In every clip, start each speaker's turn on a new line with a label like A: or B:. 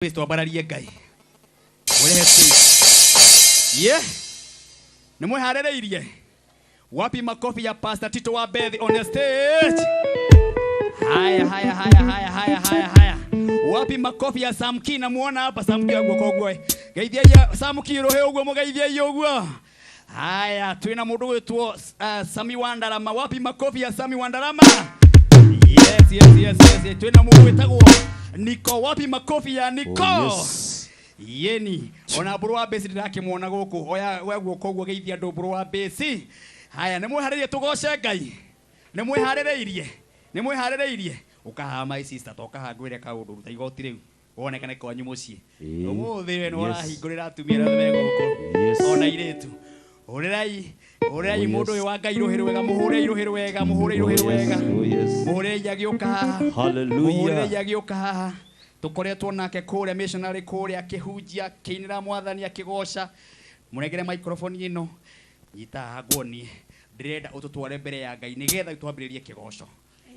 A: Kristo abararie Ngai. Yeah. Nimweharereirie. Wapi makofi ya Pastor Tito wa Bethi on the stage? Haya. Wapi makofi ya Samki namuona hapa Samki wangu kogwe. Geithia ya Samki rohe ugwo mugeithia yogwo. Haya, twina mundu wetwo Sami Wandarama. Wapi makofi ya Sami Wandarama? Yes. Twina mundu wetagwo Niko. Wapi makofi ya Niko?
B: Oh, yes.
A: Yeni ona buru wa besi ndakimwona guku oya wegwo kogwo geithia ndu buru wa besi. Haya nimweharerie tugoce Ngai. Nimweharereirie ukaha my sister toka ngwire kaundu ruta igoti riu wonekane kwanyu mucii umuthi we no rahingurira atumia ra mego guko ona iretu urerai mundu uyu wa Ngai iruhiru wega muhure muhure yagiuka muhure yagiuka tukoretwo nake kuria missionary kuria kihunjia kiinira mwathani akigoca munegere microphone ino nyita hagwoni ndirenda ututware mbere ya Ngai nigetha itwambiririe kigoco.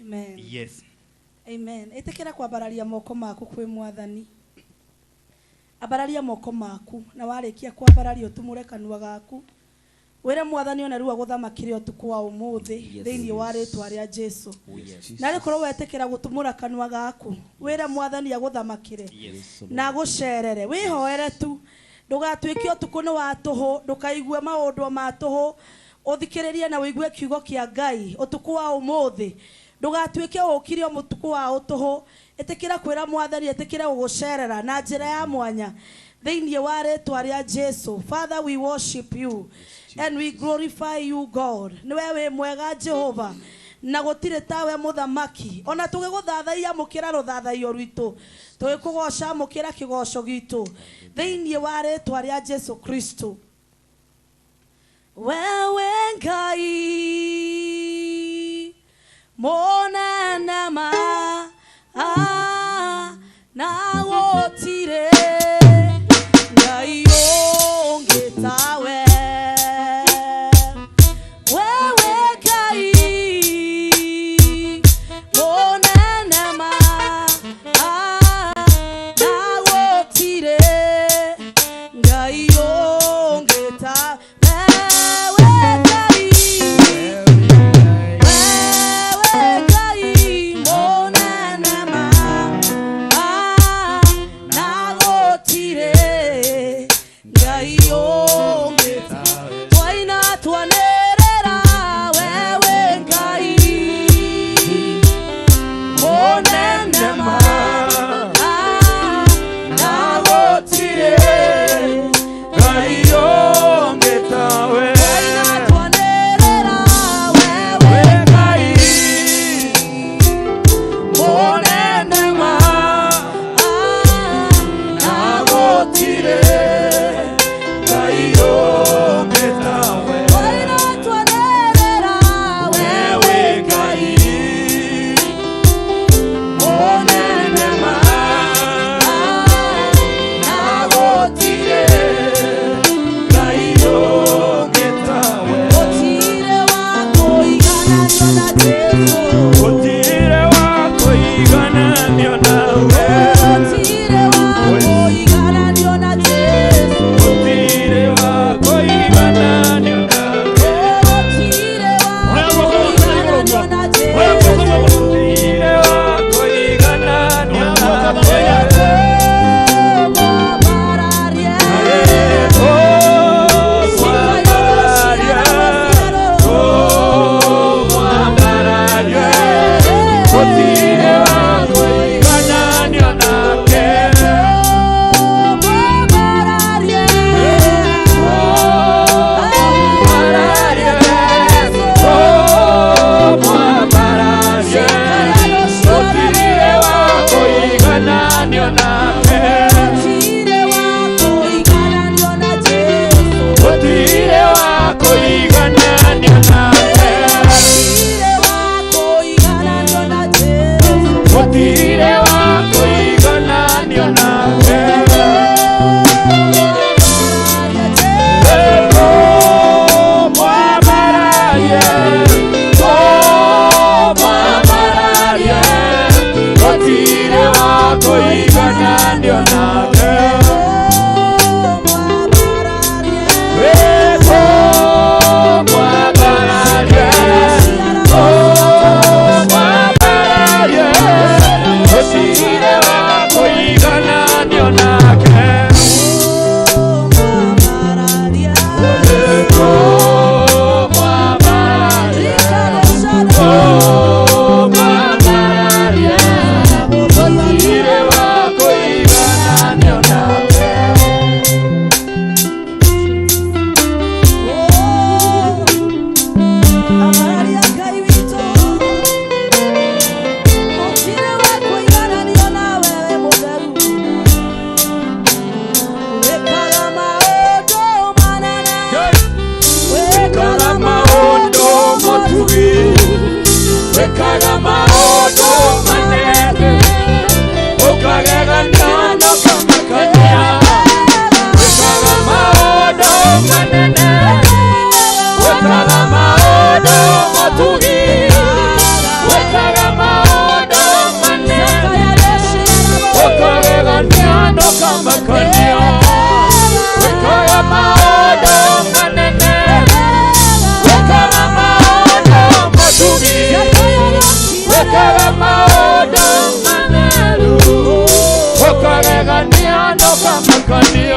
C: Amen.
A: Yes.
C: Amen. Itekera kwambararia moko maku kwi mwathani. Abararia moko maku na warikia kwambararia utumure kanua gaku. Were mwathani ona ruwa guthamakire utuku wa umuthi thiini wa ritwa ria Jesu. Na rikorwo wetekera gutumura kanua gaku. Were mwathani aguthamakire. Na gucerere. Wihoere tu. Ndugatuike utuku ni wa tuhu, ndukaigue maundu ma tuhu. Uthikiririe na wigue kiugo kia Ngai utuku wa umuthi. Ndugatuike ukirio mutuku wa utuhu. Etekera kwira mwathani etekera gugucerera na njira ya mwanya thiini wa ritwa ria Jesu. Father, we worship you and we glorify you, God. Niwe we mwega Jehova na gutire tawe muthamaki. Ona tugiguthathaia mukira ruthathaio rwitu tugikugoca mukira kigoco gitu thiini wa ritwa ria Jesu Kristo. Wewe Ngai mona nama na gutire Ngai ungi tawe. Wewe Ngai mona nama na gutire Ngai ungi tawe. Na
B: wekaga maundu manene ukagegania na ukamakania wekaga maundu manene wekaga maundu matugi wekaga maundu manene ukagegania na ukamakania wekaga maundu manene wekaga maundu matugi wekaga maundu manene ukagegania na ukamakania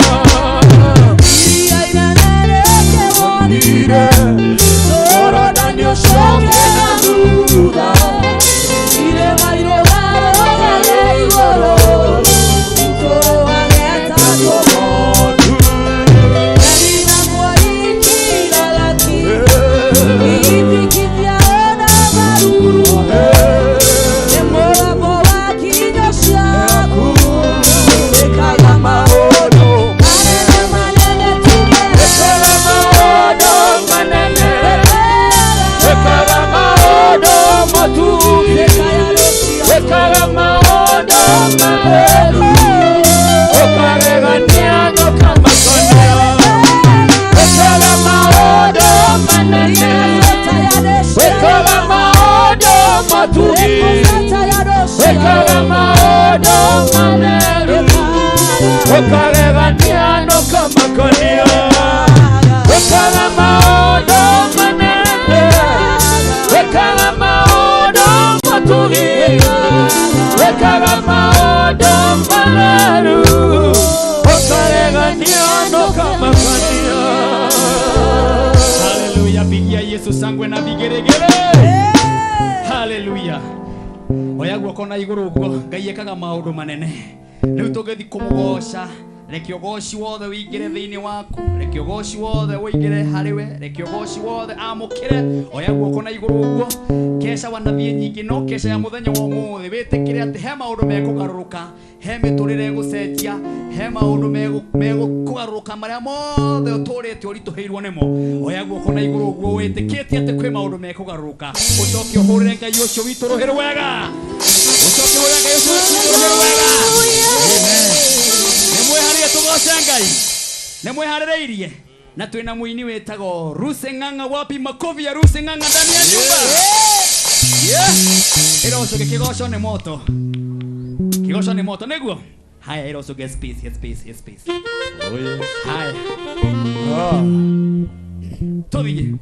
A: Hallelujah, pigia Yesu sangwe na bigeregere. Hallelujah. Oya guoko na iguru guo Ngai ekaga maundu manene. Riu tugethi kumugoca reke ugoci wothe wingire thiini waku reke ugoci wothe wingire hariwe reke ugoci wothe amukire oya guoko na iguru guo kesha wanathie nyingi no kesha ya muthenya wa umuthi witikire ati he maundu mekugaruruka he miturire gucenjia he maundu mekugaruruka maria mothe uturite urituheirwo nimo oya guoko na iguru guo witikite ati kwi maundu mekugaruruka ucoke uhurire Ngai ucio witu ruhiru wega ucoke uhurire Ngai ucio witu ruhiru wega amen. Nemweharire tugoce Ngai nemwehaririirie na twina muini wetago Ruse Ng'ang'a wapi makofi ya Ruse Ng'ang'a ndani ya nyumba ira ucoke kigoco ni moto kigoco ni moto niguo haya ira ucoke space oye haya tuthie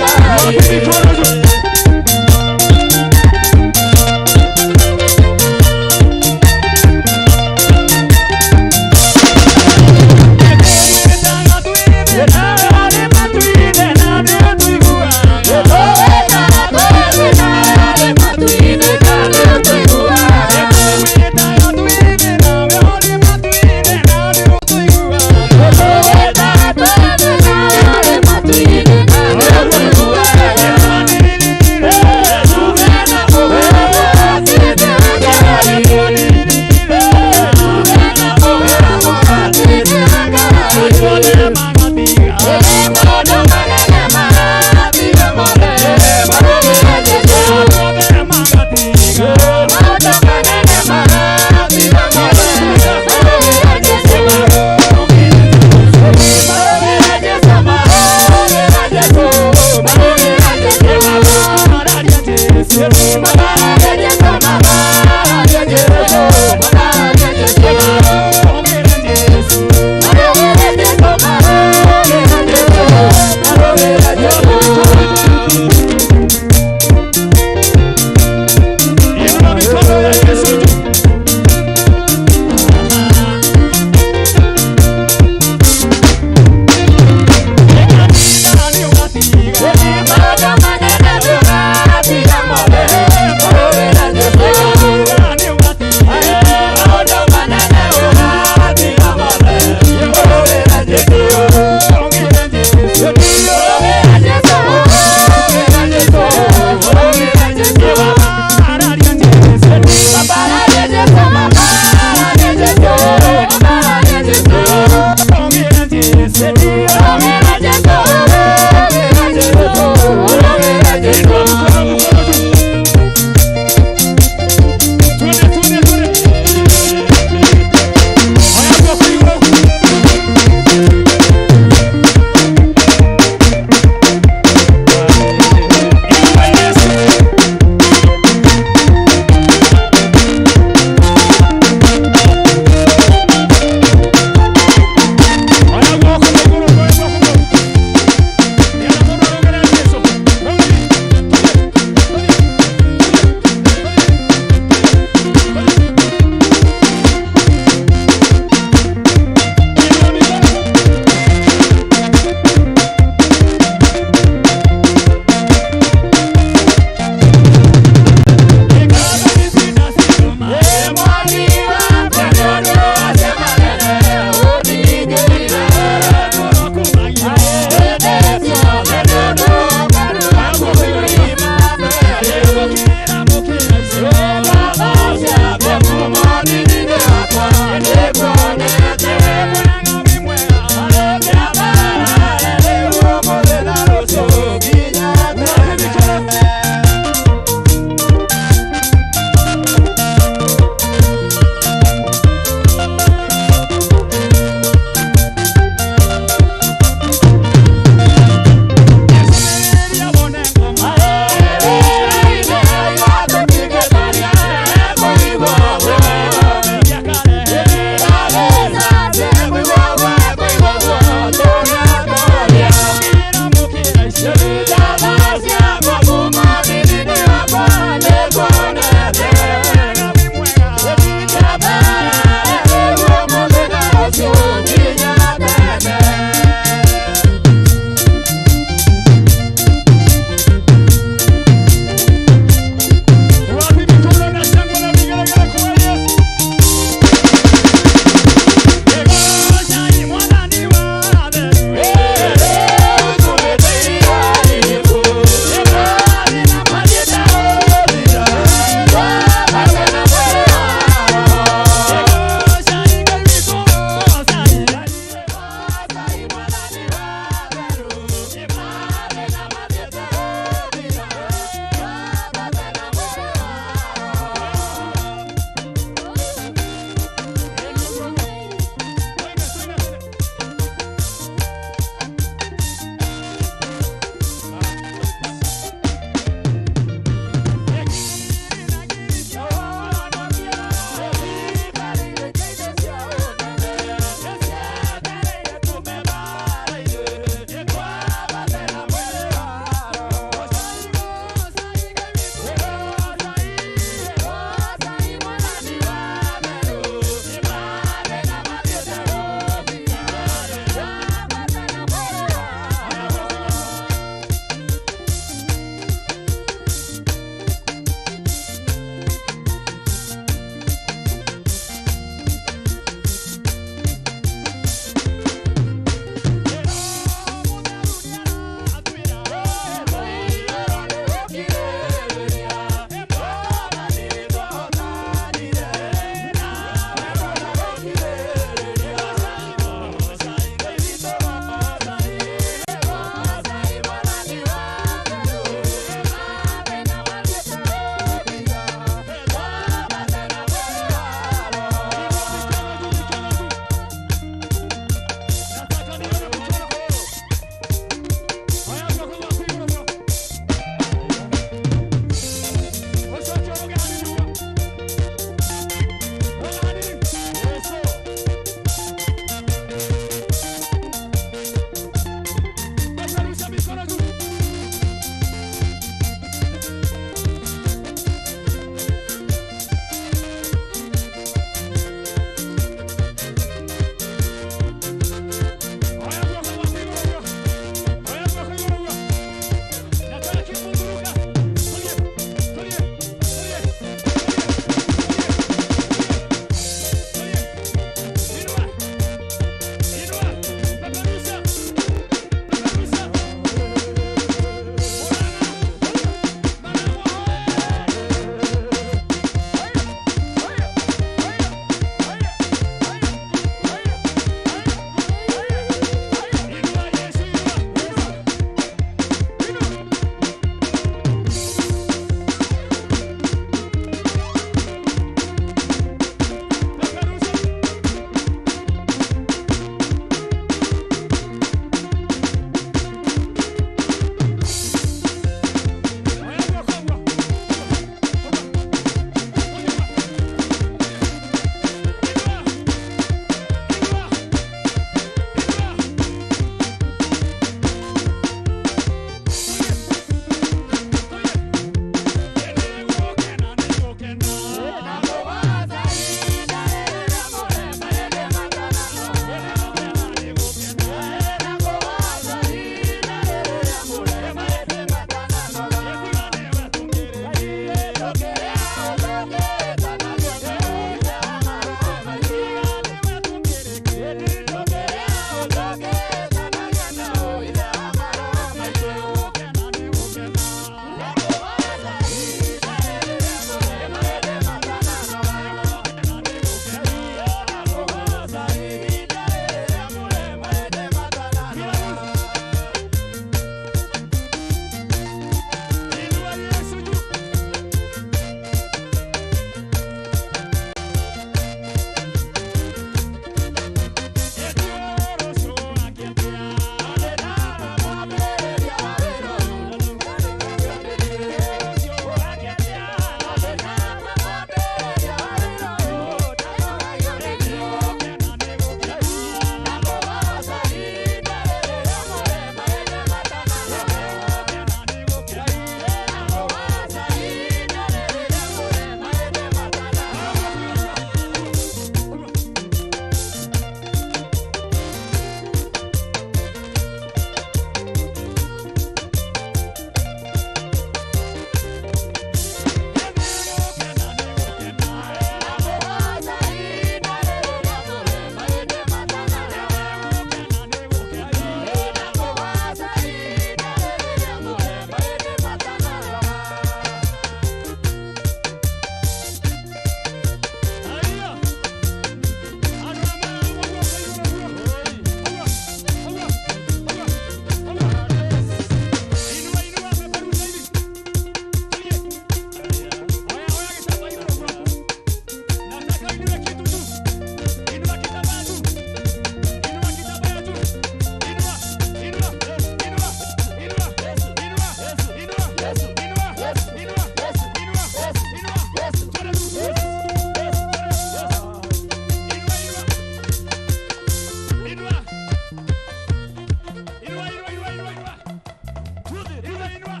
B: inua.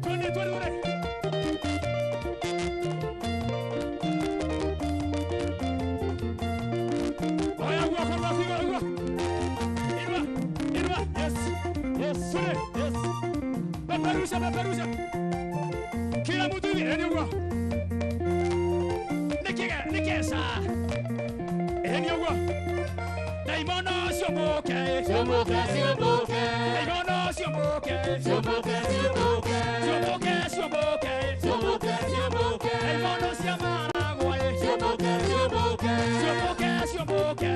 B: Twende. Oya guoko lwako inua. Yes. Twende. Yes. Peperusha. Kila mtu hivi, eni ugo. Nikesa. Eni ugo. Daimono siomoke. Daimono siomoke. Daimono siamaragwe. Siomoke.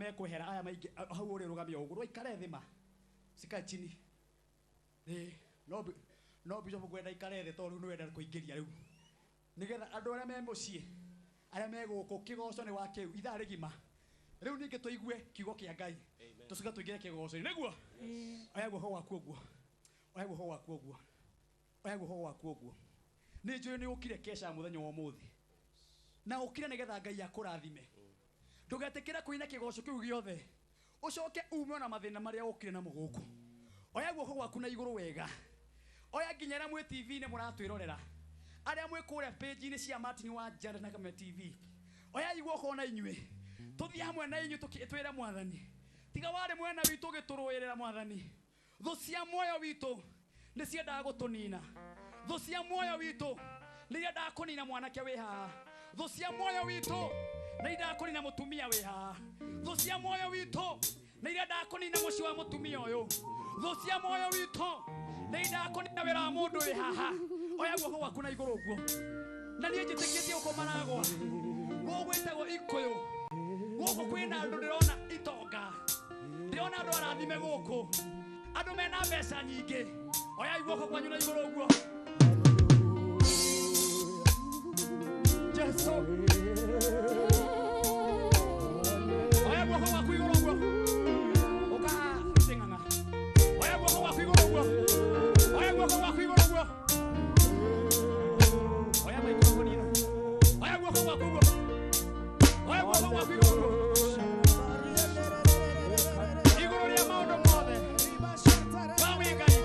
A: mekwehera aya maingi hau uri rugamio ugu ikare thima sika chini no bishop gwenda ikare thi tondu ni wenda kuingiria riu nigetha andu aria me mucii aria me guku kigoco ni wa kiu itha rigima riu ninge tuigue kiugo kia Ngai tusuka tuingire kigoco niguo aya guo ho waku uguo aya guo ho waku uguo aya guo ho waku uguo ni njuri ni ukire kesha muthenya wa muthi na ukire nigetha Ngai akurathime ndugetikira kuina kigoco kiu giothe ucoke ume na mathina maria ukire na muguku oya guo ho waku na iguru wega oya nginyera mwe TV ne muratwirorera aria mwe kure page ni cia Martin wa Janda na Kameme TV oya igwo ho na inywe tuthi hamwe na inyu tukitwira mwathani tiga ware mwena witu giturwirira mwathani thu cia moyo witu ni ciendaga gutunina thu cia moyo witu ni riendaga kunina mwanake wi haha thu cia moyo witu ni riendaga kunina mutumia wi haha thu cia moyo witu ni riendaga kunina muci wa mutumia uyu thu cia moyo witu ni riendaga kunina wira wa mundu wi haha oya guo waku na iguru guo na nie njitikitie uko maragwa guo gwetagwo ikuyu guo kwina andu ndirona itonga ndirona andu arathime guku andu mena mbeca nyingi oya guo kwanyu na iguru guo Jesu oya guo waku iguru guo uka singanga oya guo waku iguru guo oya guo waku iguru guo oya mai guo nino oya guo waku guo oya guo waku iguru guo iguru ya maondo mothe wa Ngai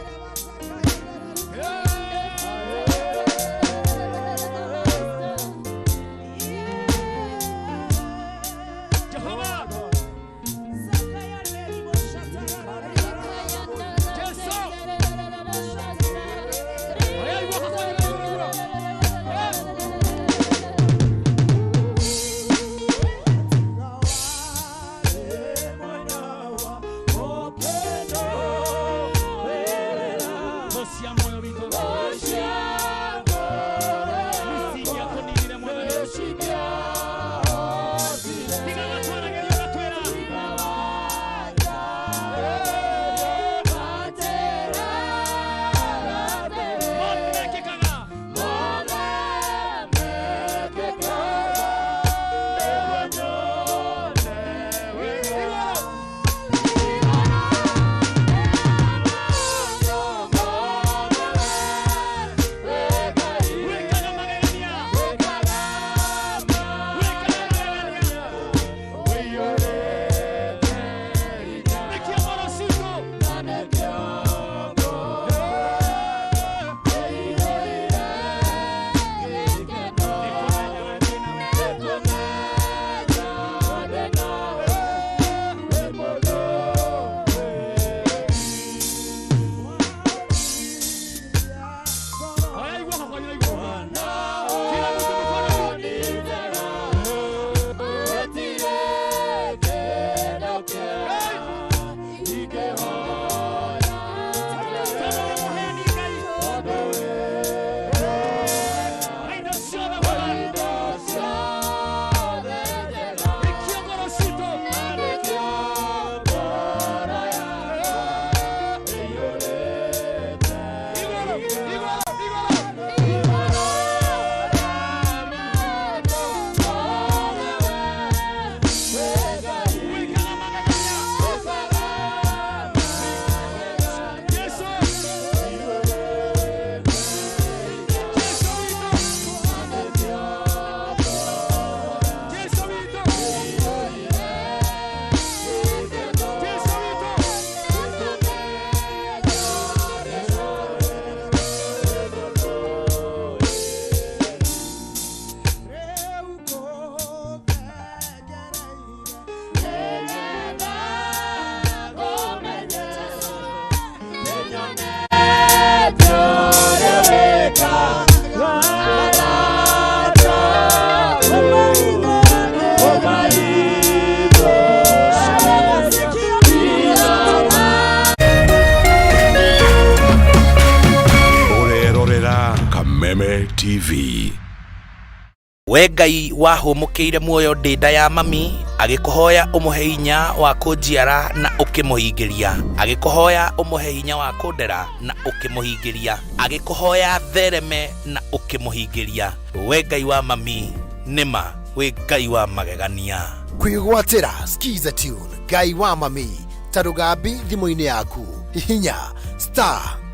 D: We Ngai wahumukiire muoyo ndinda ya mami agikuhoya umuhe hinya wa kunjiara na ukimuhingiria, agikuhoya umuhe hinya wa kundera na ukimuhingiria, agikuhoya thereme na ukimuhingiria. We Ngai wa mami nima, we Ngai wa magegania.
E: Kwigwatira skiza tune Ngai wa mami tarugambi thimo-ini yaku hihinya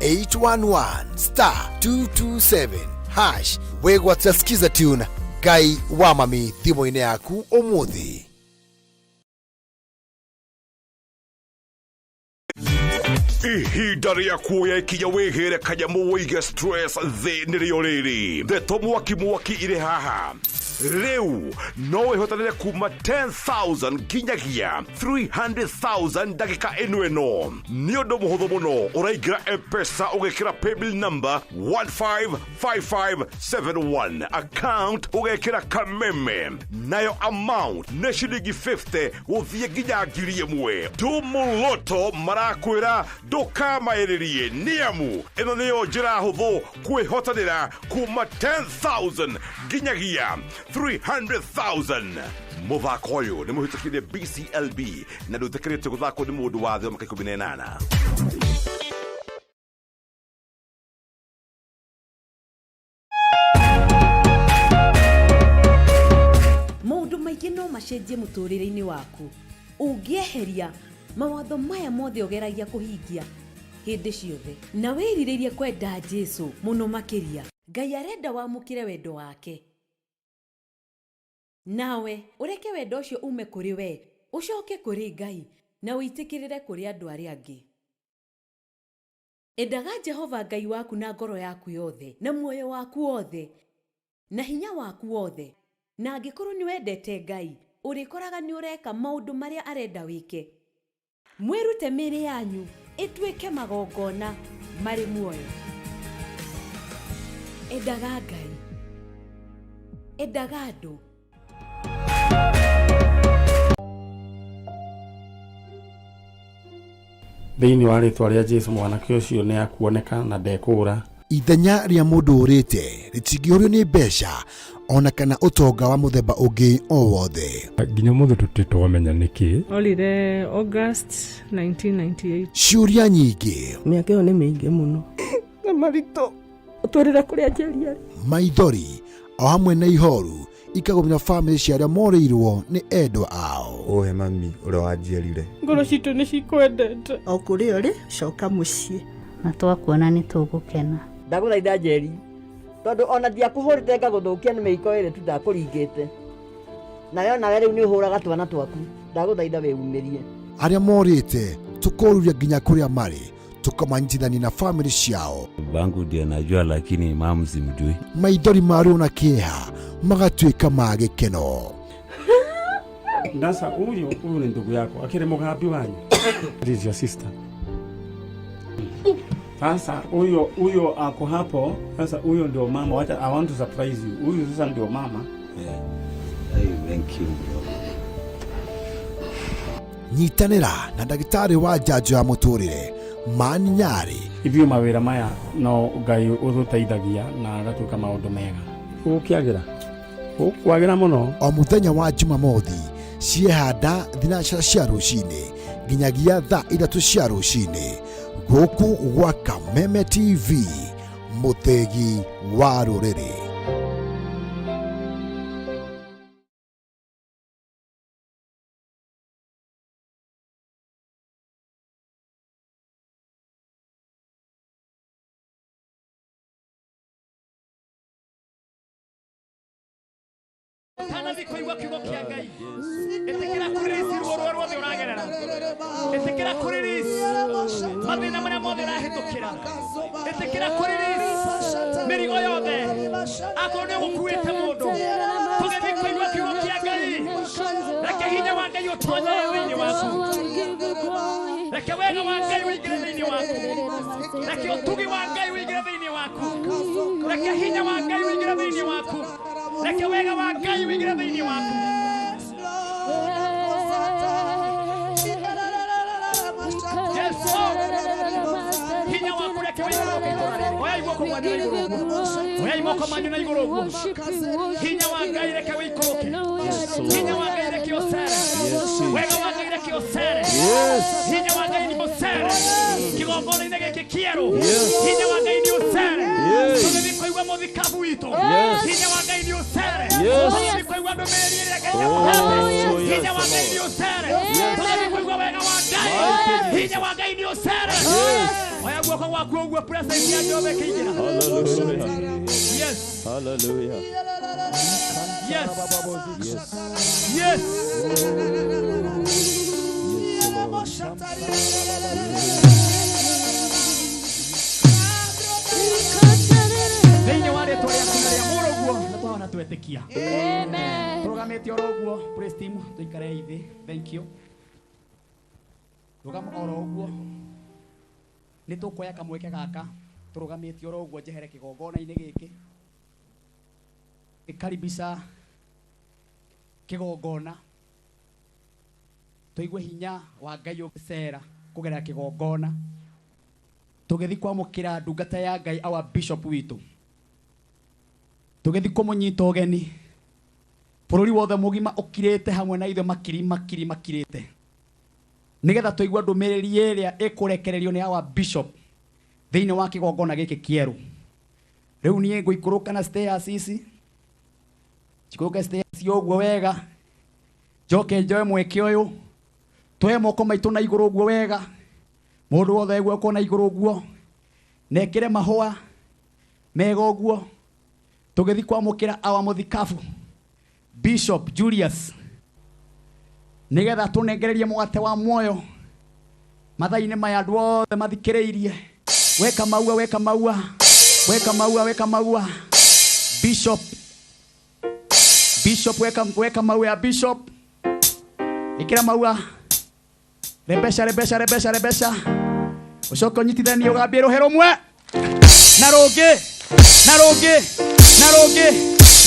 E: *811*227# wegwatira skiza tune Ngai wa mami thimo-ini yaku umuthi.
F: Ihinda rĩa kuoya ikinya wĩhĩre kanyamu wĩige stress thĩ nĩrĩo rĩrĩ. Ndeto mwaki irĩ haha. Rĩu no wĩhotanĩre kuma 10,000 nginyagia 300,000 ndagĩka ĩno. Nĩ ũndũ mũhũthũ mũno, ũraingĩra M-Pesa ũgekĩra paybill number 155571, account ũgekĩra kameme, nayo amount nĩ ciringi 50 gũthiĩ nginya 1,000. Tumuluto marakwĩra ndũkamaĩrĩrie nĩamu ĩno nĩyo njĩra hũthũ kwĩhotanĩra kuma 10,000 nginyagia 300,000. Muthako ũyũ nĩ mũhĩtũkĩire BCLB na ndũtĩkĩrĩtio gũthakwo nĩ mũndũ wa thĩ wa mĩaka 18.
G: Maũndũ maingĩ no macenjie mũtũrĩre-inĩ waku ũngĩeheria mawatho maya mothe ũgeragia kũhingia hĩndĩ ciothe na wĩrirĩrie kwenda Jesũ mũno makĩria. Ngai arenda wamũkĩre wendo wake, nawe ũreke wendo ũcio ume kũrĩ we ũcoke kũrĩ Ngai na ũitĩkĩrĩre kũrĩ andũ arĩa angĩ. Endaga Jehova Ngai waku na ngoro yaku yothe na muoyo waku wothe na hinya waku wothe, na angĩkorwo nĩ wendete Ngai ũrĩkoraga nĩ ũreka maũndũ marĩa arenda wĩke. Mwĩrute mĩĩrĩ yanyu ĩtuĩke magongona marĩ muoyo. Endaga Ngai, endaga andũ.
H: Thĩinĩ wa rĩtwa rĩa Jesũ mwanake ũcio nĩ akuoneka na ndekũra.
E: Ithenya rĩa mũndũ ũrĩte rĩtingĩũrio nĩ mbeca ona kana ũtonga wa mũthemba ũngĩ o wothe.
I: Nginya mũthĩ tũtitwamenya nĩkĩ.
J: Olire August 1998.
E: Ciũria nyingĩ.
J: Mĩaka ĩyo nĩ mĩingĩ mũno. Na maritũ ũtũrĩra kũrĩa njĩria.
E: Maithori o hamwe na ihoru ikagomera family cia arĩa morĩirwo nĩ endwa ao.
K: Ohe mami ũrĩa wanjiarire.
J: Ngoro citũ nĩ cikwendete.
L: O kũrĩa ũrĩ coka mũciĩ.
M: Na twakuona nĩ tũgũkena.
L: Ndagũthaitha Njeri, tondũ ona ndiakũhũrĩte ngagũthũkia nĩ mĩiko ĩrĩ tu ndakũringĩte. Nayo nawe rĩu nĩ ũhũraga twana twaku. Ndagũthaitha wĩumĩrie.
E: Arĩa morĩte tũkoruria nginya kũrĩa marĩ tukamanyitithania na family ciao.
N: Bangu ndiye najua lakini mama simjui.
E: Maithori marĩo na kĩeha magatuĩka ma gĩkeno.
H: Sasa huyo ni ndugu yako akire mugambi wanyu. This is your sister. Sasa huyo ako hapo. Sasa huyo ndio mama. Wacha, I want to surprise you. Huyo sasa ndio mama.
N: Yeah. Thank you.
E: Nyitanĩra na ndagĩtarĩ wa njanjo ya mũtũrĩre Mani Nyari.
H: Ithio mawĩra maya no Ngai ũtũteithagia na agatuĩka maũndũ mega. Ũkwagĩra mũno.
E: O mũthenya wa Jumamothi ciehanda thinacara cia rũcinĩ nginyagia thaa 3 cia rũcinĩ gũkũ gwa Kameme TV, mũthegi wa rũrĩrĩ.
B: Tana zikoigwa kiugo kia Ngai. Etekera kurisi ruo ruothe uragerera. Etekera kurisi mathina maria mothe urahĩtũkĩra. Etekera kurisi mĩrigo yothe. Akorwo nĩ ũkuĩte mũndũ. Tũgĩthiĩ kũigua kiugo kia Ngai. Reke hinya wa Ngai ũtonye thĩinĩ waku. Reke wega wa Ngai ũingĩre thĩinĩ waku. Reke ũtugi wa Ngai ũingĩre thĩinĩ waku. Reke hinya wa Ngai ũingĩre thĩinĩ waku. Reke wega wa Ngai ũingĩre thĩinĩ waku. Jesu hinya waku reke wĩikũrũke itũũra rĩrĩ. Oya imoko mwanyu na igũrũ ũguo. Oya imoko manyu na igũrũ ũguo. Hinya wa Ngai reke wĩikũrũke. Hinya wa Ngai reke ũcere. wega wa Ngai reke ũcere hinya wa Ngai nĩ mũcere kĩgongona-inĩ gĩkĩ kĩerũ hinya wa Ngai nĩ ũcere tũgĩthiĩ kũigua mũthikabu witũ hinya wa Ngai nĩ ũcere tũgĩthiĩ kũigua ndũmĩrĩri ĩrĩa Ngai akũhete hinya wa Ngai nĩ ũcere tũgĩthiĩ kũigua wega wa Ngai hinya wa Ngai nĩ ũcere oya guoko gwaku ũguo presence ya Jehova ĩkĩingĩra yes
O: hallelujah
B: yes yes thĩinĩ wa rĩtwa rĩaku na rĩa mũrũguo na twahona twetĩkia tũrũgamĩte oro ũguo praise team tũikare ithĩ thank you rũgama oro ũguo nĩ tũkuoya kamweke gaka tũrũgamĩte oro ũguo njehere kĩgongona-inĩ gĩkĩ gĩkaribisha kĩgongona tũigue hinya wa Ngai ũcera kũgerera kĩgongona tũgĩthiĩ kwamũkĩra ndungata ya Ngai our bishop witũ tũgĩthiĩ kũmũnyita ũgeni bũrũri wothe mũgima ũkirĩte hamwe na ithuĩ makirĩte nĩgetha tũigua ndũmĩrĩri ĩrĩa ĩkũrekererio nĩ our bishop thĩinĩ wa kĩgongona gĩkĩ kĩerũ rĩu niĩ ngũikũrũka na stairs ici chikũrũka stairs ũguo wega njoke njoe mweke ũyũ twoe moko maitũ na igũrũ ũguo wega mũndũ wothe guoko na igũrũ ũguo nekĩre mahũa mega ũguo tũgĩthiĩ kwamũkĩra our mũthikabu Bishop Julius nĩgetha tũnengererie mũgate wa muoyo mathaa-inĩ maya andũ othe mathikĩrĩirie weka maua Bishop weka maua ya Bishop ikira maua rebesha ucoke ũnyitithanie ũgambie rũhe rũmwe na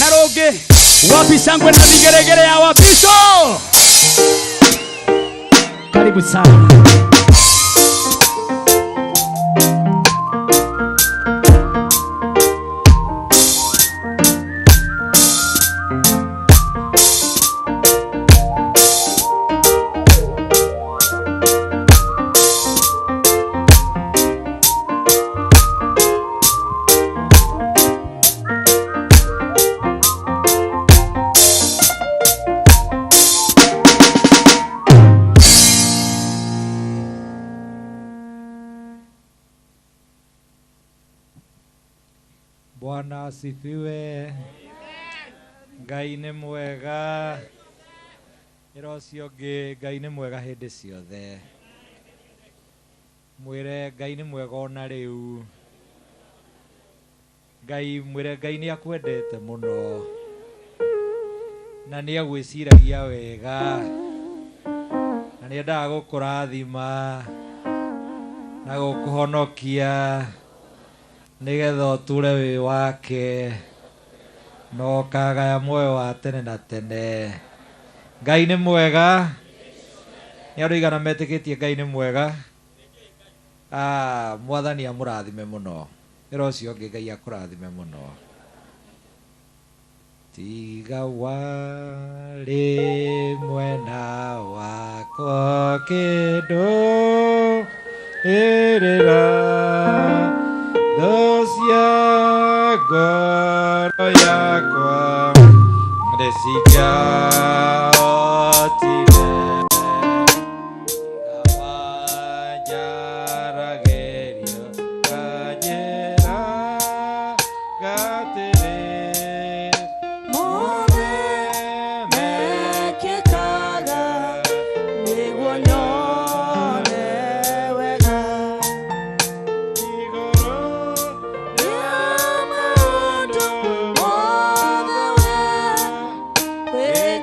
B: rũngĩ wapi shangwe na vigeregere ya wa Bishop karibu sana
P: Bwana asifiwe. Ngai nĩ mwega. Ĩra ũcio ũngĩ Ngai nĩ mwega hĩndĩ ciothe. Mwĩre Ngai nĩ mwega ona rĩu. Mwĩre Ngai nĩ akwendete mũno. Na nĩ agwĩciragia wega. Na nĩ endaga gũkũrathima na gũkũhonokia nĩgetha ũtũre wĩ wake no ũkagaya muoyo wa tene na tene. Ngai nĩ mwega. Nĩ andũ aigana metĩkĩtie Ngai nĩ mwega? Mwathani amũrathime mũno. Ĩra ũcio ũngĩ Ngai akũrathime mũno. Tiga warĩ mwena wakwa kĩndũ ĩrĩra Dosia ngoro yakwa ndĩcingĩahotire amanjaragerio kanjĩra gatĩrĩ mothe mekĩkaga nĩguo nyone wega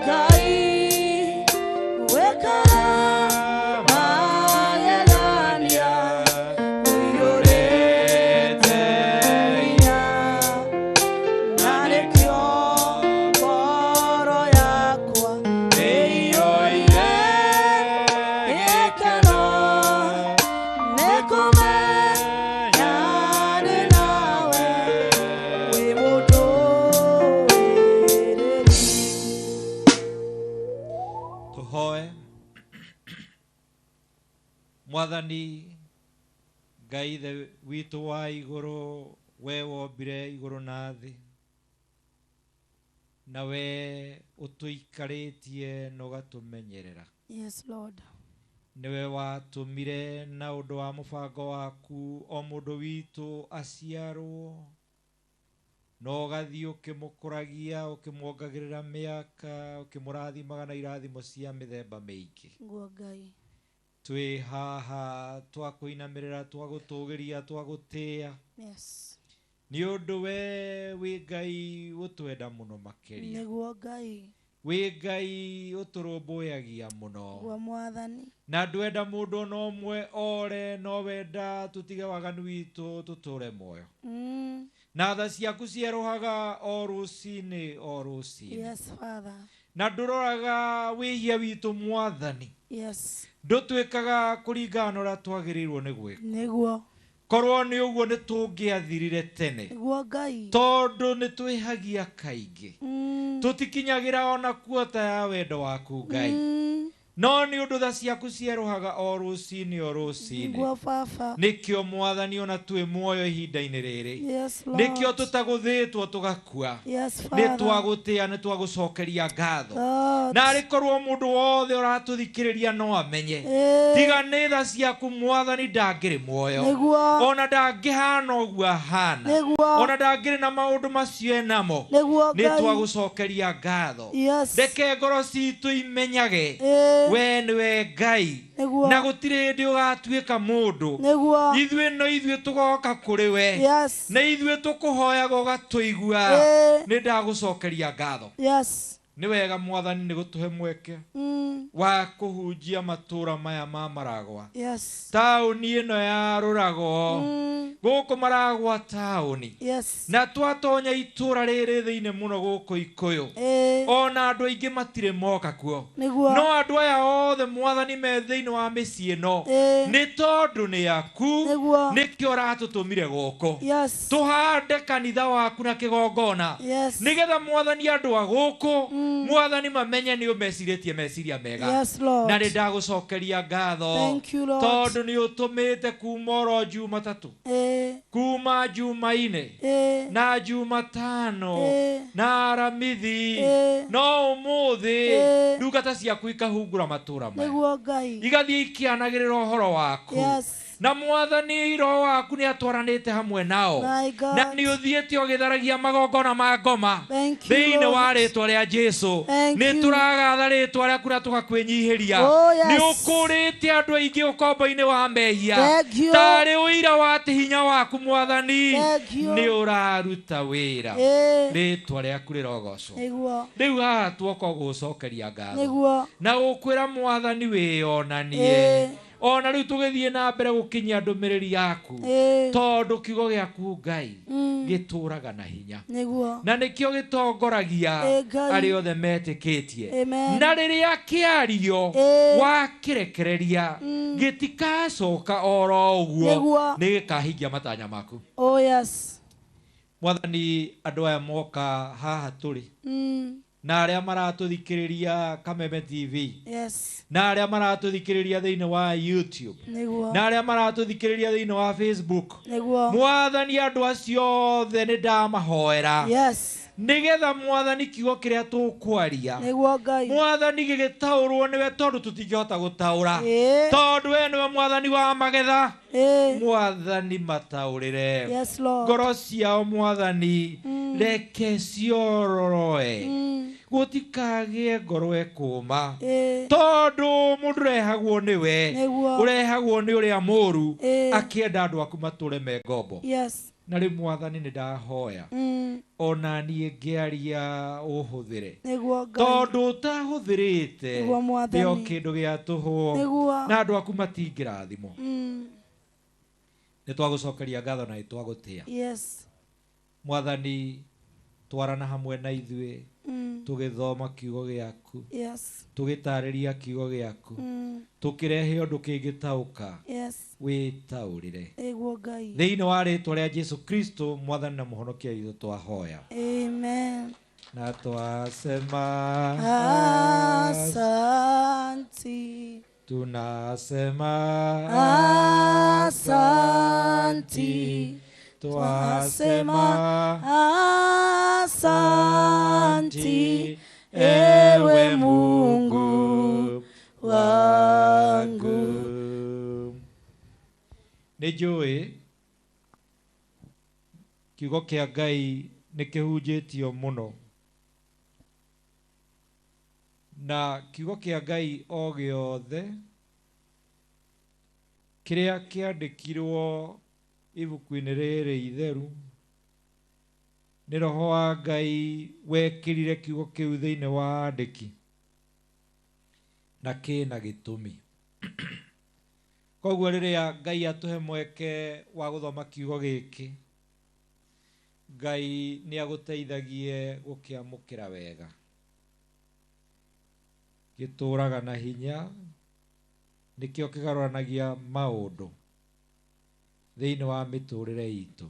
Q: Gai
P: Mwathani Ngai ithe witũ wa igũrũ, we wombire igũrũ na thĩ, na we ũtũikarĩtie na ũgatũmenyerera.
C: Yes, Lord.
P: Niwe watũmire na ũndũ wa mũbango waku o mũndũ witũ aciarwo, na ũgathiĩ ũkĩmũkũragia, ũkĩmuongagĩrĩra mĩaka, ũkĩmũrathimaga na irathimo cia mĩthemba mĩingĩ.
C: Ngai.
P: Twĩ haha twakũinamĩrĩra, twagũtũgĩria, twagũtĩĩa.
C: Yes.
P: Nĩ ũndũ we wĩ Ngai ũtwenda mũno makĩria.
C: Nĩguo Ngai.
P: Wĩ Ngai ũtũrũmbũyagia mũno.
C: Nĩguo Mwathani.
P: Na ndwenda mũndũ no ũmwe ore, no wenda tũtige waganu witũ tũtũre muoyo. Na tha ciaku cierũhaga o rũcinĩ o rũcinĩ.
C: Yes, Father.
P: Na ndũroraga wĩhia witũ Mwathani.
C: Yes.
P: Ndũtwĩkaga kũringana na ũrĩa twagĩrĩirwo nĩ gwĩka.
C: Nĩguo.
P: Korwo nĩ ũguo nĩ tũngĩathirire tene.
C: Nĩguo Ngai.
P: Tondũ nĩ twĩhagia kaingĩ. Tũtikinyagĩra ona kuota ya wendo waku Ngai. No nĩ ũndũ tha ciaku cierũhaga o rũcinĩ o rũcinĩ.
C: Nĩguo Baba.
P: Nĩkĩo Mwathani ona twĩ muoyo ihinda-inĩ rĩrĩ.
C: Yes, Lord.
P: Nĩkĩo tũtagũthĩtwo tũgakua.
C: Yes,
P: Nĩ
C: Father.
P: twagũtĩa, nĩ twagũcokeria ngatho.
C: God.
P: Na arĩkorwo mũndũ wothe ũratũthikĩrĩria no amenye. Tiga nĩ tha ciaku Mwathani ndangĩrĩ muoyo.
C: Nĩguo.
P: Ona ndangĩhana ũguo ahana.
C: Nĩguo.
P: Ona ndangĩrĩ na maũndũ macio enamo.
C: Nĩguo
P: Nĩ
C: Ngai.
P: twagũcokeria ngatho.
C: Yes.
P: Reke ngoro citũ imenyage. We nĩwe Ngai.
C: Nĩguo.
P: Na gũtirĩ hĩndĩ ũgatuĩka mũndũ.
C: Nĩguo.
P: Ithuĩ no ithuĩ tũgoka kũrĩ we.
C: Yes.
P: Na ithuĩ tũkũhoyaga ũgatũigua. Nĩ ndagũcokeria ngatho.
C: Yes.
P: Nĩ wega Mwathani nĩ gũtũhe mweke wa kũhunjia matũra maya ma Maragwa.
C: Yes.
P: Taũni ĩno ya Rũrago. Gũkũ Maragwa taũni.
C: Yes.
P: Na twatonya itũra rĩrĩ thĩinĩ mũno gũkũ Ikuyu. Ona andũ aingĩ matirĩ moka kuo.
C: Nĩguo.
P: No andũ aya othe Mwathani me thĩinĩ wa mĩciĩ ĩno. Nĩ tondũ nĩ aku. Nĩkĩo ũratũtũmire gũkũ.
C: Yes.
P: Tũhande kanitha waku na kĩgongona.
C: Yes.
P: Nĩgetha Mwathani andũ a gũkũ Mwathani mamenye nĩ ũmecirĩtie meciria mega.
C: Yes, Lord.
P: Na nĩ ndagũcokeria ngatho.
C: Thank you, Lord.
P: Tondũ nĩ ũtũmĩte kuma oro Jumatatũ. Kuma Jumaine. Na Jumatano. Na Aramithi. No ũmũthĩ ndungata ciaku ikahungura matũra maya.
C: Nĩguo Ngai.
P: Igathiĩ ikianagĩrĩra ũhoro waku.
C: Yes.
P: Na Mwathani Roho waku nĩ atwaranĩte hamwe nao. Na nĩ ũthiĩte ũgĩtharagia magongona ma ngoma thĩinĩ wa rĩtwa rĩa Jesũ. Nĩ tũragatha rĩtwa rĩaku na tũgakwĩnyihĩria. Nĩ ũkũrĩte andũ aingĩ ũkombo-inĩ wa mehia. Tarĩ ũira wa atĩ hinya waku Mwathani nĩ ũraruta wĩra. Rĩtwa rĩaku rĩrogocwo. Rĩu haha tuoka gũgũcokeria ngatho na gũkwĩra Mwathani wĩonanie. Ona rĩu tũgĩthiĩ na mbere gũkinyia ndũmĩrĩri yaku. Tondũ kiugo gĩaku Ngai gĩtũraga na hinya. Na nĩkĩo gĩtongoragia arĩa othe metĩkĩtie. Na rĩrĩa kĩario wakĩrekereria gĩtikacoka oro ũguo, nĩ gĩkahingia matanya maku.
C: Oh yes.
P: Mwathani andũ aya moka haha tũrĩ. Na arĩa maratũthikĩrĩria Kameme TV.
C: Yes.
P: Na arĩa maratũthikĩrĩria thĩinĩ wa YouTube. Na arĩa maratũthikĩrĩria thĩinĩ wa Facebook. Mwathani andũ acio othe nĩ ndamahoera.
C: Yes.
P: Nĩgetha Mwathani kiugo kĩrĩa tũkwaria Mwathani gĩgĩtaũrwo nĩwe tondũ tũtingĩhota gũtaũra. Tondũ we nĩwe Mwathani wa magetha. Mwathani mataũrĩre ngoro ciao Mwathani. Reke ciororoe gũtikagĩe ngoro ekũma. Tondũ mũndũ ũrehagwo nĩwe, ũrehagwo nĩ ũrĩa mũũru akĩenda andũ aku matũre me ngombo. Na rĩu Mwathani nĩ ndahoya ona niĩ ngĩaria ũhũthĩre. Tondũ ũtahũthĩrĩte nĩo kĩndũ gĩa tũhũ na andũ aku matingĩrathimwo. Nĩ twagũcokeria ngatho na nĩ twagũtĩa. Mwathani twarana hamwe na ithuĩ tũgĩthoma kiugo gĩaku, tũgĩtarĩria kiugo gĩaku, tũkĩrehe ũndũ kĩngĩtaũka wĩtaũrĩre thĩinĩ wa rĩtwa rĩa Jesũ Kristo Mwathani na mũhonokia witũ twahoya.
C: Amen.
P: Na twasema
C: asanti.
P: tunasema
C: asanti, twasema asanti, ewe Mungu wangu.
P: Nĩnjũĩ kiugo kĩa Ngai nĩkĩhunjĩtio mũno, na kiugo kĩa Ngai o gĩothe kĩrĩa kĩandĩkirwo ibuku-inĩ rĩrĩ itheru nĩ Roho wa Ngai wekĩrire kiugo kĩu thĩinĩ wa andĩki, na kĩna gĩtũmi. Koguo rĩrĩa Ngai atũhe mweke wa gũthoma kiugo gĩkĩ, Ngai nĩ agũteithagie gũkĩamũkĩra wega. Gĩtũũraga na hinya, nĩkĩo kĩgarũranagia maũndũ thĩinĩ wa mĩtũũrĩre itũ.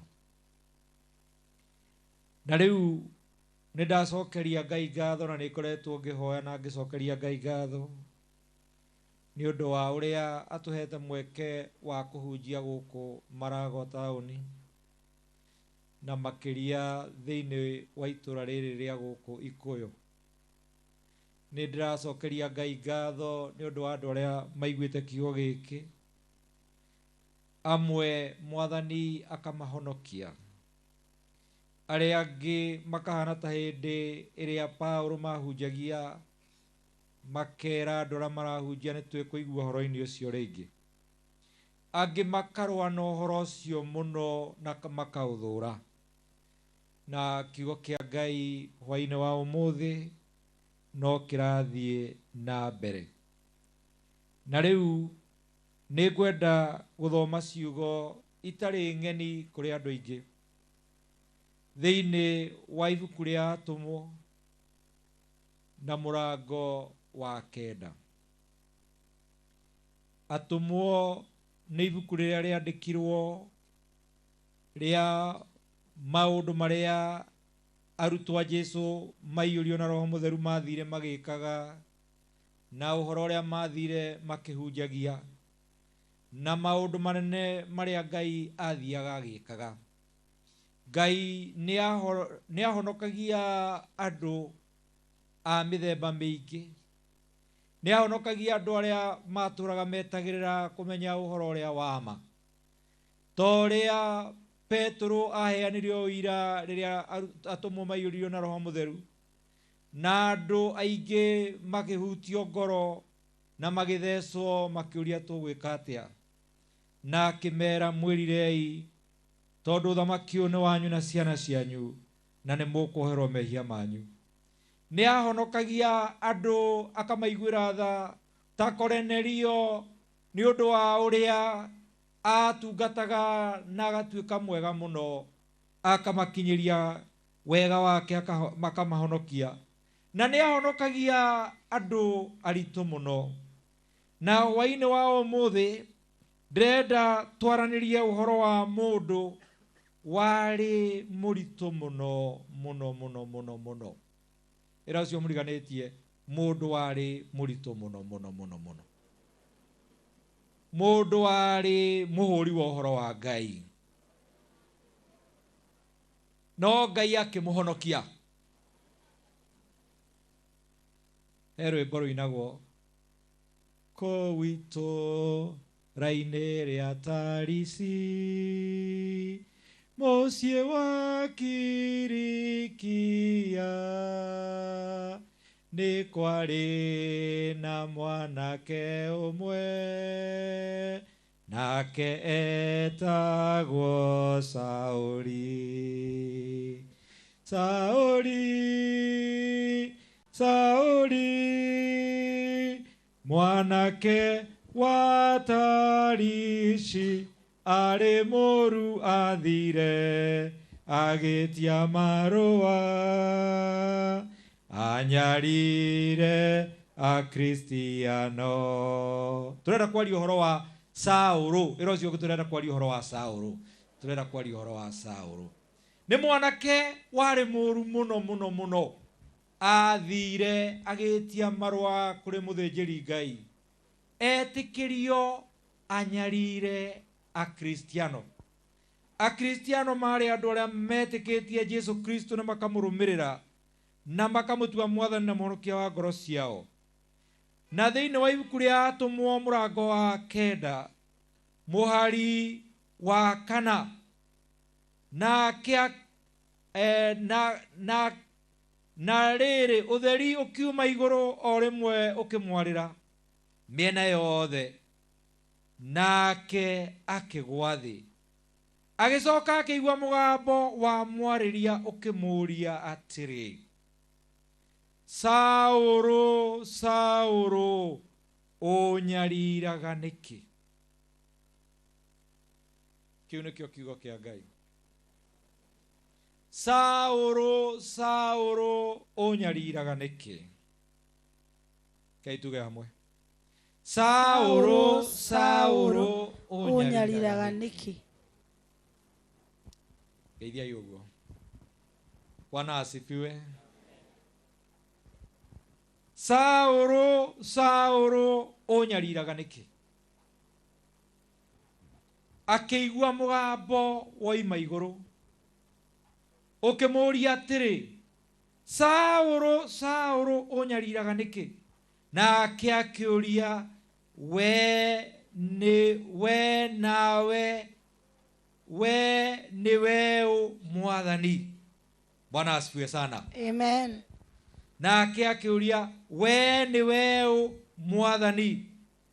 P: Na rĩu nĩ ndacokeria Ngai ngatho, na nĩ ngoretwo ngĩhoya na ngĩcokeria Ngai ngatho nĩ ũndũ wa ũrĩa atũhete mweke wa kũhunjia gũkũ Marago taũni, na makĩria thĩinĩ wa itũũra rĩrĩ rĩa gũkũ Ikuyu. Nĩ ndĩracokeria Ngai ngatho nĩ ũndũ wa andũ arĩa maiguĩte kiugo gĩkĩ, amwe Mwathani akamahonokia, arĩa angĩ makahana ta hĩndĩ ĩrĩa Paulo mahunjagia makera andũ arĩa marahunjia nĩ twĩkũigua ũhoro-inĩ ũcio rĩngĩ. Angĩ makarũa na ũhoro ũcio mũno na makaũthũra. Na kiugo kĩa Ngai hwaĩ-inĩ wa ũmũthĩ no kĩrathiĩ na mbere. Na rĩu nĩ ngwenda gũthoma ciugo itarĩ ng'eni kũrĩ andũ aingĩ thĩinĩ wa ibuku rĩa Atũmwo na mũrango wa 9. Atũmwo nĩ ibuku rĩrĩa rĩandĩkirwo rĩa maũndũ marĩa arutwo a Jesũ maiyũrio na Roho Mũtheru mathire magĩkaga, na ũhoro ũrĩa mathire makĩhunjagia, na maũndũ manene marĩa Ngai athiaga agĩkaga. Ngai nĩ ahonokagia andũ a mĩthemba mĩingĩ. Nĩ ahonokagia andũ arĩa matũraga metagĩrĩra kũmenya ũhoro ũrĩa wa ma. Ta ũrĩa Petro aheanirio ũira rĩrĩa atũmwo maiyũririo na Roho Mũtheru, na andũ aingĩ makĩhutio ngoro na magĩthecwo makĩũria tũgwĩka atĩa, na akĩmera mwĩrirei, tondũ ũthamaki ũyũ nĩ wanyu na ciana cianyu, na nĩ mũkũoherwo mehia manyu. Nĩ ahonokagia andũ akamaiguĩra tha ta Korenelio nĩ ũndũ wa ũrĩa atungataga na agatuĩka mwega mũno, akamakinyĩria wega wake akamahonokia. Na nĩ ahonokagia andũ aritũ mũno. Na hwaĩ-inĩ wa ũmũthĩ ndĩrenda twaranĩrie ũhoro wa mũndũ warĩ mũritũ mũno mũno mũno mũno mũno. Ĩra ũcio mũriganĩtie, mũndũ warĩ mũritũ mũno mũno mũno mũno. Mũndũ warĩ mũhũri wa ũhoro wa Ngai, no Ngai akĩmũhonokia. He rwĩmbo rũinagwo kũu itũũra-inĩ rĩa Tarisi, mũciĩ wa Kilikia, nĩ kwarĩ na mwanake ũmwe, nake etagwo Saũli. Saũli, Saũli, mwanake wa Tarisi, arĩ mũru athire agĩtia marũa, anyarire akristiano. Tũrenda kwaria ũhoro wa Saũlũ. Ĩra ũcio tũrenda kwaria ũhoro wa Saũlũ. Tũrenda kwaria ũhoro wa Saũlũ. Nĩ mwanake warĩ mũru mũno mũno mũno, athire agĩtia marũa kũrĩ mũthĩnjĩri Ngai, etikirio anyarire akristiano. Akristiano mari andu aria metikitie Jesu Kristo na makamurumirira na makamutua mwathani na muhonokia wa ngoro ciao. Na thiini wa ibuku ria atumwo murango wa 9 muhari wa 4 na kia na riri utheri ukiuma iguru o rimwe ukimwarira miena yothe, nake akigwa thi. Agicoka akigwa mugambo wa mwariria ukimuria atiri, Sauro, Sauro, unyariraga niki? Kiu nikio kiugo kia Ngai. Sauro, Sauro, unyariraga niki? Kai tuge hamwe. Sauro, Sauro, unyariraga niki? Geithia yugo. Bwana asifiwe. Sauro, Sauro, unyariraga niki? Akigwa mugambo woima iguru ukimuria atiri, Sauro, Sauro, unyariraga niki? Nake akiuria, we nawe ni weu mwathani. Bwana asifiwe sana.
C: Amen.
P: Nake akiuria, we ni weu mwathani?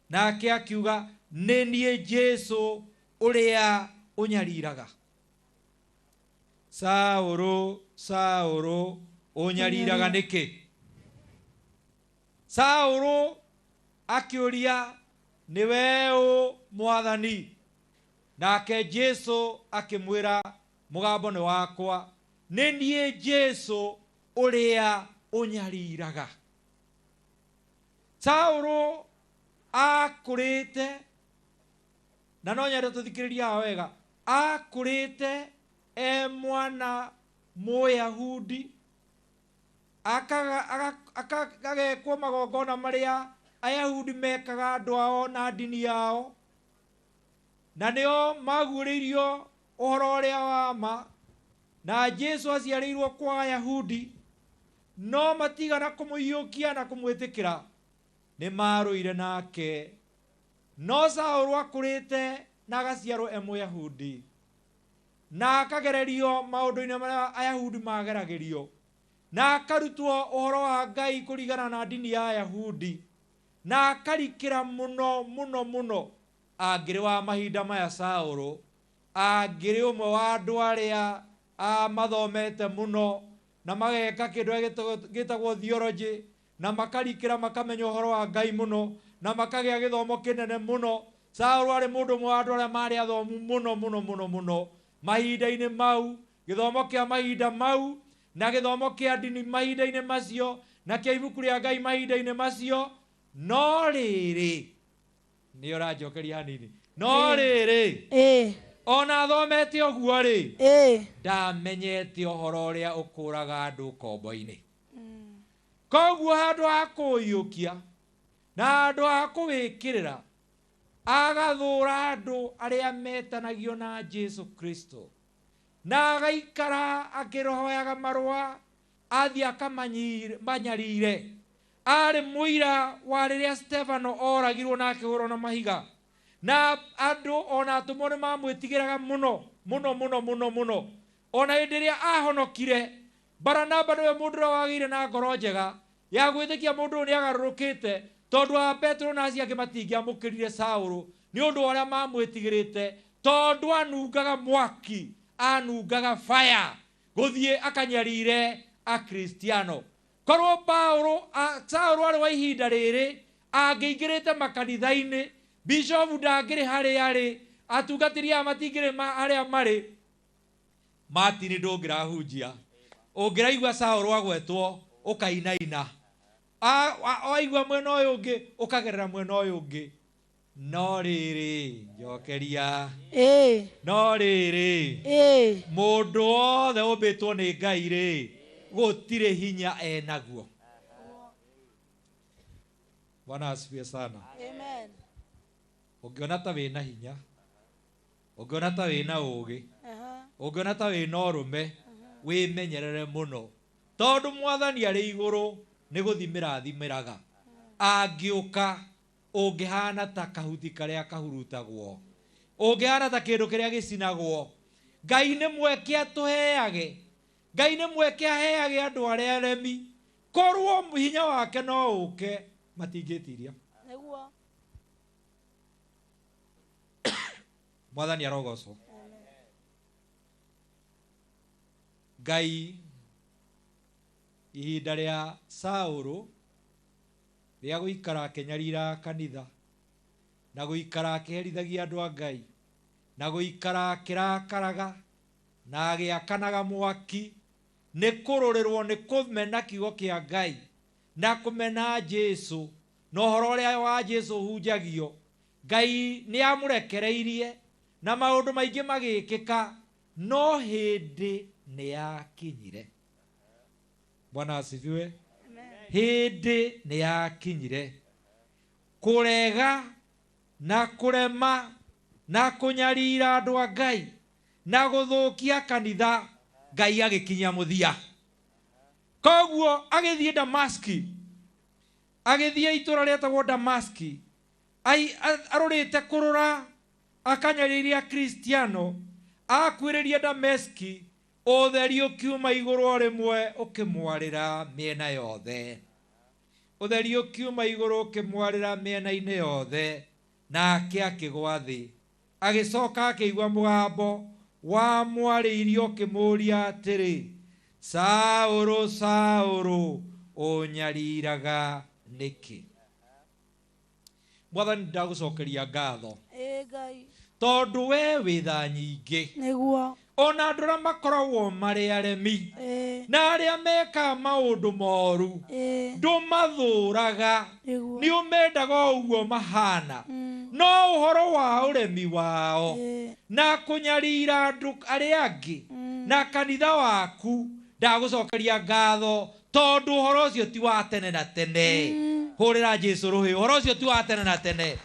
P: Nake akiuga, ni nie Jesu uria unyariraga. Sauro, Sauro, unyariraga niki? Sauro akiuria, ni weu mwathani? Nake Jesu akimwira, mugambo ni wakwa, ni nie Jesu uria unyariraga. Sauro akurite, na no nyende tuthikiriria wega, akurite mwana Muyahudi, akagekwo magongona maria Ayahudi mekaga andu ao na dini yao, na nio maguũrĩirio ũhoro ũrĩa wa ma. Na Jesu aciarĩirwo kwa Ayahudi, no matigana kũmũiyũkia na kũmwĩtĩkĩra, nĩ marũire nake. No Saũlũ akũrĩte na agaciarwo Mũyahudi, na akagererio maũndũ-inĩ marĩa Ayahudi mageragĩrio, na akarutwo ũhoro wa Ngai kũringana na dini ya Ayahudi, na akarikĩra mũno mũno mũno. Angĩrĩ wa mahinda maya Saũlũ, angĩrĩ ũmwe wa andũ arĩa mathomete mũno na mageka kĩndũ gĩtagwo theology, na makarikĩra makamenya ũhoro wa Ngai mũno, na makagĩa gĩthomo kĩnene mũno. Saũlũ arĩ mũndũ ũmwe wa andũ arĩa marĩ athomu mũno mũno mũno mũno mahinda-inĩ mau, gĩthomo kĩa mahinda mau, na gĩthomo kĩa dini mahinda-inĩ macio, na kĩa ibuku rĩa Ngai mahinda-inĩ macio. No rĩrĩ, nĩ ũranjokeria hanini, no rĩrĩ, ona thomete ũguo rĩ, ndamenyete ũhoro ũrĩa ũkũraga andũ kombo-inĩ. Koguo handũ ha kũũiyũkia na handũ ha kũwĩkĩrĩra, agathũra andũ arĩa metanagio na Jesu Kristo, na agaikara akĩrohoyaga marũa athiĩ akamanyarire. Arĩ mũira wa rĩrĩa Stefano oragirwo na akĩhũrwo na mahiga, na andũ ona atũmwo nĩ mamwĩtigĩraga mũno mũno mũno mũno mũno. Ona hĩndĩ ĩrĩa ahonokire, Baranaba nĩwe mũndũ ũrĩa wagĩire na ngoro njega ya gwĩtĩkia mũndũ ũyũ nĩ agarũrũkĩte, tondũ wa Petro na acio angĩ matingĩamũkĩrire Saũlũ nĩ ũndũ wa ũrĩa mamwĩtigĩrĩte, tondũ anungaga mwaki, anungaga fire gũthiĩ akanyarire akristiano. Korwo Saũlũ arĩ wa ihinda rĩrĩ angĩingĩrĩte makanitha-inĩ, Bishop ndangĩrĩ harĩa arĩ, atungatĩri aya matingĩrĩ harĩa marĩ, Martin ndũngĩrahunjia. Ũngĩraigua Saũlũ agwetwo ũkainaina, waigua mwena ũyũ ũngĩ ũkagerera mwena ũyũ ũngĩ. No rĩrĩ, njokeria, no rĩrĩ, mũndũ wothe ũmbĩtwo nĩ Ngai rĩ, gũtirĩ hinya enaguo. Bwana asifiwe sana.
C: Amen.
P: ungiona ta wina hinya ungiona ta wina ugi ungiona ta wina urume wimenyerere muno tondu mwathani ari iguru ni guthimira thimiraga angiuka ungihana ta kahuti karia kahurutagwo ungihana ta kindu kiria gicinagwo Ngai nĩ mweke atuheage Ngai nĩ mweke aheage andu aria aremi korwo hinya wake no uke matingitiria
C: Nĩguo.
P: Mwathani arogocwo Ngai ihinda ria Saũlũ ria guikara akenyarira kanitha na guikara akeherithagia andu a Ngai na guikara akirakaraga na agiakanaga mwaki ni kururirwo ni kumena kiugo kia Ngai na kumena Jesu no horo ria wa Jesu hunjagio Ngai ni amurekereirie na maundu maingi magikika no hindi ni yakinyire. Bwana asifiwe. Hindi ni yakinyire kurega na kurema na kunyarira andu a Ngai na guthukia kanitha Ngai agikinya muthia. Koguo agithie Damaski agithie itura rietagwo Damaski arurite kurura akanyariria Kristiano akwiririe Damaski utheri ukiuma iguru rimwe ukimwarira miena yothe utheri ukiuma iguru ukimwarira miena-ini yothe nake akigwa thi agicoka akigwa mugambo wa mwariirio ukimuria atiri Saũlũ Saũlũ unyariraga niki. Mwathani ndagucokeria ngatho
C: Ngai
P: tondu we witha nyingi
C: niguo
P: ona andu aria makoragwo mari aremi na aria meka maundu moru ndumathuraga ni umendaga uguo mahana no uhoro wa uremi wao na kunyarira andu aria angi na kanitha waku ndagucokeria ngatho tondu uhoro ucio ti wa tene na tene. Hurira Jesu ruhi uhoro ucio ti wa tene na tene.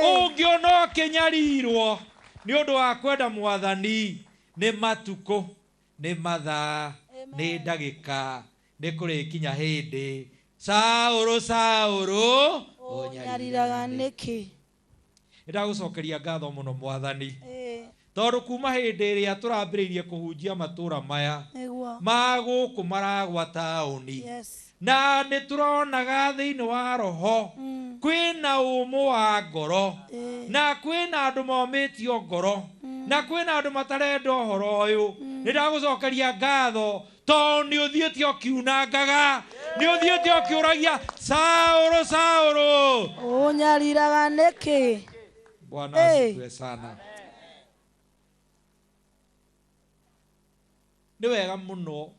P: Ungiona kinyarirwo ni undu wa kwenda Mwathani ni matuko ni mathaa ni ndagika ni kurikinya hindi Saũlũ Saũlũ
C: unyariraga niki.
P: Ndagucokeria ngatho muno Mwathani tondu kuma hindi iria turambiriirie kuhunjia matura maya ma guku maragwa tauni na ni turonaga thiini wa roho kwina umu wa ngoro na kwina andu momitio ngoro na kwina andu matarenda uhoro uyu ni ndagucokeria ngatho tondu ni uthiite ukiunangaga ni uthiite ukiuragia Saũlũ Saũlũ
C: unyariraga niki.
P: Bwana asifiwe sana. Ni wega muno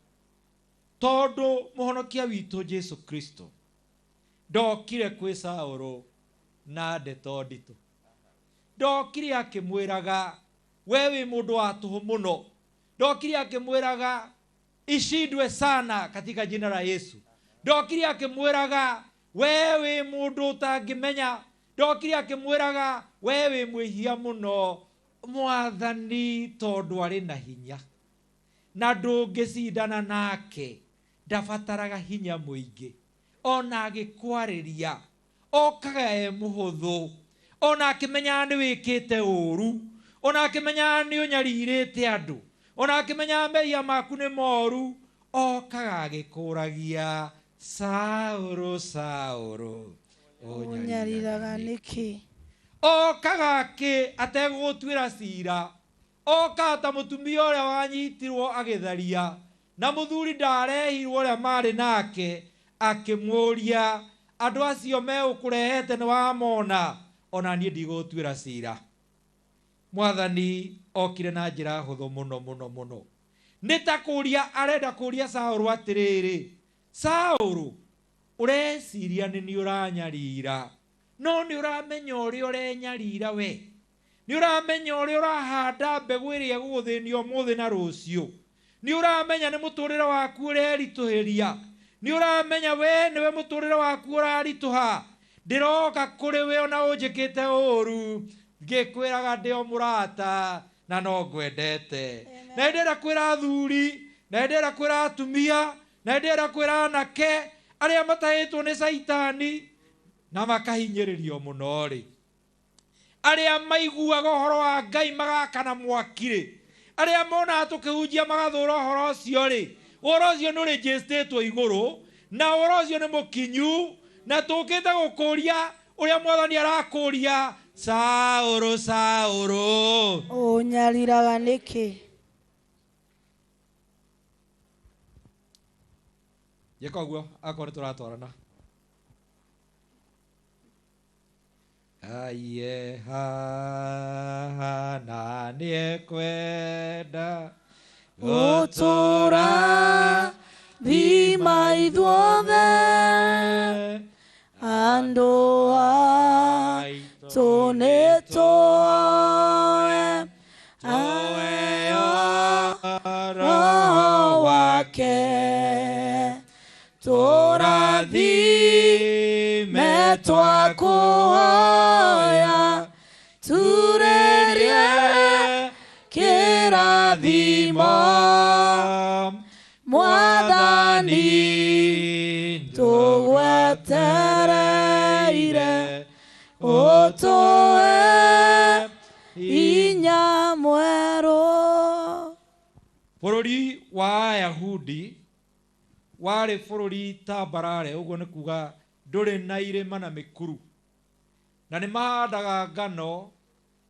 P: tondu muhonokia witu Jesu Kristo ndokire kwi Saũlũ na ndeto nditu ndokire akimwiraga we wi mundu wa tuhu muno ndokire akimwiraga ishindwe sana katika jina la Yesu ndokire akimwiraga we wi mundu utangimenya ndokire akimwiraga we wi mwihia muno Mwathani tondu ari na hinya na ndungicindana nake ndabataraga hinya muingi ona agikwariria okaga e muhuthu ona akimenya ni wikite uru ona akimenya ni unyaririte andu ona akimenya mehia maku ni moru okaga agikuragia Saũlũ Saũlũ
C: unyariraga niki.
P: Okaga ki ategutwira cira oka ta mutumia uria wanyitirwo agitharia na muthuri ndarehirwo uria mari nake akimworia andu acio me ukurehete ni wamona ona nie ndigutwira cira. Mwathani okire na njira huthu muno muno muno nita kuria arenda kuria Saũlũ atiriri Saũlũ ureciria ni uranyarira no ni uramenya uria urenyarira we ni uramenya uria urahanda mbegu iria guguthinio muthi na rucio ni uramenya ni muturire waku urerituhiria ni uramenya we niwe muturire waku urarituha ndiroka kuri we ona unjikite uru ngikwiraga ndio murata na no ngwendete na ndera kwira thuri na ndera kwira atumia na ndera kwira anake aria matahitwo ni saitani na makahinyiririo muno ri aria maiguaga uhoro wa Ngai magakana mwakire aria mona tukihunjia magathura uhoro ucio ri uhoro ucio ni registeretwo iguru na uhoro ucio ni mukinyu na tukite gukuria uria mwathani arakuria Sauro Sauro
C: o nyariraga niki
P: yekaguo akore turatwarana aye ha na nie kwenda
C: gutura thima ithuothe andu tunitoe roho wake turathime twakuhoya turerie kirathimo mwathani tugwetereire utoe inya mweru.
P: Bururi wa Ayahudi wari bururi tambarare uguo ni kuga nduri na irima na mikuru na ni mahandaga ngano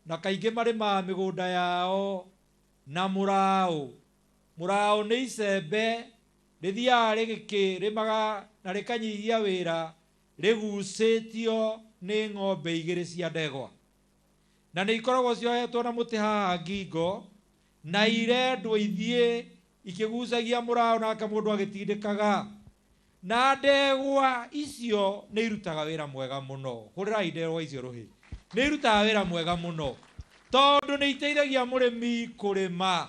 P: na kaingi marima migunda yao na murao ni icembe rithiaga rigikirimaga na rikanyihia wira rigucitio ni ng'ombe igiri cia ndegwa na ni ikoragwo ciohetwo na muti haha ngingo na irendwo ithie ikigucagia murao nake mundu agitindikaga na ndegwa icio ni irutaga wira mwega muno kurirai ndegwa icio ruhi ni irutaga wira mwega muno tondu ni iteithagia murimi kurima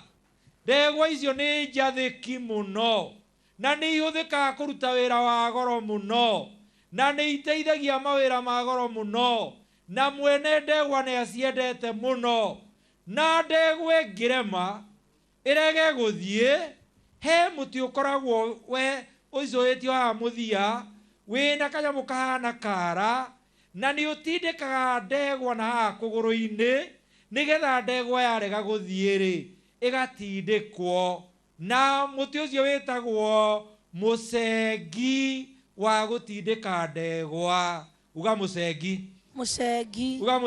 P: ndegwa icio ni njathiki muno na ni ihuthikaga kuruta wira wa goro muno na ni iteithagia mawira ma goro muno na mwene ndegwa ni aciendete muno na ndegwa ngirema irege guthie he muti ukoragwo we uizoetio ha muthia wina kanyamu kahana kara na ni utindikaga ndegwa na ha kuguru-ini nigetha ndegwa yarega guthie ri igatindikwo na muti ucio witagwo mucengi wa gutindika ndegwa uga mucengi uga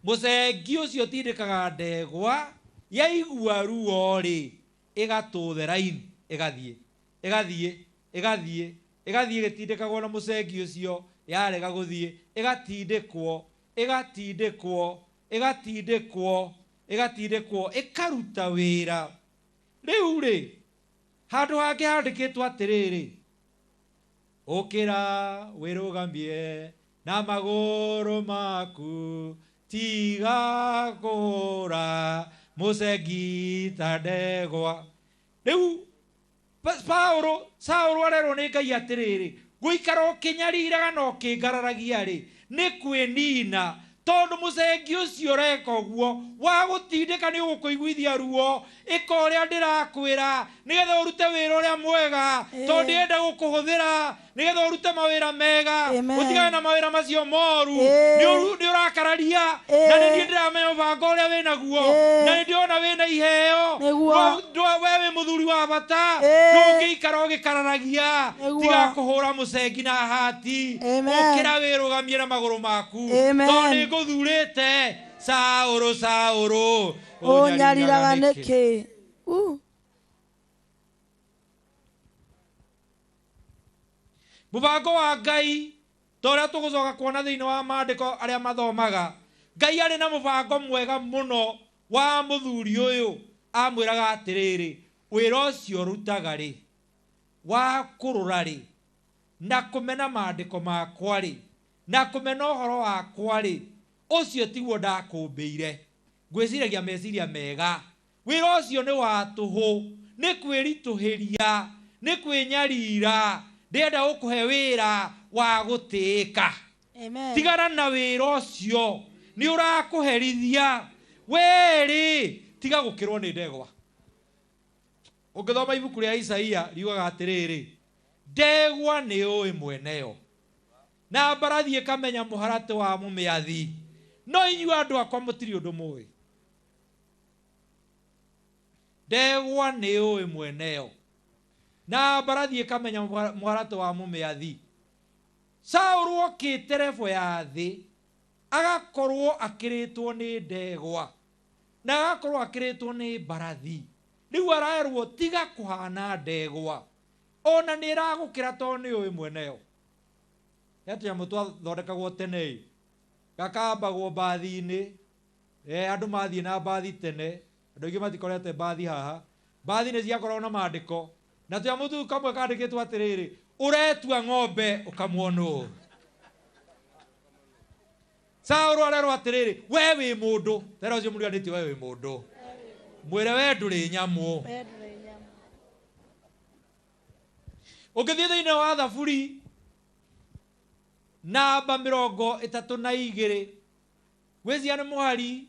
P: mucengi ucio tindikaga ndegwa yaigua ruo ri igatuthe raini igathie gitindikagwo na mucengi ucio yarega guthie igatindikwo ikaruta wira riu ri handu hangi handikitwo atiriri ukira wirugambie na maguru maku tiga kura mucengi ta ndegwa riu Sauro arerwo ni Ngai atiriri guikara ukinyariraga no kingararagia ri ni kwinina tondu mucengi ucio reka guo wa gutindika ni ugukuiguithia ruo ikoria ndirakwira nigetha urute wira uria mwega tondu ndienda gukuhuthira nigetha urute mawira mega utigane na mawira macio moru ni urakararia na ni ndiramenya mubango uria wina guo na ni ndiona wina iheo wewe muthuri wa bata ndungiikara ugikararagia tiga kuhura mucengi na hati ukira wirugamie na maguru maku tondu nguthurite Sauro
C: o nyariraga niki
P: mubango wa Ngai toria tugucoka kuona thiini wa maandiko aria mathomaga Ngai ari na mubango mwega muno wa muthuri uyu amwiraga atiriri wira ucio rutaga ri wa kurura ri na kumena maandiko makwa ri na kumena uhoro wakwa ri ucio tiguo ndakumbiire ngwiciragia meciria mega wira ucio ni wa tuhu ni kwirituhiria ni kwinyarira ndienda gukuhe wira wa gutika
C: Amen.
P: Tigana na wĩra ũcio nĩ ũrakũherithia weri tiga gũkĩrwo nĩ ndegwa. Ũngĩthoma ibuku rĩa Isaia riugaga atĩrĩrĩ, ndegwa nĩ ũĩ mweneyo na mbarathi ĩkamenya mũharatĩ wa mũmĩathi, no inyuĩ andũ akwa mũtirĩ ũndũ mũĩ. Ndegwa nĩ ũĩ mweneyo na mbarathi ĩkamenya mũharatĩ wa mũmĩathi. Saũlũ okĩte revo ya thĩ agakorwo akĩrĩtwo nĩ ndegwa na agakorwo akĩrĩtwo nĩ mbarathi. Rĩu arerwo tiga kũhana ndegwa, ona nĩ ĩragũkĩra tondũ nĩ ũĩ mweneyo. Yatũnyamũ twathondekagwo tene gakambagwo mbathi-inĩ, andũ mathiĩ na mbathi tene, andũ aingĩ matikorete mbathi haha, mbathi nĩ ciakoragwo na maandĩko na tũnyamũ tũu kamwe kandĩkĩtwo atĩrĩrĩ, ũretua ng'ombe ũkamwona. Saũlũ arerwo atĩrĩrĩ, we wĩ mũndũ, tera ũcio mũriganĩtie we wĩ mũndũ, mwĩre we ndũrĩ nyamũ. Ũngĩthiĩ thĩinĩ wa Thaburi namba 32 gwĩcia nĩ mũhari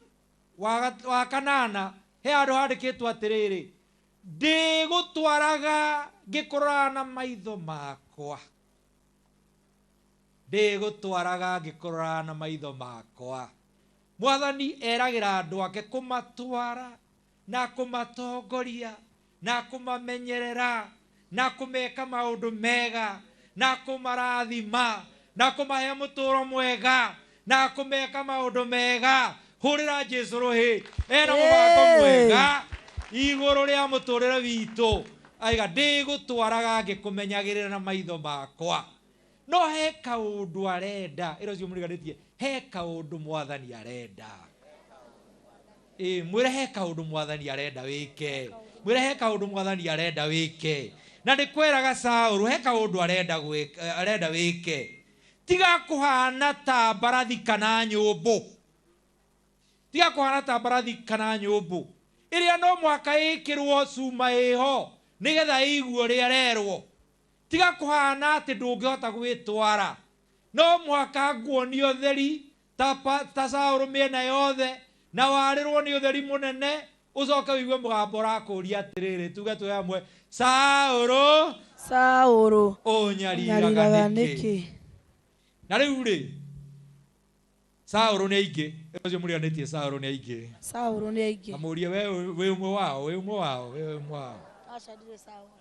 P: wa 8 he handũ handĩkĩtwo atĩrĩrĩ, ndĩgũtwaraga ngĩkũrora na maitho makwa, ndĩgũtwaraga ngĩkũrora na maitho makwa. Mwathani eragĩra andũ ake kũmatwara na kũmatongoria na kũmamenyerera na kũmeka maũndũ mega na kũmarathima na kũmahe mũtũũro mwega na kũmeka maũndũ mega. Hũrĩra Jesũ rũhĩ, ena mũbango mwega igũrũ rĩa mũtũũrĩre witũ. Aiga ndĩgũtwaraga ngĩkũmenyagĩrĩra na maitho makwa. No he kaũndũ arenda, ĩro cio mũriganĩtie, he kaũndũ Mwathani arenda. Mwĩre he kaũndũ Mwathani arenda wĩke, mwĩre he kaũndũ Mwathani arenda wĩke. Na nĩ kweraga Saũlũ he kaũndũ arenda wĩke. Tiga kũhana ta mbarathi kana nyũmbũ, tiga kũhana ta mbarathi kana nyũmbũ ĩrĩa no mũhaka ĩkĩrwo cuma ĩho nĩgetha ĩiguo ũrĩa ĩrerwo. Tiga kũhana atĩ ndũngĩhota gwĩtwara, no mũhaka nguonio ũtheri ta Saũlũ mĩena yothe na warĩrwo nĩ ũtheri mũnene, ũcoke wĩigue mũgambo ũrakũria atĩrĩrĩ, tuge twĩ hamwe, Saũlũ,
C: Saũlũ
P: ũnyariraga nĩkĩ? Na rĩu rĩ, Saũlũ nĩ aingĩ, ũcio mũriganĩtie Saũlũ nĩ aingĩ.
C: Saũlũ nĩ aingĩ.
P: Na mũrie we wĩ ũmwe wao, wĩ ũmwe wao, wĩ ũmwe wao.
C: Aca ndirĩ Saũlũ.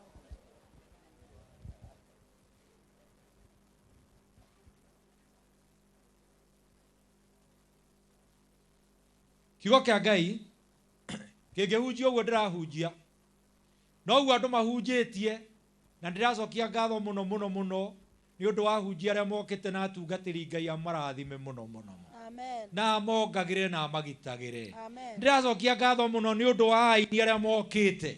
P: Kiugo kĩa Ngai kĩngĩhunjia ũguo ndĩrahunjia, no ũguo andũ mahunjĩtie, na ndĩracokia ngatho mũno mũno mũno nĩ ũndũ wa hunjia arĩa mokĩte na atungatĩri Ngai amarathime mũno mũno. Amen. Na mongagĩrĩre na magitagĩre. Amen. Ndĩracokia ngatho mũno nĩ ũndũ wa aini arĩa mokĩte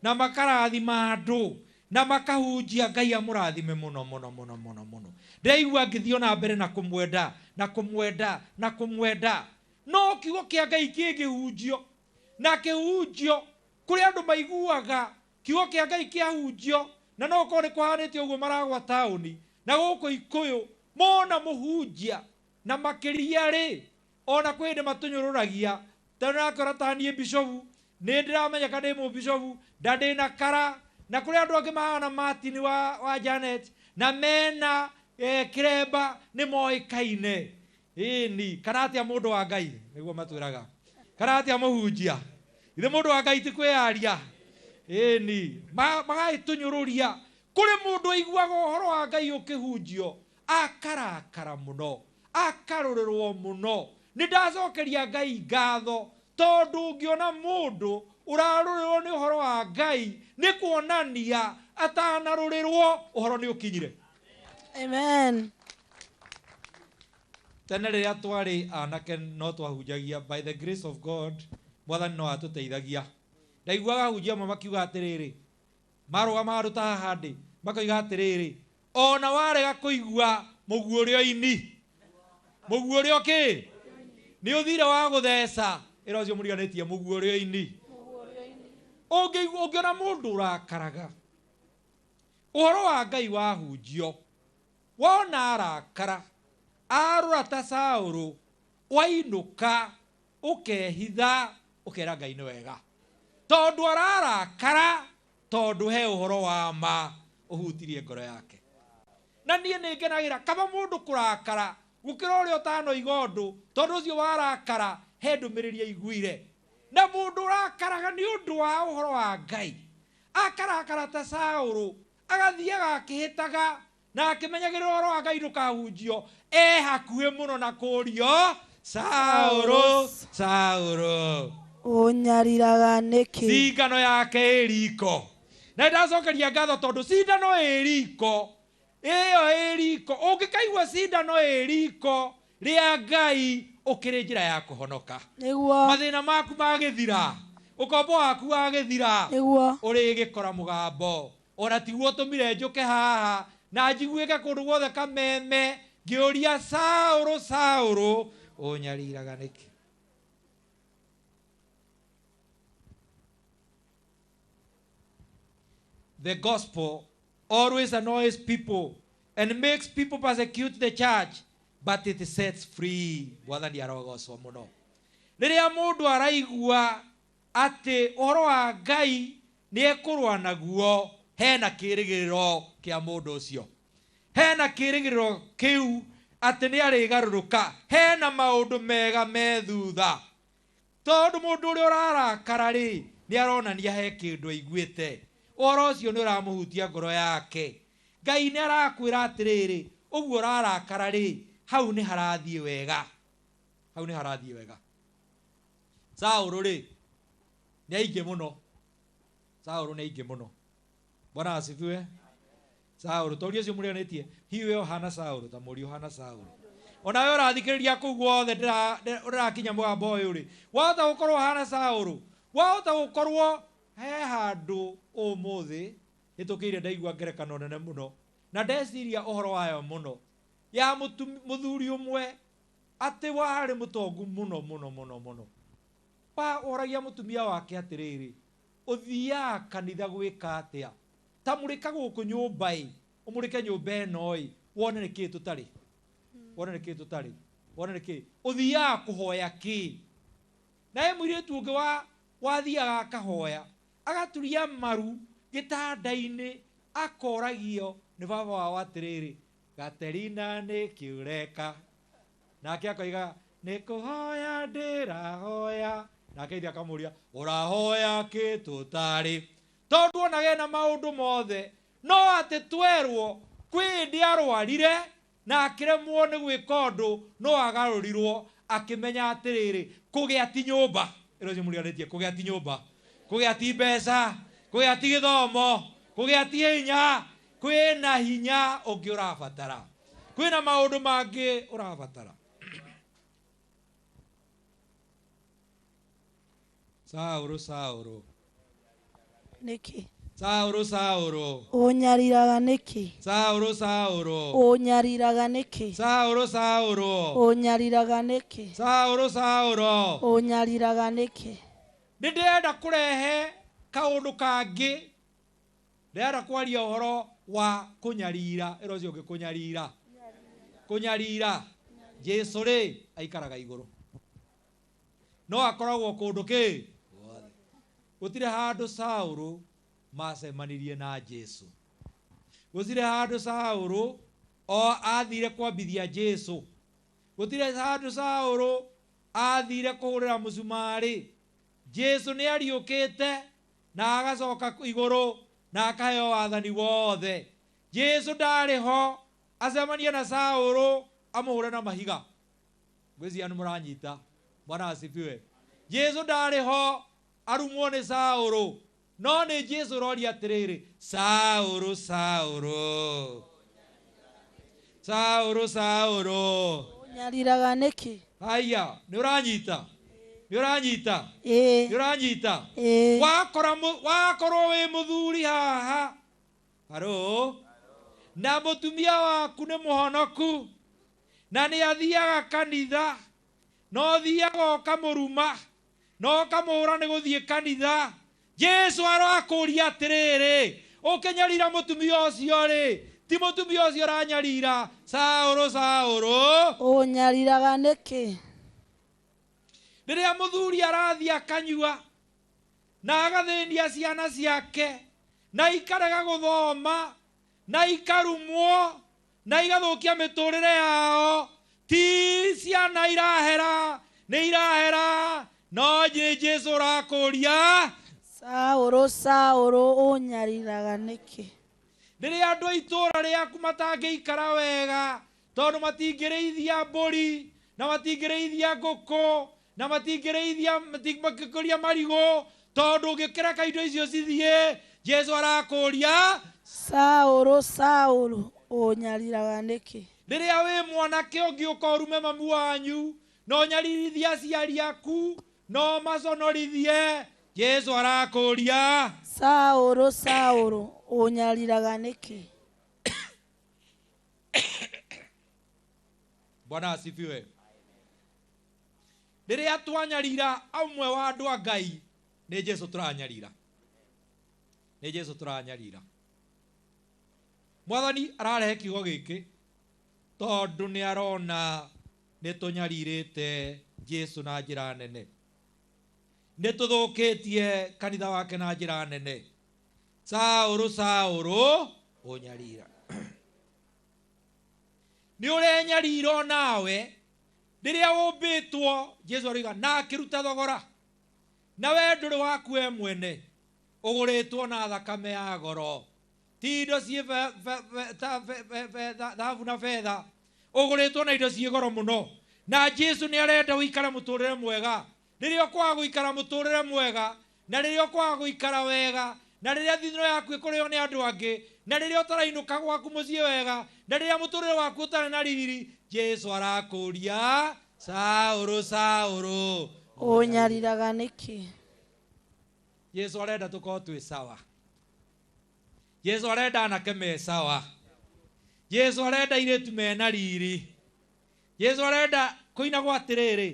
P: na makarathima andũ na makahunjia Ngai amũrathime mũno mũno mũno mũno mũno. Ndĩraigua ngĩthiĩ na mbere na kũmwenda na kũmwenda na kũmwenda. No kiugo kĩa Ngai kĩngĩhunjio na kĩhunjio kũrĩa andũ maiguaga kiugo kĩa Ngai kĩahunjio, na no korwo nĩ kũhanĩte ũguo maragwa taũni na gũkũ Ikuyu mona mũhunjia na makĩria rĩ, ona kwĩ hĩndĩ matũnyũrũragia. Tondũ nakora ta niĩ bishopu nĩ ndĩramenyeka ndĩ mũbishopu, nda ndĩna kara, na kũrĩ andũ angĩ mahana Martin wa Janet na mena kĩremba nĩ moĩkaine. Ĩni kana atĩa mũndũ wa Ngai nĩguo matwĩraga, kana atĩa mũhunjia, ithe mũndũ wa Ngai ti kwĩyaria. Ĩni magagĩtũnyũrũria. Kũrĩ mũndũ aiguaga ũhoro wa Ngai ũkĩhunjio akarakara mũno, akarũrĩrwo mũno. Nĩ ndacokeria Ngai ngatho tondũ ũngĩona mũndũ ũrarũrĩrwo nĩ ũhoro wa Ngai nĩ kuonania atanarũrĩrwo ũhoro nĩ ũkinyire. Amen. Tene rĩrĩa twarĩ anake no twahunjagia, by the grace of God Mwathani no atũteithagia. Ndaiguaga hunjia amwe makiuga atĩrĩrĩ, marũgama andũ ta haha ndĩ makoiga atĩrĩrĩ, ona warega kũigua mũguo ũrĩa ini, mũguo ũrĩa kĩ nĩ ũthire wa gũtheca, ĩra ũcio mũriganĩtie mũguo ũrĩa ini. Ũngĩona mũndũ ũrakaraga ũhoro wa Ngai wahunjio, wona arakara arora ta Saũlũ wainuka ukehitha ukera Ngai nĩ wega tondu ararakara tondu he ũhoro wa ma ũhutirie ngoro yake. Na niĩ nĩ ngenagira kaba mũndũ kũrakara gũkĩra ũrĩa ũtanoiga ũndũ tondu ũcio warakara he ndũmĩrĩri aiguire. Na mũndũ ũrakaraga nĩ ũndũ wa ũhoro wa Ngai akarakara ta Saũlũ agathiaga akĩhĩtaga na akĩmenyagĩrĩra ũhoro wa Ngai ndũkahunjio hakuhĩ mũno na kũũrio Saũlũ Saũlũ
C: ũnyariraga nĩkĩ?
P: Cindano yake ĩriko. Na ndacokeria ngatho tondu cindano ĩriko ĩyo ĩriko ũngĩkaigua cindano ĩriko rĩa Ngai ũkĩrĩ njĩra ya kũhonoka.
C: Nĩguo
P: mathĩna maku magĩthira ũkombo waku wagĩthira ũrĩgĩkora mũgambo ona tiguo tũmire njũke haha na njiguĩke kũndũ guothe kameme ngĩũria Saũlũ Saũlũ ũnyariraga nĩkĩ? The gospel always annoys people and makes people persecute the church, but it sets free. Mwathani arogocwo muno. Rĩrĩa mũndũ araigua atĩ ũhoro wa Ngai nĩ ekũrũa naguo, hena kĩĩrĩgĩrĩro kĩa mũndũ ũcio. Hena kĩĩrĩgĩrĩro kĩu atĩ nĩ arĩgarũrũka. Hena maũndũ mega me thutha. Tondũ mũndũ ũrĩa ũrarakara rĩ nĩ aronania he kĩndũ aiguĩte. Ũhoro ũcio nĩ ũramũhutia ngoro yake. Ngai nĩ arakwĩra atĩrĩrĩ ũguo ũrarakara rĩ hau nĩ harathiĩ wega. Hau nĩ harathiĩ wega. Saũlũ rĩ nĩ aingĩ mũno. Saũlũ nĩ aingĩ mũno. Bwana asifiwe. Saũlũ tori ũcio mũrĩanĩtie hiwe ũhana Saũlũ ta mũriũ ũhana Saũlũ. Ona wewe ũrathikĩrĩria kũu guothe ndĩrakinya mũgambo ũyũ rĩ wahota gũkorwo ũhana Saũlũ. Wahota gũkorwo he handũ ũmũthĩ hĩtũkĩire ndaigua ngerekano nene mũno na ndeciria ũhoro wayo mũno ya mũthuri ũmwe atĩ warĩ mũtongu mũno mũno mũno mũno. Oragia mũtumia wake atĩrĩrĩ ũthiaga kanitha gwĩka atĩa? Ta mũrĩka gũkũ nyũmba ũmũrĩke nyũmba ĩno wone nĩ kĩĩ tũtarĩ? Wone nĩ kĩĩ tũtarĩ? Wone nĩ kĩĩ? Ũthiaga kũhoya kĩ? Na mũirĩtu ũngĩ wathiaga akahoya agaturia maru gĩtanda-inĩ akoragio nĩ baba wao atĩrĩrĩ Gaterina nĩ kĩureka. Nake akoiga nĩ kũhoya ndĩrahoya. Nake ithe akamũria ũrahoya kĩ tũtarĩ? Tondu onage na maũndũ mothe no atĩ twerwo kwĩ hĩndĩ arwarire na akĩremwo nĩ gwĩka ũndũ no agarũrirwo akĩmenya atĩrĩrĩ kũgĩa ti nyũmba. Ĩro mũrĩanĩtie kũgĩa ti nyũmba, kũgĩa ti mbeca, kũgĩa ti gĩthomo, kũgĩa ti hinya. Kwĩna hinya ũngĩ ũrabatara. Kwĩna maũndũ mangĩ ũrabatara. Saũlũ Saũlũ
C: nĩkĩ?
P: Saũlũ Saũlũ
C: ũnyariraga nĩkĩ?
P: Saũlũ Saũlũ
C: ũnyariraga nĩkĩ?
P: Saũlũ Saũlũ
C: ũnyariraga nĩkĩ?
P: Saũlũ Saũlũ
C: ũnyariraga nĩkĩ?
P: Nĩndĩrenda kũrehe kaũndũ kangĩ. Ndĩrenda kwaria ũhoro wa kũnyarira. Ĩro ũcio ũngĩ kũnyarira. Kũnyarira. Jesũ rĩ aikaraga igũrũ. No akoragwo kũndũ kĩ? Gũtirĩ handũ Saũlũ macemanirie na Jesũ. Gũtirĩ handũ Saũlũ athire kwambithia Jesũ. Gũtirĩ handũ Saũlũ athire kũhũrĩra mũcumarĩ. Jesũ nĩ ariũkĩte na agacoka igũrũ na akaheo wathani wothe. Jesũ ndarĩ ho acemanie na Saũlũ amũhũre na mahiga. Ngwĩciria nĩ mũranyita. Bwana asifiwe. Jesũ ndarĩ ho arumwo nĩ Saũlũ no nĩ Jesũ ũroria atĩrĩrĩ Saũlũ Saũlũ Saũlũ Saũlũ
C: ũnyariraga nĩkĩ?
P: Haya nĩ ũranyita? Nĩ ũranyita?
C: Nĩ
P: ũranyita? Wakorwo wĩ mũthuri haha haro na mũtumia waku nĩ mũhonoku na nĩ athiaga kanitha no thiaga ũkamũruma no kamũhũra nĩ gũthiĩ kanitha. Jesũ arakũria atĩrĩrĩ ũkĩnyarira mũtumia ũcio rĩ ti mutumia ucio ranyarira Saũlũ Saũlũ
C: ũnyariraga nĩkĩ
P: rĩrĩa mũthuri arathi akanyua na agathĩnia ciana ciake na ikarega gũthoma na ikarumwo na igathũkia mĩtũrĩre yao ti ciana irahera nĩ irahera no Jesũ ũrakũria
C: Saũlũ Saũlũ ũnyariraga nĩkĩ
P: rĩrĩa andũ a itũũra rĩaku matangĩikara wega tondũ matingĩrĩithia mbũri na matingĩrĩithia ngũkũ na matingĩkũria marigũ tondũ ũngĩkĩreka indo icio cithiĩ Jesũ arakũria
C: Saũlũ Saũlũ ũnyariraga nĩkĩ
P: rĩrĩa wĩ mwanake ũngĩũka ũrume mami wanyu na ũnyarithie aciari aku no maconorithie Jesũ arakũria
C: Saũlũ Saũlũ ũnyariraga nĩkĩ
P: Bwana asifiwe rĩrĩa twanyarira amwe wa andũ a Ngai nĩ Jesũ tũranyarira nĩ Jesũ tũranyarira Mwathani ararehe kiugo gĩkĩ tondũ nĩ arona nĩ tũnyarirĩte Jesũ na njĩra nene nĩ tũthũkĩtie kanitha wake na njĩra nene Saũlũ Saũlũ ũnyarira nĩ ũrenyarira nawe rĩrĩa ũmbĩtwo Jesũ arauga na akĩruta thogora na we ndũrĩ waku we mwene ũgũrĩtwo na thakame ya goro ti indo ciĩ thahabu na betha ũgũrĩtwo na indo ciĩ goro mũno na Jesũ nĩ arenda ũikare mũtũrĩre mwega rĩrĩa ũkwaga gũikara mũtũrĩre mwega na rĩrĩa ũkwaga gũikara wega na rĩrĩa thithino yaku ĩkũrĩo nĩ andũ angĩ na rĩrĩa ũtarainũka gwaku mũciĩ wega na rĩrĩa mũtũrĩre waku ũtarĩ na riri Jesũ arakũria Saũlũ Saũlũ
C: ũnyariraga nĩkĩ
P: Jesũ arenda tũkorwo twĩ sawa Jesũ arenda anake me sawa Jesũ arenda airĩtu mena riri Jesũ arenda kũinagwo atĩrĩrĩ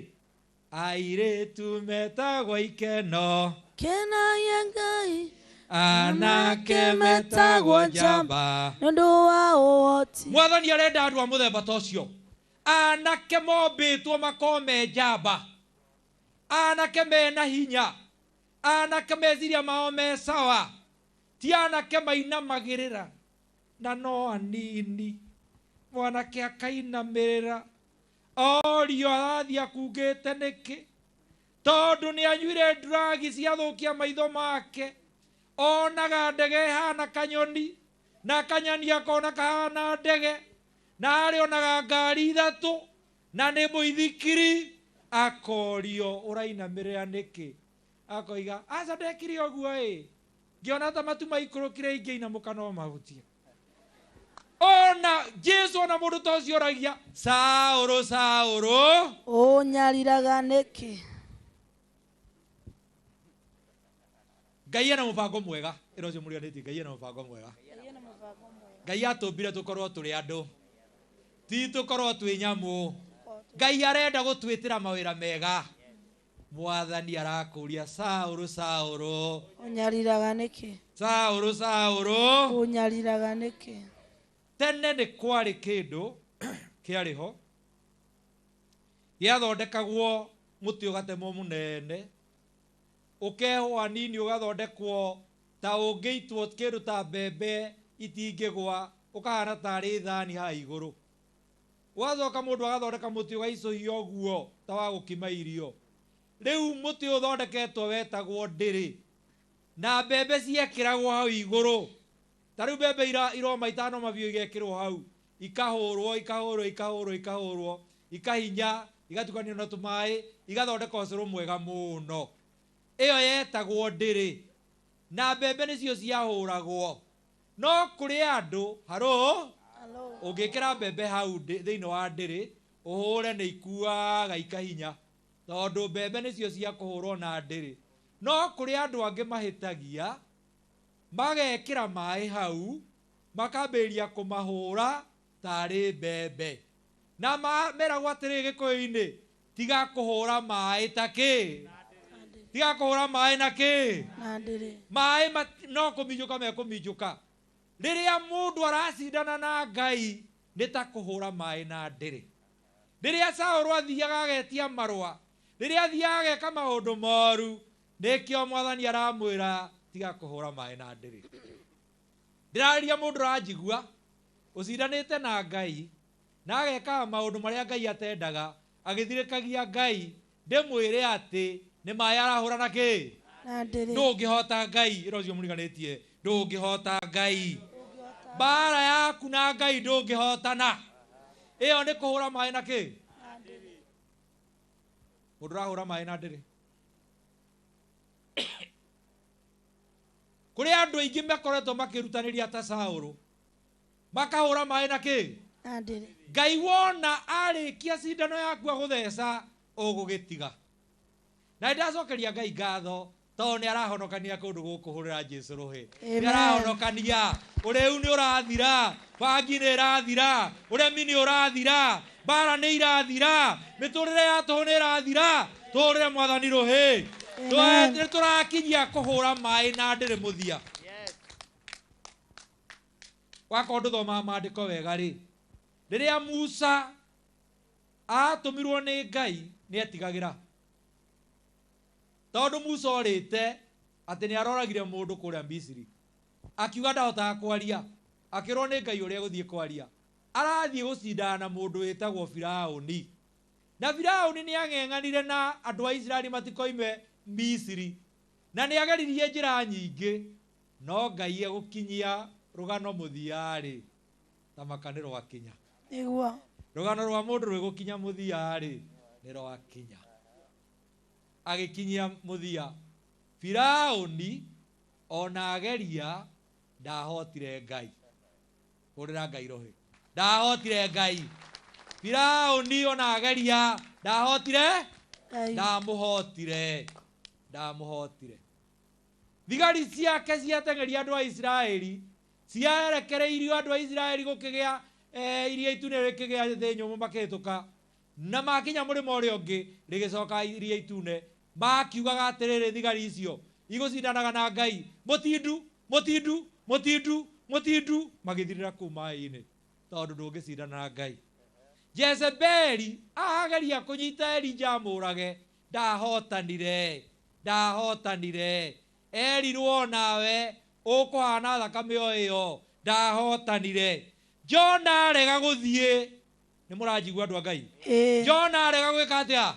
P: airĩtu metagwo ikeno
C: kenagia Ngai
P: anake metagwo njamba
C: nĩũndũ wa ũhoti
P: Mwathani arenda andũ a mũthemba ta ũcio anake mombĩtwo makorwo me njamba anake mena hinya anake meciria mao me sawa ti anake mainamagĩrĩra na no anini mwanake akainamĩrĩra orio arathiĩ akungĩte nĩkĩ tondũ nĩ anyuire dragi ciathũkia maitho make onaga ndege hana kanyoni na kanyoni akona kahana ndege na arĩonaga ngari ithatũ na nĩ mũithikiri akorio ũrainamĩrĩra nĩkĩ akoiga aca ndekire ũguo ngĩona ta matu maikũrũkire ingĩinamũka no mahutie ona Jesũ ona mũndũ ta ũcio oragia Saũlũ Saũlũ
C: ũnyariraga nĩkĩ
P: Ngai ena mũbango mwega ĩra ũcio mũrĩanĩtie Ngai ena mũbango mwega Ngai atũmbire tũkorwo tũrĩ andũ ti tũkorwo twĩ nyamũ Ngai arenda gũtwĩtĩra mawĩra mega Mwathani arakũria Saũlũ Saũlũ
C: ũnyariraga nĩkĩ
P: Saũlũ Saũlũ
C: ũnyariraga nĩkĩ
P: tene nĩ kwarĩ kĩndũ kĩarĩ ho gĩathondekagwo mũtĩ ũgatemwo mũnene ũkehwo hanini ũgathondekwo ta ũngĩitwo kĩndũ ta mbembe itingĩgwa ũkahana tarĩ thani haha igũrũ ũgacoka mũndũ agathondeka mũtĩ ũgaicũhia ũguo ta wa gũkima irio rĩu mũtĩ ũthondeketwo wetagwo ndĩrĩ na mbembe ciekĩragwo hau igũrũ ta rĩu mbembe iroma itano mabiũ igekĩrwo hau ikahũrwo ikahinya igatukanio na tũmaĩ igathondeka ũcũrũ mwega mũno ĩyo yetagwo ndĩrĩ na mbembe nĩcio ciahũragwo no kũrĩ andũ haro ũngĩkĩra mbembe hau thĩinĩ wa ndĩrĩ ũhũre nĩ ikuaga ikahinya tondũ mbembe nĩcio cia kũhũrwo na ndĩrĩ no kũrĩ andũ angĩ mahĩtagia magekĩra maĩ hau makambĩrĩria kũmahũra tarĩ mbembe na meragwo atĩrĩ gĩkũyũ-inĩ tiga kũhũra maĩ ta kĩ tiga kũhũra maĩ na kĩ maĩ no kũminjũka mekũminjũka riria mundu aracindana na Ngai ni ta kuhura mai na ndiri. Riria Saũlũ athiaga agetia marũa, riria athiaga ageka maũndũ moru, nikio Mwathani aramwĩra tiga kuhura mai na ndiri. Ndĩrarĩria mũndũ ũranjigua ũcindanĩte na Ngai na ageka maũndũ marĩa Ngai atendaga, agĩthirĩkagia Ngai, ndĩmwĩre atĩ nĩ mai arahũra na kĩ?
C: Na ndĩrĩ.
P: Ndũngĩhota Ngai, ĩro cio mũriganĩtie, ndũngĩhota Ngai. Mbara yaku na Ngai ndũngĩhotana. Ĩyo nĩ kũhũra mai na kĩ? Mũndũ ũrahũra mai na ndĩrĩ. Kũrĩ andũ aingĩ makoretwo makĩrutanĩria ta Saũlũ, makahũra mai na kĩ?
C: Na ndĩrĩ.
P: Ngai wona arĩkia cindano yaku agũtheca ũgũgĩtiga. Na ndacokeria Ngai ngatho tondũ nĩ arahonokania kũndũ gũkũ hũrĩra Jesũ rũhĩ. Nĩ arahonokania, ũrĩu nĩ ũrathira, bangi nĩ ĩrathira, ũremi nĩ ũrathira, mbara nĩ irathira, mĩtũrĩre ya tũhũ nĩ ĩrathira, tũhũrĩre Mwathani rũhĩ. Nĩ tũrakinyia kũhũra mai na ndĩrĩ mũthia. Wakorwo ndũthomaga maandĩko wega rĩ, rĩrĩa Musa atũmirwo nĩ Ngai nĩ etigagĩra. Tondũ Musa orĩte atĩ nĩ aroragire mũndũ kũrĩa Misiri, akiuga ndahotaga kwaria, akĩrwo nĩ Ngai ũrĩa gũthiĩ kwaria, arathiĩ gũcindana na mũndũ wĩtagwo Firaũni. Na Firaũni nĩ ang'eng'anire na andũ a Isiraeli matikoime Misiri, na nĩ ageririe njĩra nyingĩ, no Ngai egũkinyia rũgano mũthia-rĩ, ta maka nĩ rwakinya.
C: Nĩguo.
P: Rũgano rwa mũndũ rwĩgũkinya mũthia-rĩ, nĩ rwakinya. Agĩkinyia mũthia. Firaũni ona ageria ndahotire Ngai. Hũrĩra Ngai rũhĩ. Ndahotire Ngai. Firaũni ona ageria ndahotire, ndamũhotire. Ndamũhotire. Thigari ciake ciateng'eria andũ a Isiraeli, ciarekereirio andũ a Isiraeli gũkĩgĩa iria itune rĩkĩgĩa thĩ nyũmũ makĩhĩtũka, na makinya mũrĩmo ũrĩa ũngĩ rĩgĩcoka iria itune, makiugaga atĩrĩrĩ thigari icio igũcindanaga na Ngai, mũtindu mũtindu mũtindu mũtindu, magĩthirĩra kũu maĩ-inĩ tondũ ndũngĩcindana na Ngai. Jezebeli ageria kũnyita Elija amũrage, ndahotanire, ndahotanire. Erirwo nawe ũkũhana thakame o ĩyo, ndahotanire. Jona arega gũthiĩ, nĩ mũranjigua andũ a Ngai? Jona arega gwĩka atĩa?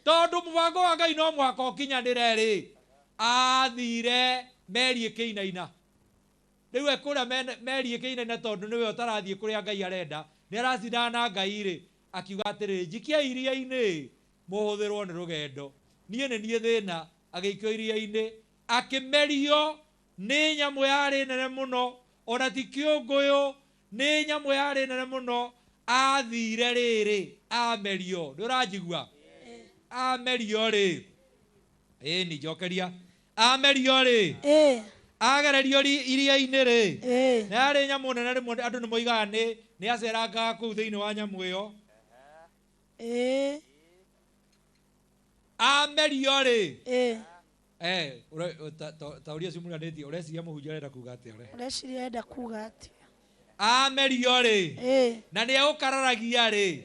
P: Tondũ mũbango wa Ngai no mũhaka ũkinyanĩre-rĩ, athire meri ĩkĩinaina. Rĩu ekũrĩa meri ĩkĩinaina tondũ nĩwe ũtarathiĩ kũrĩa Ngai arenda, nĩ aracindana na Ngai-rĩ, akiuga atĩrĩrĩ, njikia iria-inĩ mũhũthĩrwo nĩ rũgendo, niĩ nĩ niĩ thĩna. Agĩikio iria-inĩ, akĩmerio nĩ nyamũ yarĩ nene mũno, ona ti kĩũngũyũ, nĩ nyamũ yarĩ nene mũno. Athire rĩrĩ, amerio. Nĩ ũranjigua? Amerio-rĩ, ĩni njokeria. Amerio-rĩ, agererio iria-inĩ-rĩ, na yarĩ nyamũ nene rĩmwe andũ nĩ moigaga nĩ acerangaga kũu thĩinĩ wa nyamũ ĩyo. Amerio-rĩ, ta ũria cio mũriganĩtie, ũreciria mũhunjia arenda kuga atĩa?
C: Ũreciria arenda kuga atĩa?
P: Amerio-rĩ, na nĩ egũkararagia-rĩ,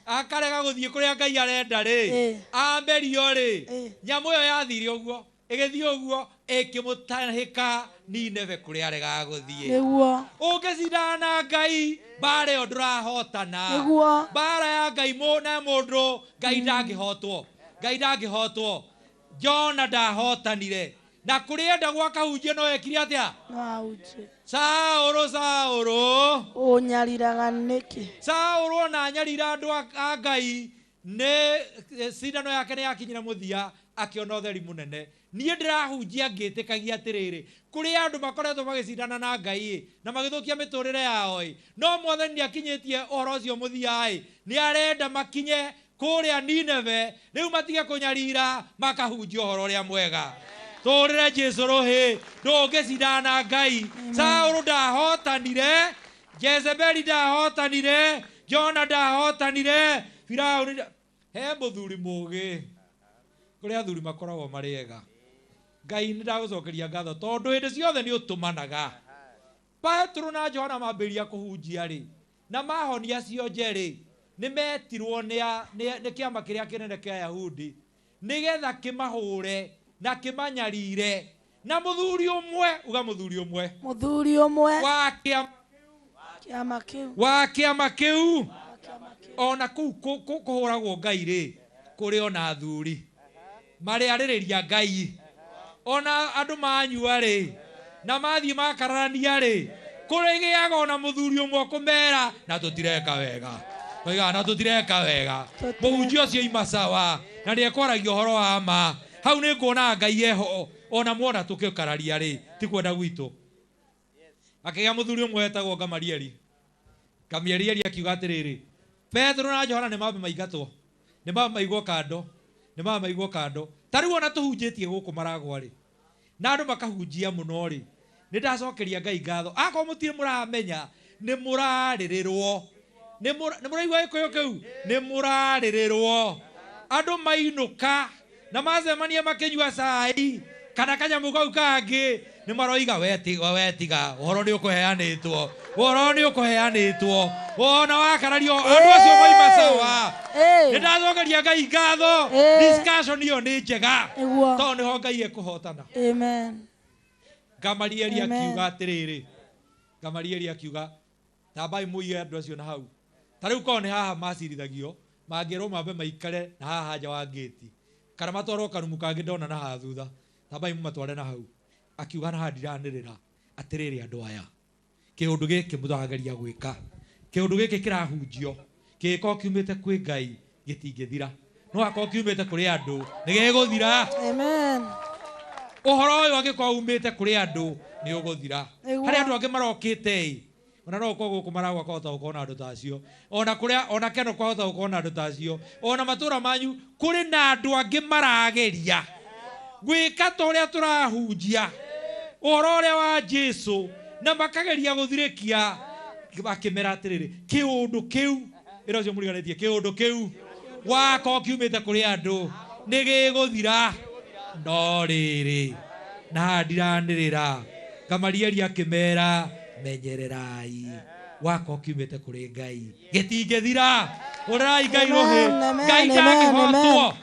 P: akarega gũthiĩ kũrĩa Ngai arenda-rĩ, Amerio-rĩ, nyamũ ĩyo yathire ũguo, ĩgĩthiĩ ũguo, ĩkĩmũtahĩka Nineve kũrĩa aregaga gũthiĩ.
C: Nĩguo.
P: Ũngĩcindana na Ngai, mbara ĩyo ndũrahotana.
C: Nĩguo.
P: Mbara ya Ngai na mũndũ, Ngai ndangĩhotwo. Ngai ndangĩhotwo. Jona ndahotanire. Na kũrĩ enda gwaka hunjia no ekire atĩa? Saũlũ, Saũlũ,
C: ũnyariraga nĩkĩ?
P: Saũlũ ona anyarira andũ a Ngai, nĩ cindano yake nĩ yakinyire mũthia, akĩona ũtheri mũnene. Niĩ ndĩrahunjia ngĩtĩkagia atĩrĩrĩ, kũrĩ andũ makoretwo magĩcindana na Ngai na magĩthũkia mĩtũrĩre yao, no Mwathani nĩ akinyĩtie ũhoro ũcio mũthia, nĩ arenda makinye kũrĩa Nineve, rĩu matige kũnyarira, makahunjia ũhoro ũrĩa mwega. Tũrĩre Jesũ rũhĩ, ndũngĩcindana na Ngai. Saũlũ ndahotanire, Jezebeli ndahotanire, Jona ndahotanire, Firaũni. He mũthuri mũũgĩ, kũrĩa athuri makoragwo marĩ ega. Ngai nĩ ndagũcokeria ngatho tondũ hĩndĩ ciothe nĩ ũtũmanaga. Petro na Johana mambiria kuhunjia ri na mahonia cio njeri ni metirwo ni kiama kiria kinene kia Yahudi nigetha kimahure na kimanyarire na muthuri umwe uga muthuri umwe wa kiama kiu ona kuhuragwo Ngai ri kuri ona athuri mari aririria Ngai ona andu manyua ri na mathie makararania ri kuri giaga ona muthuri umwe kumera na tutireka wega oiga na tutireka wega muhunjia ucio ima sawa na ni ekwaragia uhoro wa ma hau ni kuona Ngai eho ona muona tukikararia ri ti kwenda gwitu akiga muthuri umwe wetagwo Gamalieli akiuga atiriri Petro na Johana ni mambe maigatwo ni mambe maigwo kando tari wona tuhunjitie guku maragwa ri na andu makahunjia muno ri ni ndacokeria Ngai ngatho ako mutire muramenya ni muraririrwo ni muraigwa ikoyo kiu ni muraririrwo andu mainuka na mazemania makinyua cai kana kanyamu kau kangi ni maroiga wetiga uhoro ni ukuheanitwo wona wakarario andu acio moima sawa ni ndacokeria Ngai ngatho discussion iyo ni njega to niho Ngai ekuhotana
C: amen.
P: Gamalieli akiuga atiriri Gamalieli akiuga tambai muige andu acio na hau tariu ko ni haha macirithagio mangiro mambe maikare na haha nja wa gate kana matwaro karumu kangi ndona na haha thutha tambai mumatware na hau akiuga na ndiranirira atiriri andu aya kiundu giki muthangaria gwika kiundu giki kirahunjio giko kiumite kwi Ngai gitingithira no ako kiumite kuri andu nigeguthira
C: amen.
P: Uhoro uyu agikwa umite kuri andu ni uguthira hari andu angi marokite ona no ko guku maragwa kohota gukona andu tacio ona kuria ona keno kohota gukona andu tacio ona matura manyu kuri na andu angi marageria gwika toria turahunjia uhoro uria wa Jesu na makageria guthirikia bakimera atiriri kiundu kiu iracio muriganetie kiundu kiu wako kiumite kuri andu nigiguthira no riri na ndiranirira Gamalieli akimera menyererai wako kiumite kuri Ngai gitingithira urai Ngai rohe Ngai ndangihotwo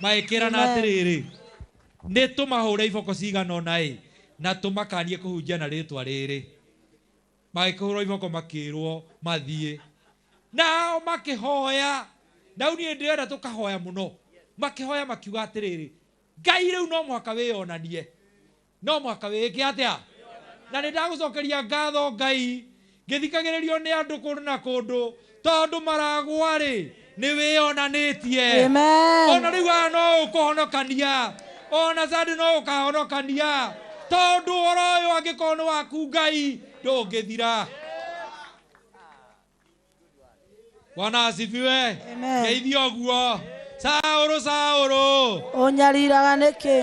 P: maikira na atiriri ni tumahure iboko cigana onai na tumakanie kuhunjia na ritwa riri magikuhurwo iboko makirwo mathie nao makihoya na unie ndirenda tukahoya muno makihoya makiuga atiriri Ngai riu no mwaka wionanie no mwaka wiki atia na ni ndagucokeria ngatho Ngai ngithikagiririo ni andu kundu na kundu tondu maragwa ri ni wionanitie ona riu no ukuhonokania ona sadi no ukahonokania tondu uhoro uyu angikono waku Ngai ndungithira. Bwana asifiwe. Geithio guo Sauro
C: unyariraga niki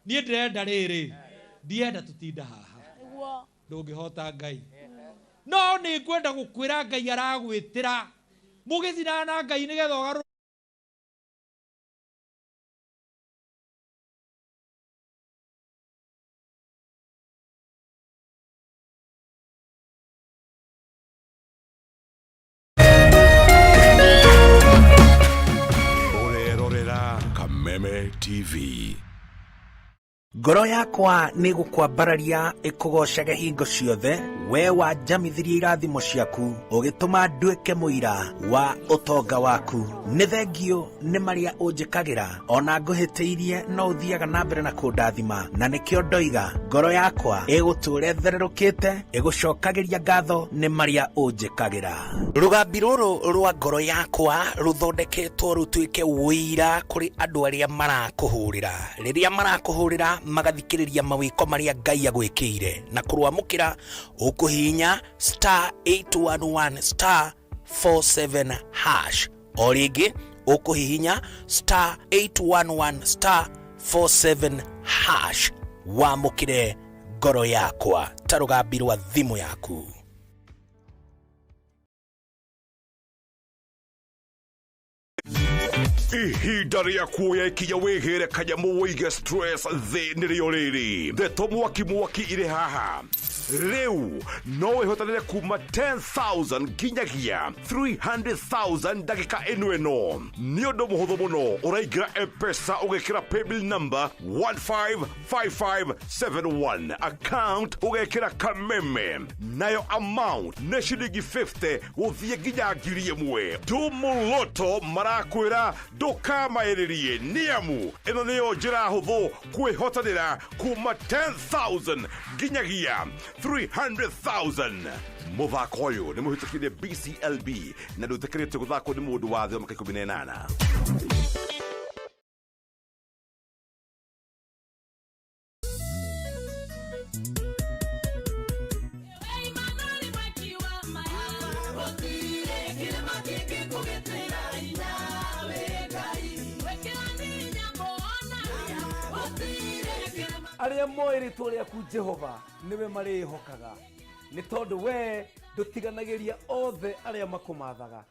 P: nie ndirenda riri ndienda tutinda haha ndungihota Ngai no ni kwenda gukwira Ngai aragwitira mugithina na Ngai nigetha ugaru
F: TV.
D: Ngoro yakwa ni gukwambararia ikugocage hingo ciothe we wanjamithirie irathimo ciaku ugituma nduike muira wa utonga waku ni thengio ni maria unjikagira ona nguhitiirie no uthiaga na mbere na kundathima na nikio ndoiga ngoro yakwa iguture thererukite igucokagiria ngatho ni maria unjikagira. Rugambi ruru rwa ngoro yakwa ruthondeketwo rutuike wira kuri andu aria marakuhurira riria marakuhurira magathikiriria mawiko maria Ngai agwikire na kurwamukira ukuhinya *811 *47# oringi ukuhinya *811 *47# wamukire ngoro yakwa ta rugambi rwa thimu yaku.
F: ihinda rĩa kuoya ikinya wĩgĩre kanyamu wĩige stress thĩ nĩrĩo rĩrĩ ndeto mwaki irĩ haha rĩu no wĩhotanĩre kuma 10,000 nginyagia 300,000 ndagĩka ĩno nĩ ũndũ mũhũthũ mũno ũraingĩra M-Pesa ũgekĩra paybill number 155571 account ũgekĩra kameme nayo amount nĩ ciringi 50 gũthiĩ nginya 1,000 Tumuluto marakwĩra ndũkamaĩrĩrie nĩamu ĩno nĩyo njĩra hũthũ kwĩhotanĩra kuma 10,000 nginyagia 300,000 muthako ũyũ nĩ mũhĩtũkĩire BCLB na ndũtĩkĩrĩte gũthakwo nĩ mũndũ wa thĩ wa mĩaka 18.
O: Arĩa moĩ rĩtwa rĩaku Jehova nĩwe marĩhokaga nĩ tondũ we ndũtiganagĩria othe arĩa makũmathaga.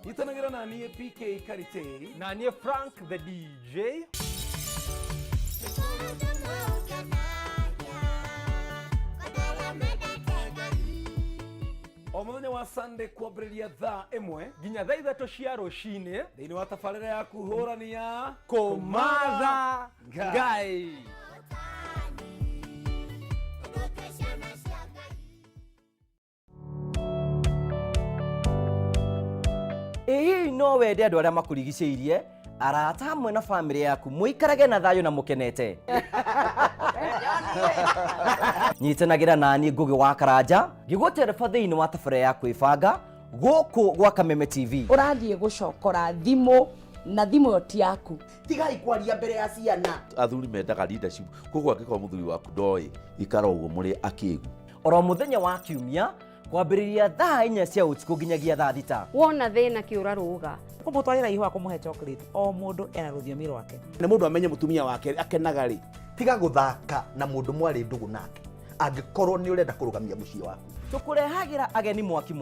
O: Nyitanagĩra na niĩ PK Karitĩ na niĩ Frank the DJ. O mũthenya wa Sunday kwambĩrĩria thaa 1 nginya thaa 3 cia rũcinĩ thĩinĩ wa tabarĩra yaku hũrani ya kũmatha Ngai. Ĩĩ no wende andũ arĩa makũrigicĩirie arata hamwe na family yaku mũikarage na thayũ na mũkenete. Nyitanagĩra naniĩ Ngũgĩ wa Karanja ngĩgũtereba thĩinĩ wa tabarĩra ya kwĩbanga gũkũ gwa Kameme TV.
Q: Ũrathiĩ gũcokora thimũ na thimũ yo ti yaku.
R: Tigai kwaria mbere ya ciana. Athuri mendaga leadership koguo angĩkorwo mũthuri waku ndoĩ ikara ũguo mũrĩ akĩgu.
O: Oro mũthenya wa Kiumia kwambĩrĩria thaa 4 cia ũtukũ nginyagia thaa 6.
Q: Wona thĩna kĩũra rũga.
S: Kũmũtwarĩra ihũa kũmũhe chocolate o mũndũ ena rũthiomi rwake.
R: Nĩ mũndũ amenye mũtumia wake akenaga rĩ. Tiga gũthaka na mũndũ mwarĩ ndũgũ nake. Angĩkorwo nĩ ũrenda kũrũgamia mũciĩ waku.
O: Tũkũrehagĩra ageni mwaki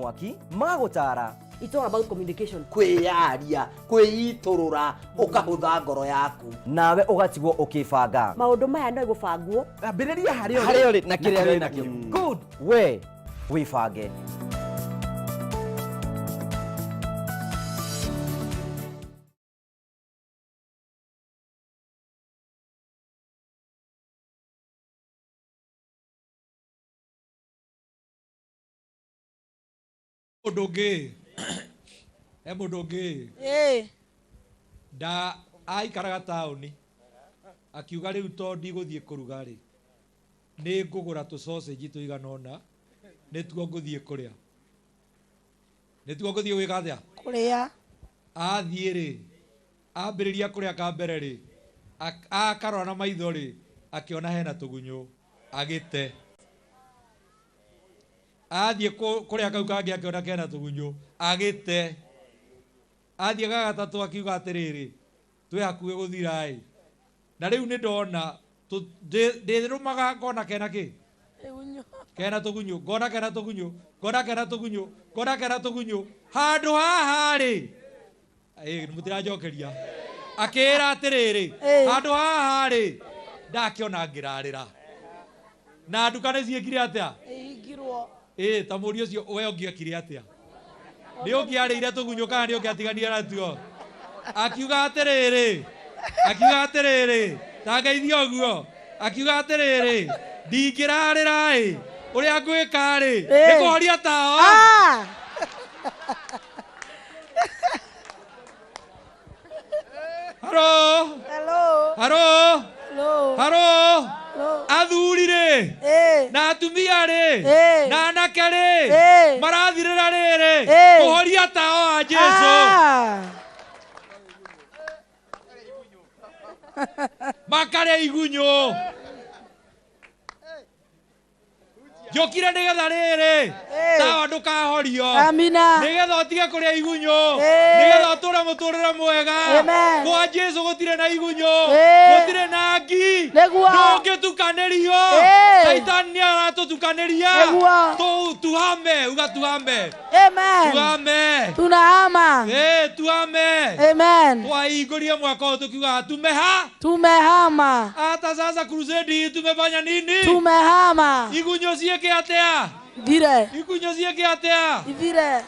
O: magũtara.
Q: It's all about communication.
R: Kwĩyaria, kwĩitũrũra, ũkahũtha ngoro yaku.
O: Nawe ũgatigwo ũkĩbanga.
Q: Maũndũ maya no gũbangwo.
R: Ambĩrĩria
O: harĩa ũrĩ na kĩrĩa wĩ nakĩo. Good. We wĩbange.
P: Mũndũ ũngĩ nda aikaraga taũni akiuga rĩu to ndigũthiĩ kũruga rĩ nĩ ngũgũra tũ sausage tũigana ũna nĩtuo ngũthiĩ kũrĩa nĩtuo ngũthiĩ gwĩka atĩa
C: kũrĩa
P: athiĩ rĩ ambĩrĩria kũrĩa kambere rĩ akarora na maitho rĩ akĩona hena tũgunyũ agĩte athiĩ kũrĩa kau kangĩ akĩona kena tũgunyũ agĩte athiĩ gagatatũ akiuga atĩrĩrĩ twĩ hakuhĩ gũthira ĩ na rĩu nĩ ndona ndĩrũmaga ngona kena kĩ kena tũgunyũ ngona kena tũgunyũ ngona kena tũgunyũ ngona kena tũgunyũ handũ haha rĩ mũtiranjokeria akĩĩra atĩrĩrĩ handũ haha rĩ ndakĩona ngĩrarĩra na nduka nĩ ciĩkire atĩa ta mũri ũcio we ũngĩekire atĩa nĩ ũngĩarĩire tũgunyũ kana nĩ ũngĩatiganire natuo akiuga atĩrĩrĩ ta ngeithia ũguo akiuga atĩrĩrĩ ndingĩrarĩra ĩ ũrĩa ngwĩka rĩ nĩ kũhoria tawa haro athuri rĩ na atumia rĩ na anake rĩ marathirĩra rĩrĩ kũhoria tawa wa Jesũ makarĩa igunyũ njũkire nĩgetha rĩrĩ tawa ndũkahorio nĩgetha ũtige kũrĩa igunyũ nĩgetha ũtũre mũtũrĩre mwega kwa Jesũ gũtirĩ na igunyũ gũtirĩ na ngi ndũngĩtukanĩrio Saitani nĩ aratũtukanĩria gutukaneria tuhame uga tuhame
C: amen
P: tuhame
C: tunahama
P: tuhame
C: amen
P: twainguria mwaka huu tukiuga
C: tumehama
P: hata sasa crusade tumefanya nini
C: tumehama
P: igunyo cieke atia
C: vile
P: igunyo cieke atia
C: vile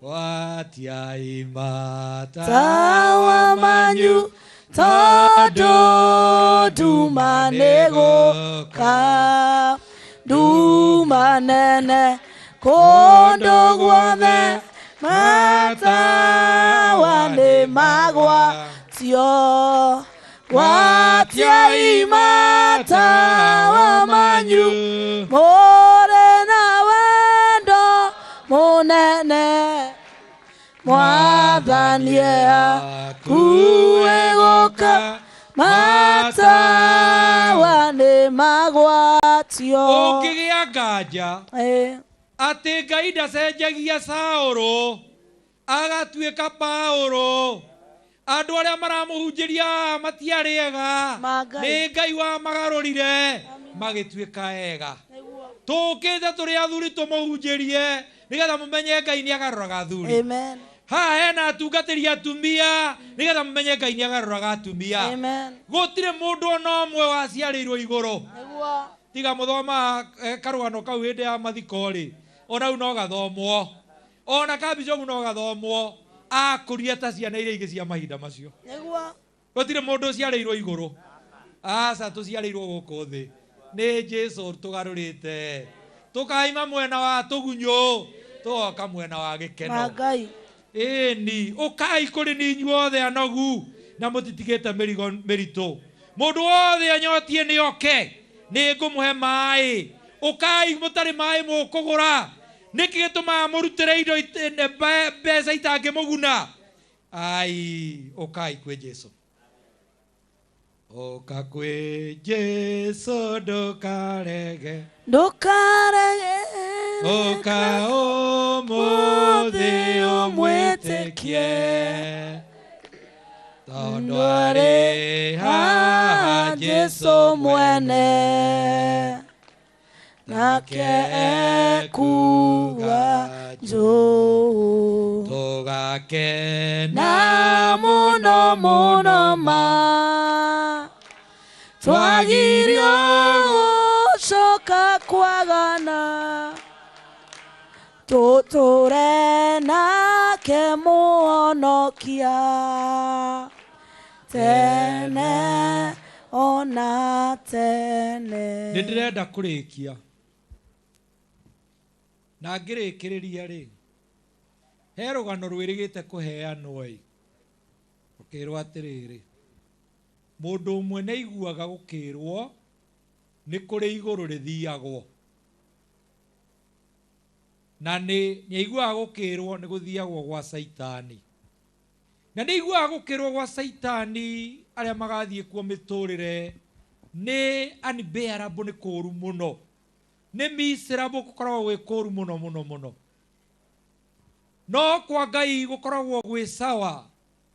P: Watiai mata
C: tawa manyu todo dumanego ka dumanene kondo guothe matawa nĩ magwa tio watiai matawa manyu mũrĩ na wendo mũnene mwathanie akuwe gũka matawa nĩ magwatio
P: ũngĩgĩa nganja atĩ Ngai ndacenjagia Saũlũ agatuĩka Paũlũ andũ arĩa maramũhunjĩria matiarĩega nĩ Ngai wamagarũrire magĩtuĩka ega tũkĩte tũrĩ athuri tũmũhunjĩrie nĩgetha mũmenye Ngai nĩ agarũraga athuri
C: amen
P: ha hena atungatĩri atumia nĩgetha mũmenye Ngai nĩ agarũraga atumia
C: amen
P: gũtirĩ mũndũ ona ũmwe waciarĩirwo igũrũ tiga mũthoma karũgano kau hĩndĩ ya mathiko-rĩ ona u no gathomwo ona kabishopu no gathomwo akũria ta ciana iria ingĩ cia mahinda macio gũtirĩ mũndũ ũciarĩirwo igũrũ aca tũciarĩirwo gũkũ thĩ nĩ Jesũ tũgarũrĩte tũkaima mwena wa tũgunyũ tũgoka mwena wa gĩkeno ĩni ũkai kũrĩ ni inyuothe anogu na mũtitigĩte mĩrigo mĩritũ mũndũ wothe anyotie nĩ oke nĩ ngũmũhe maĩ ũkai mũtarĩ maĩ mũkũgũra nĩkĩ gĩtũmaga mũrutĩre indo mbeca itangĩmũguna ai ũkai kwĩ Jesũ ũka kwĩ Jesũ ndũkarege ũka ũmũthĩ ũmwĩtĩkie tondũ arĩ haha Jesũ mwene nake ekuga njũũ tũgakena mũno mũno ma twagirio gũcoka kwagana tũtũre nake mũhonokia tene ona tene nĩ ndĩrenda kũrĩkia na ngĩrĩkĩrĩria rĩ he rũgano rwĩrĩgĩte kũheanwo rũkĩrwo atĩrĩrĩ mũndũ ũmwe nĩ aiguaga gũkĩrwo nĩ kũrĩ igũrũ rĩthiagwo na nĩ aiguaga gũkĩrwo nĩ gũthiagwo gwa Saitani na nĩ aiguaga gũkĩrwo gwa Saitani arĩa magathiĩ kuo mĩtũrĩre nĩ unbearable nĩ kũũru mũno nĩ miserable gũkoragwo gwĩ kũũru mũno mũno mũno no kwa Ngai gũkoragwo gwĩ sawa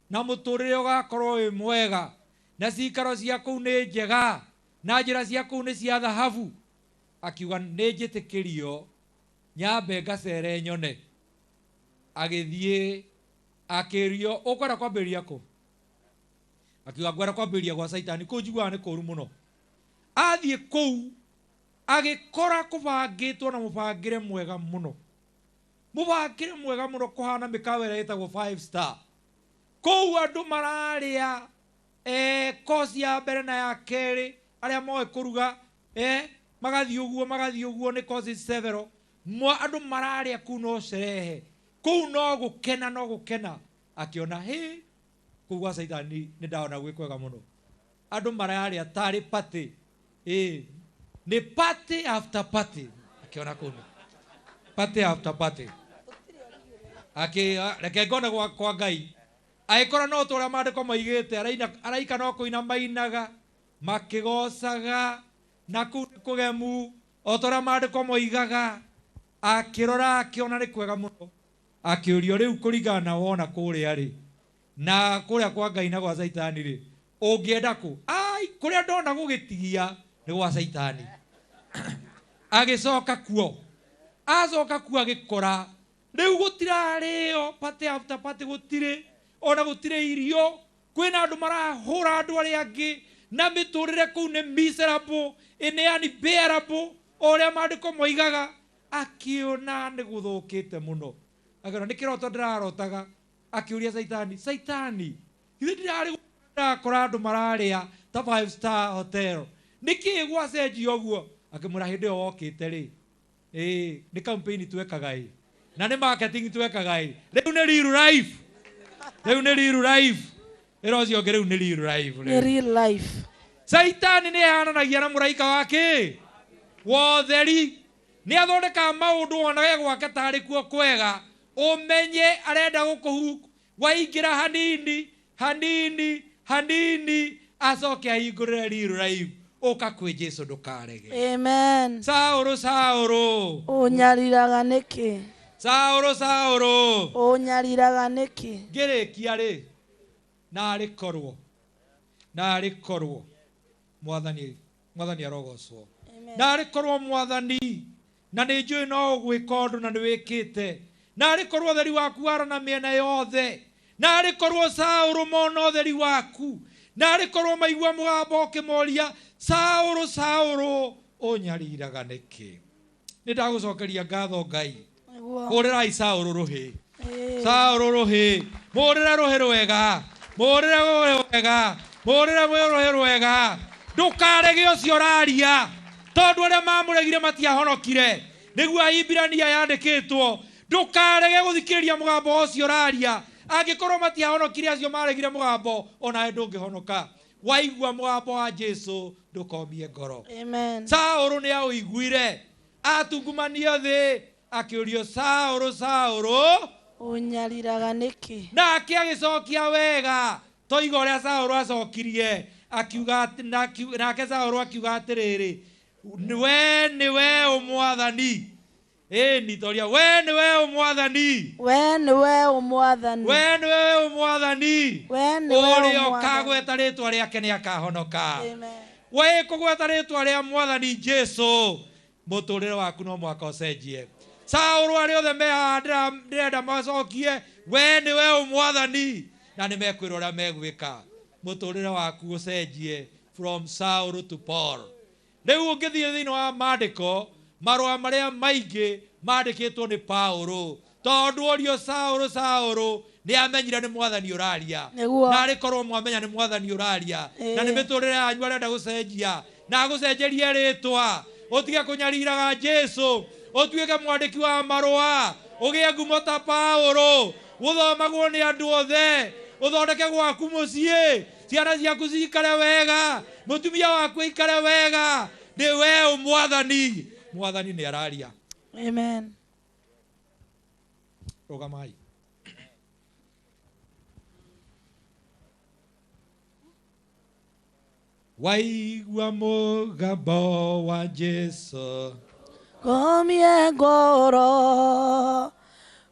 P: na mũtũrĩre ũgakorwo wĩ mwega na cikaro cia kũu nĩ njega na njĩra cia kũu nĩ cia thahabu akiuga nĩ njĩtĩkĩrio nyambe ngacere nyone agĩthiĩ akĩrio ũkwenda kwambĩrĩria kũ akiuga ngwenda kwambĩrĩria gwa Saitani kũu njiguaga nĩ kũũru mũno athiĩ kũu agĩkora kũbangĩtwo na mũbangĩre mwega mũno kũhana mĩkawa ĩrĩa ĩtagwo 5 star kũu andũ mararĩa kosi ya mbere na ya kerĩ arĩa moĩ kũruga magathiĩ ũguo nĩ kosi several andũ mararĩa kũu no sherehe kũu no gũkena akiona kũu gwa Saitani nĩ ndaona gwĩ kwega mũno andũ mararĩa tarĩ party nĩ party after party akiona kũu party after party reke ngone kwa Ngai agĩkora no tũrĩa maandĩko maigĩte araika no kũina mainaga makĩgocaga na kũu nĩ kũgemu o tũrĩa maandĩko moigaga akĩrora akĩona nĩ kwega mũno akĩũrio rĩu kũringana na wona kũrĩa rĩ na kũrĩa kwa Ngai na gwa Saitani rĩ ũngĩenda kũ ai kũrĩa ndona gũgĩtigia nĩ gwa Saitani agĩcoka kuo acoka kuo agĩkora rĩu gũtirarĩo pate after pate gũtirĩ ona gũtirĩ irio kwĩna andũ marahũra andũ arĩa angĩ na mĩtũrĩre kũu nĩ miserable ĩnĩ unbearable ũrĩa maandĩko moigaga akĩona nĩ gũthũkĩte mũno akĩona nĩ kĩroto ndĩrarotaga akĩũria Saitani ithe ndĩrakora andũ mararĩa ta 5-star hotel nĩkĩ gwacenjia ũguo akĩmũra hĩndĩ ĩyo wokĩte rĩ nĩ campaign twekaga na nĩ marketing twekaga rĩu nĩ real life ĩrocio ngĩ rĩu nĩ real life Saitani nĩ ahananagia na mũraika wake wotheri nĩ athondekaga maũndũ onage gwake tarĩ kuo kwega ũmenye arenda gũkũhu waingĩra hanini acoke ahingũrĩre real life ũka kwĩ Jesũ ndũkarege
C: amen
P: Saũlũ
C: ũnyariraga nĩkĩ
P: Saũlũ
C: ũnyariraga nĩkĩ
P: ngĩrĩkia rĩ narĩ korwo mwathani arogocwo narĩ korwo mwathani na nĩ njũĩ no ũgwĩka ũndũ na nĩ wĩkĩte narĩ korwo ũtheri waku warana mĩena yothe narĩ korwo Saũlũ mona ũtheri waku narĩ korwo maigua mũgambo ũkĩmoria Saũlũ ũnyariraga nĩkĩ nĩ ndagũcokeria ngatho Ngai hũrĩrai Saũlũ rũhĩ mũrĩre rũhĩ rwega ndũkarege ũcio ũraria tondũ arĩa mamũregire matiahonokire nĩguo Ahibirania yandĩkĩtwo ndũkarege gũthikĩrĩria mũgambo ũcio ũraria angĩkorwo matiahonokire acio maregire mũgambo onawe ndũngĩhonoka waigua mũgambo wa Jesũ ndũkomie ngoro Saũlũ nĩ aũiguire atungumanio thĩ akĩũrio Saũlũ
C: ũnyariraga nĩkĩ
P: nake agĩcokia wega toiga ũrĩa Saũlũ acokirie nake Saũlũ akiuga atĩrĩrĩ we nĩwe ũmwathani nitoria we nĩwe ũmwathani ũrĩa ũkagweta rĩtwa rĩake nĩ akahonoka we kũgweta rĩtwa rĩa mwathani Jesũ mũtũrĩre waku no mwaka ũcenjie Saũlũ arĩa othe mehaha ndĩrenda macokie we nĩwe ũmwathani na nĩ mekwĩra ũrĩa megwĩka mũtũrĩre waku ũcenjie from Saũlũ to Paul rĩu ũngĩthiĩ thĩinĩ wa maandĩko marũa marĩa maingĩ maandĩkĩtwo nĩ Paũlũ tondũ ũrio Saũlũ nĩ amenyire nĩ mwathani ũraria na arĩkorwo mwamenya nĩ mwathani ũraria na nĩ mĩtũrĩre yanyu arenda gũcenjia na gũcenjerie rĩtwa ũtige kũnyariraga Jesũ ũtuĩke mwandĩki wa marũa ũgĩe ngumo ta Paũlũ gũthomagwo nĩ andũ othe ũthondeke gwaku mũciĩ ciana ciaku cikare wega mũtumia waku aikare wega nĩ we mwathani nĩ araria
C: amen
P: rũgamai waigua mũgambo wa Jesũ
C: komie ngoro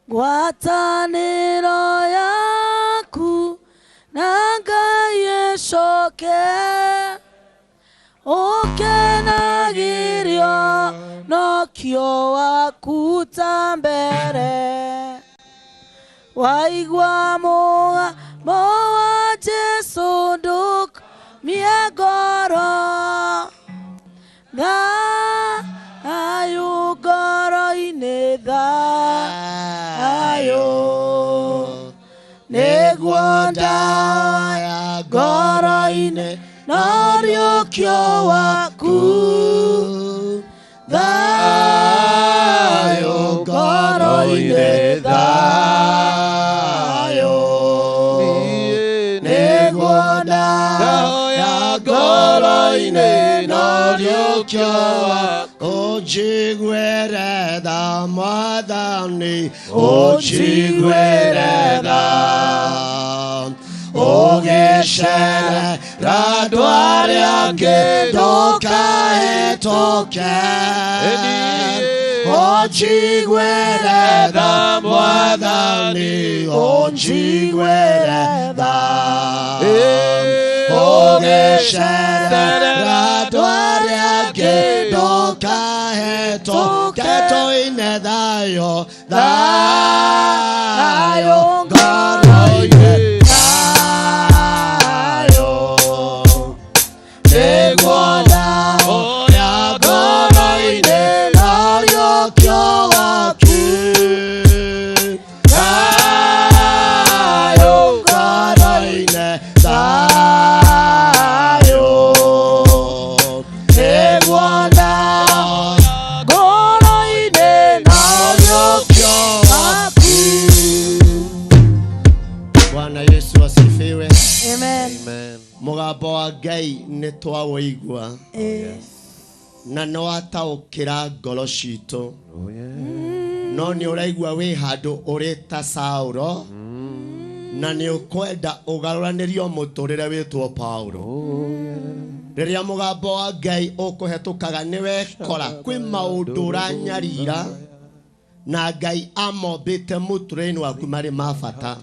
C: ngwatanĩro yaku na Ngai ĩcoke ũkenagĩrio nokio waku ta mbere waigua mũgambo wa Jesũ ndũkomie ngoro thayũ ngoro-inĩ thayũ nĩguo ndawa ya ngoro-inĩ no rĩũkio waku thayũ ngoro-inĩ thayũ nĩguo ndawa ya ngoro-inĩ no rĩũkio waku ũnjiguĩre tha mwathani ũnjiguĩre tha ũgĩcerera andũ arĩa angĩ ndũkahĩtũke
T: onjiguere tha mwathani onjiguere tha ogecerera dwaria ngindoka heto ine thayo thayo ngoro-inĩ thayo nĩguona ũrĩa ngoro-inĩ naũriũkio waku thayo ngoro-inĩ thayo nĩguona ngoro-inĩ naũriũkio waku. Bwana Yesu asifiwe.
C: Amen.
T: Mũgambo wa Ngai nĩ twawũigua na no ataũkĩra ngoro citũ no nĩ ũraigua wĩ handũ ũrĩ ta Saulo na nĩ ũkwenda ũgarũranĩrio mũtũrĩre wĩtwo Paulo. Rĩrĩa mũgambo wa Ngai ũkũhetũkaga nĩwekora kwĩ maũndũ ũranyarira na Ngai amombĩte mũtũrĩre-inĩ waku marĩ ma bata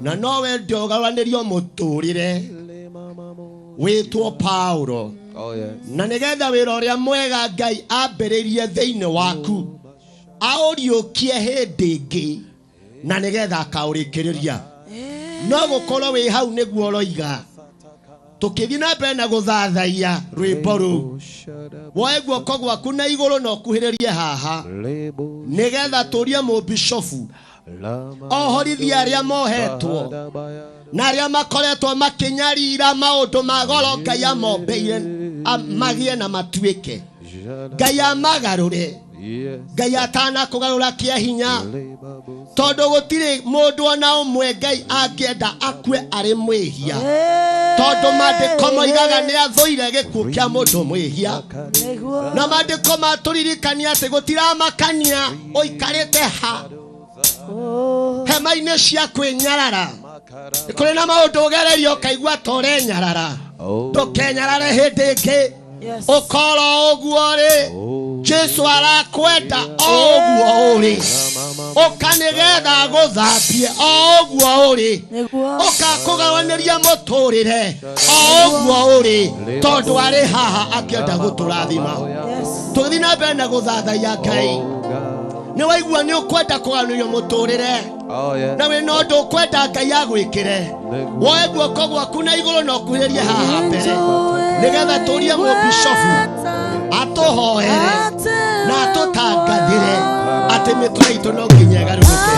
T: na no wende ũgarũranĩrio mũtũrĩre wĩtwo Paulo na nĩgetha wĩra ũrĩa mwega Ngai ambĩrĩirie thĩinĩ waku aũriũkie hĩndĩ ĩngĩ na nĩgetha akaũrĩkĩrĩria no gũkorwo wĩ hau nĩguo ũroiga tũkĩthiĩ na mbere na gũthathaiya rwĩmbo rũu woe guoko gwaku na igũrũ na ũkuhĩrĩrie haha nĩgetha tũrie mũbishofu ohorithia arĩa mohetwo na arĩa makoretwo makĩnyarira maũndũ ma goro Ngai amombeire magĩe na matuĩke Ngai amagarũre Ngai atanakũgarũra kĩa hinya tondũ gũtirĩ mũndũ ona ũmwe Ngai angĩenda akue arĩ mwĩhia tondũ maandĩko moigaga nĩ athũire gĩkuũ kĩa mũndũ mwĩhia na maandĩko matũririkania atĩ gũtiramakania ũikarĩte ha hema-inĩ cia kwĩnyarara kũrĩ na maũndũ ũgererio ũkaigua ta ũrenyarara ndũkenyarare hĩndĩ ĩngĩ ũkorwo ũguo rĩ Jesu arakwenda o ũguo ũrĩ ũka nĩgetha gũthambie o ũguo ũrĩ ũka kũgarũranĩria mũtũrĩre o ũguo ũrĩ tondũ arĩ haha akĩenda gũtũrathima tũthiĩ na mbere na gũthathaiya Ngai nĩ waigua nĩ ũkwenda kũgarũranĩrio mũtũrĩre na wĩ na ũndũ ũkwenda Ngai agwĩkĩre woe guoko gwaku na igũrũ na ũkuhĩrĩrie haha mbere nĩgetha tũrie mũbishofu atũhoere na atũtangathĩre atĩ mĩtũrĩre itũ no nginya ĩgarũrũke.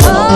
T: Come on.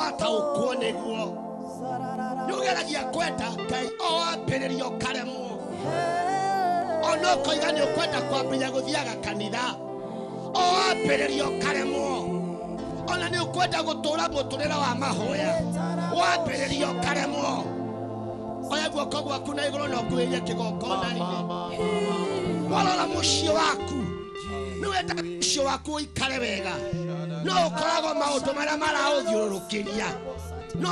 T: wataũkwo nĩguo nĩũgeragia kwenda Ngai o wambĩrĩrio karemwo ona ũkoiga nĩ ũkwenda kwambĩrĩria gũthiaga kanitha o wambĩrĩrio karemwo ona nĩ ũkwenda gũtũũra mũtũrĩre wa mahoya wambĩrĩrio karemwo oya guoko gwaku na igũrũ na ũkuhĩrie kĩgongona-inĩ warora mũciĩ waku nĩwenda mũciĩ waku ũikare wega no ũkoragwo maũndũ marĩa maraũthiũrũrũkĩria no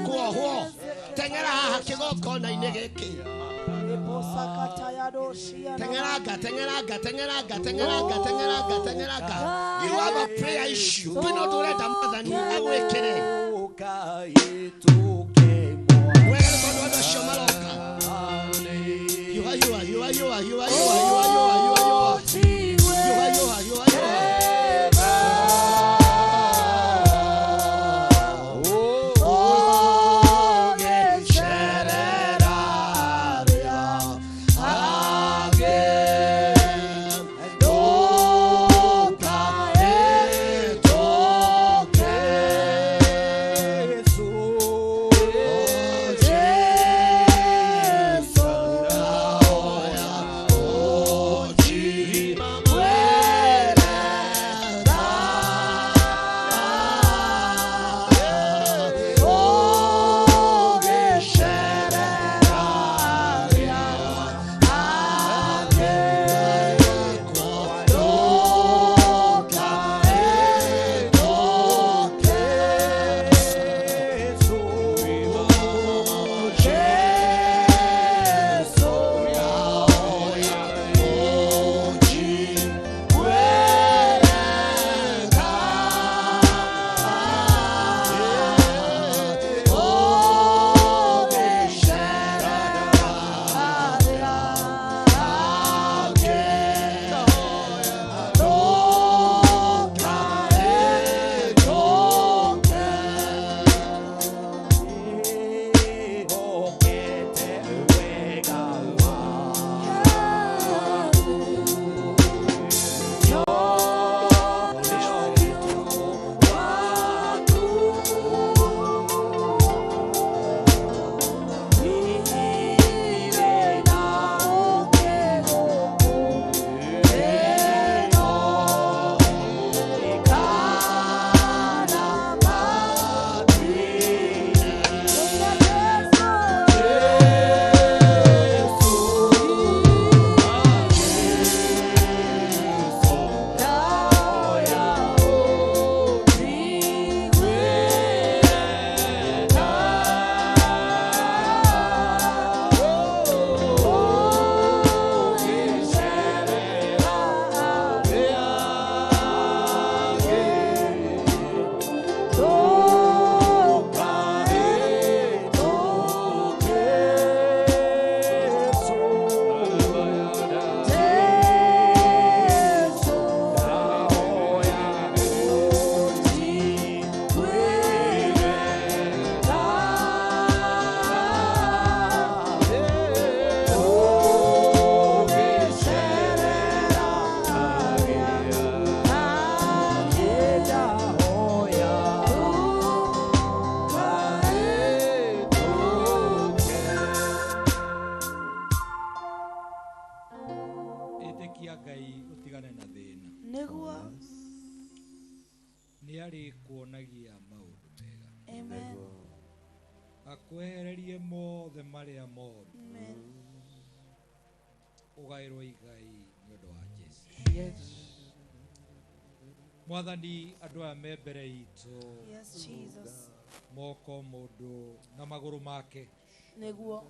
T: kuohwo teng'era haha kĩgongona-inĩ gĩkĩ tengeranga you have a prayer issue kwĩna ũndũ ũrenda Mwathani agwĩkĩre wega nĩ tondũ andũ acio maroka
P: kuonagia maundu mega. Amen. Akwehererie mothe maria moru. Amen. Ugairwo igai ni undu wa Jesu. Yes. Mwathani andu a membere itu. Yes, Jesus. Moko mundu na maguru make. Neguo.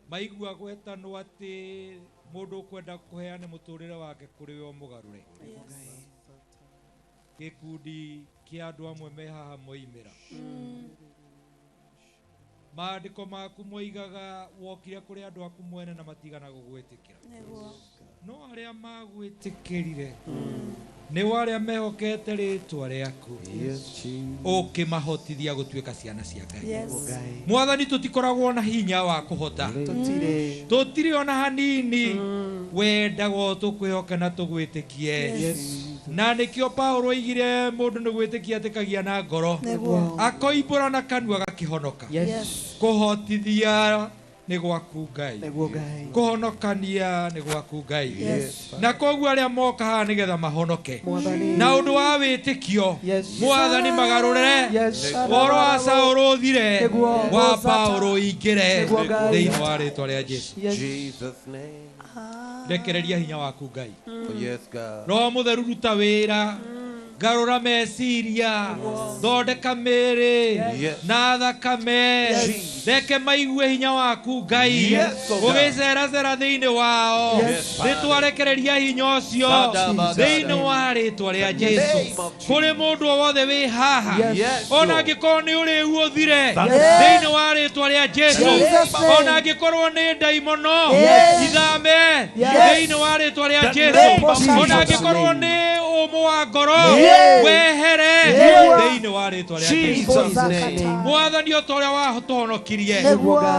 P: Maigua gwetanwo ati mundu kwenda kuheana muturire wake kuri we mugarure. Yes. Gikundi kia andu amwe me haha moimira. Maandiko maku moigaga wokire kuri andu aku mwene na matigana gugwitikira. No aria magwitikirire ni waria mehokete ritwa riaku. Ukimahotithia gutuika ciana cia Ngai. Mwathani tutikoragwo na hinya wa kuhota. Tutire ona hanini. Wendago tukwihoka na tugwitikie. na nikio Paulo oigire mundu ni gwitikia atikagia na ngoro akoimbura na kanua gakihonoka kuhotithia ni gwaku Ngai kuhonokania ni gwaku Ngai na koguo aria moka haha nigetha mahonoke na undu wa witikio mwathani magarurire woro wa Saulo uthire wa Paulo ingire thiini wa ritwa ria Jesu rekereria hinya waku Ngai Roho Mutheru ruta wira garura meciria thondeka mĩĩrĩ na thakame reke maigue hinya waku Ngai ũgĩceracera thĩinĩ wao nĩtwarekereria hinya ũcio thĩinĩ wa rĩtwa rĩa Jesu kũrĩ mũndũ o wothe wĩ haha ona angĩkorwo nĩ ũrĩu ũthire thĩinĩ wa rĩtwa rĩa Jesu ona angĩkorwo nĩ ndaimono ithame thĩinĩ wa rĩtwa rĩa Jesu ona angĩkorwo nĩ ũmũ wa ngoro wehere thĩinĩ wa rĩtwa rĩa Jesu mwathani ũrĩa watuhonokirie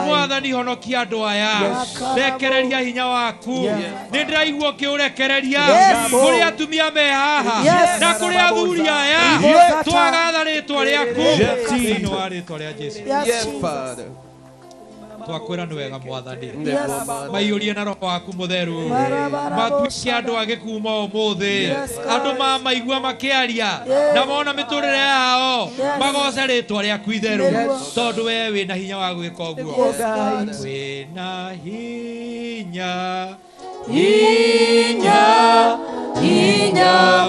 P: mwathani honokia andũ aya rekereria hinya waku nĩ ndĩraigua ũkĩũrekereria kũrĩ atumia me haha na kũrĩ athuri aya twagatha rĩtwa rĩaku thĩinĩ wa rĩtwa rĩa Jesu twakwĩra nĩ wega mwathani maiyũrie na Roho waku Mũtheru matuĩke andũ a gĩkumo ũmũthĩ andũ mamaigua makĩaria na mona mĩtũrĩre yao magoce rĩtwa rĩaku itheru tondũ we wĩna hinya wa gwĩka ũguo wĩna hinya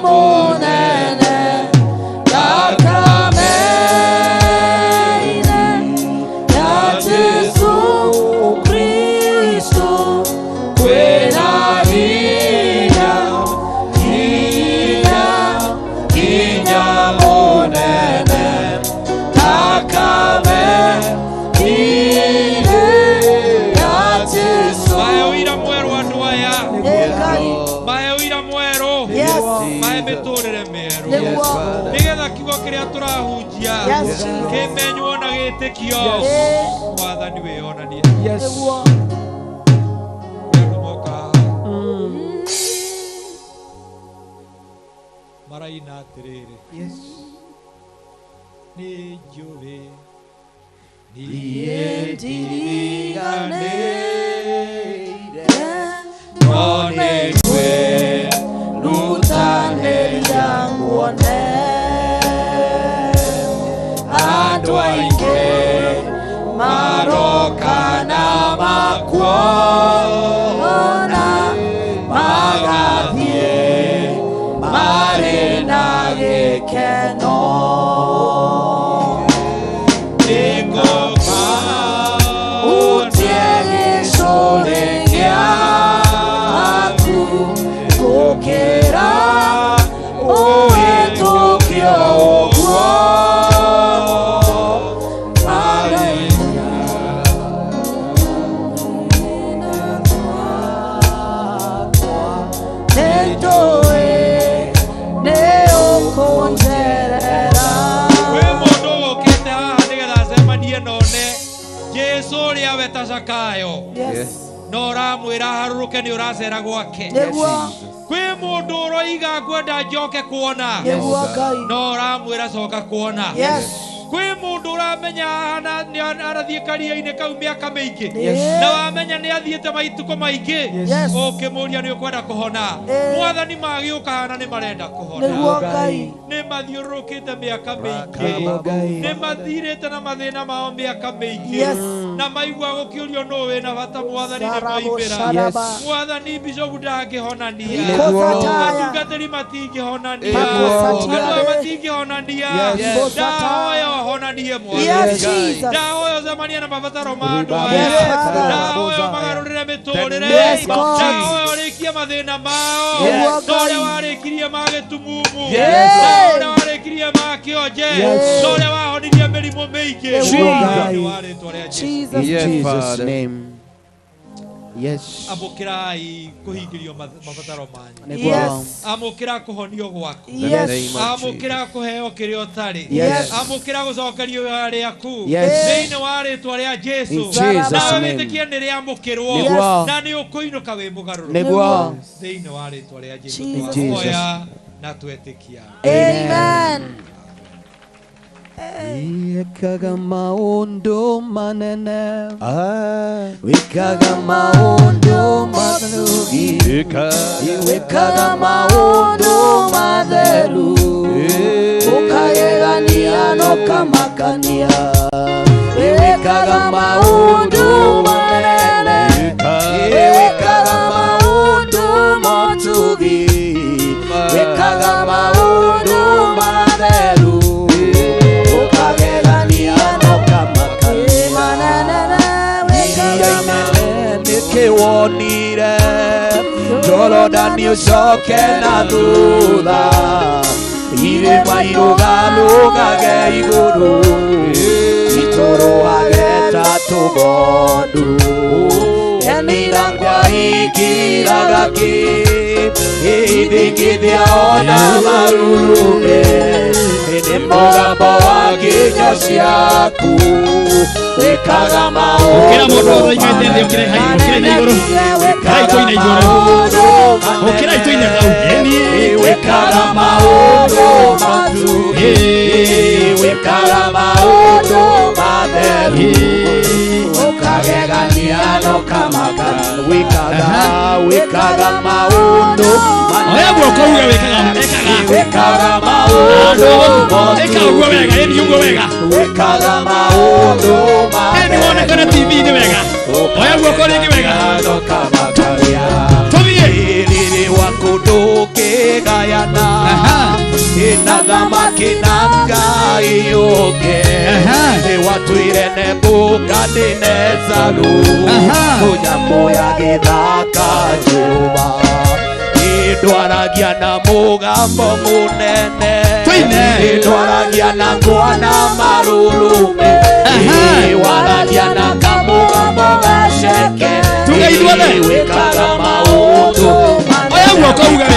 P: mũnene thakame nigetha kiugo kĩrĩa tũrahunjia kĩmenywo na gĩtĩkio mwathani wĩonanie maraina atĩrĩrĩ nĩ njũĩ niĩ ndiriganĩire no nĩ kwĩrutanĩria nguone andũ aingĩ maroka na makuona magathiĩ marĩ na gĩkeno utie gĩcũrĩ gĩaku gũkĩra ũhĩtũkio ũguo Zakayo no ramwira haruruke ni uracera gwake kwĩ mũndũ ũroiga ngwenda njoke kuona no ramwira coka kuona kwĩ mũndũ ũramenya nĩ arathiĩ karia-inĩ kau mĩaka mĩingĩ na wamenya nĩ athiĩte maitũkũ maingĩ ũkĩmũria nĩ ũkwenda kũhona mwathani magĩũka hana nĩ marenda kũhona nĩ mathiũrũrũkĩte mĩaka mĩingĩ nĩ mathirĩte na mathĩna mao mĩaka mĩingĩ na maigua gũkĩũrio nũ wĩna bata mwathani nĩ moimĩra mwathani bishopu ndangĩhonania atungatĩri matingĩhonania andũ matingĩhonania ndahoya honanie mwathani ndahoya zemania na mabataro ma andũ aya ndahoya magarũrĩre mĩtũrĩre ndahoya ũrĩkie mathĩna mao torĩa warĩkirie ma gĩtumumu torĩa warĩkirie ma kĩonje torĩa wahonirie mĩrimũ mĩingĩ thĩinĩ wa rĩtwa rĩa
U: Jesus' name.
P: Yes. Amũkĩrai kũhingĩrio mabataro manyu.
U: Yes.
P: Amũkĩra kũhonio gwaku.
U: Yes.
P: Amũkĩra kũheo kĩrĩa ũtarĩ.
U: Yes.
P: Amũkĩra gũcokerio rĩaku.
U: Yes.
P: Thĩinĩ wa rĩtwa rĩa Jesu. Nawe wĩtĩkie nĩ rĩamũkĩrwo na nĩ ũkũinũka wĩ mũgarũrũku. Thĩinĩ wa rĩtwa rĩa Jesu. Twahoya na twetikia.
C: Amen.
U: Wikaga maundu manene, wikaga maundu mathugi, wikaga maundu matheru, ukagegania no kamakania, wikaga maundu manene, wikaga maundu mathugi, wikaga maundu matheru. Wonire Jorodani ucoke na thutha irima irugalugage iguru ituruage ta tugondu enirangwa ikiraga ki ithingithia ona marurume ni mugambo wa nginyo ciaku wikaga maundu
B: ukira mundu oigaite thĩ ukire hai ukire na iguru hai toina iguru ukira itoina hau
U: wikaga maundu matu wikaga maundu matheru ukagegania no kamaka wikaga maundu
B: oya guoko uga wikaga
U: maundu
B: eka ugo wega eni ugo wega
U: wikaga maundu
B: eni wona kana TV ni wega oya guoko ringi wega
U: no kamaka
B: tobie
U: riri wakuduke gayana ina thamaki na ngai yũngĩ watuire Nebukadinezaru nyamũ ya gĩthaka Jehova ndwaragia na mũgambo mũnene ndwaragia na ngwana marũrũme waragia na kamũgambo gaceke wĩkaga maũndũ
B: oya guoko uga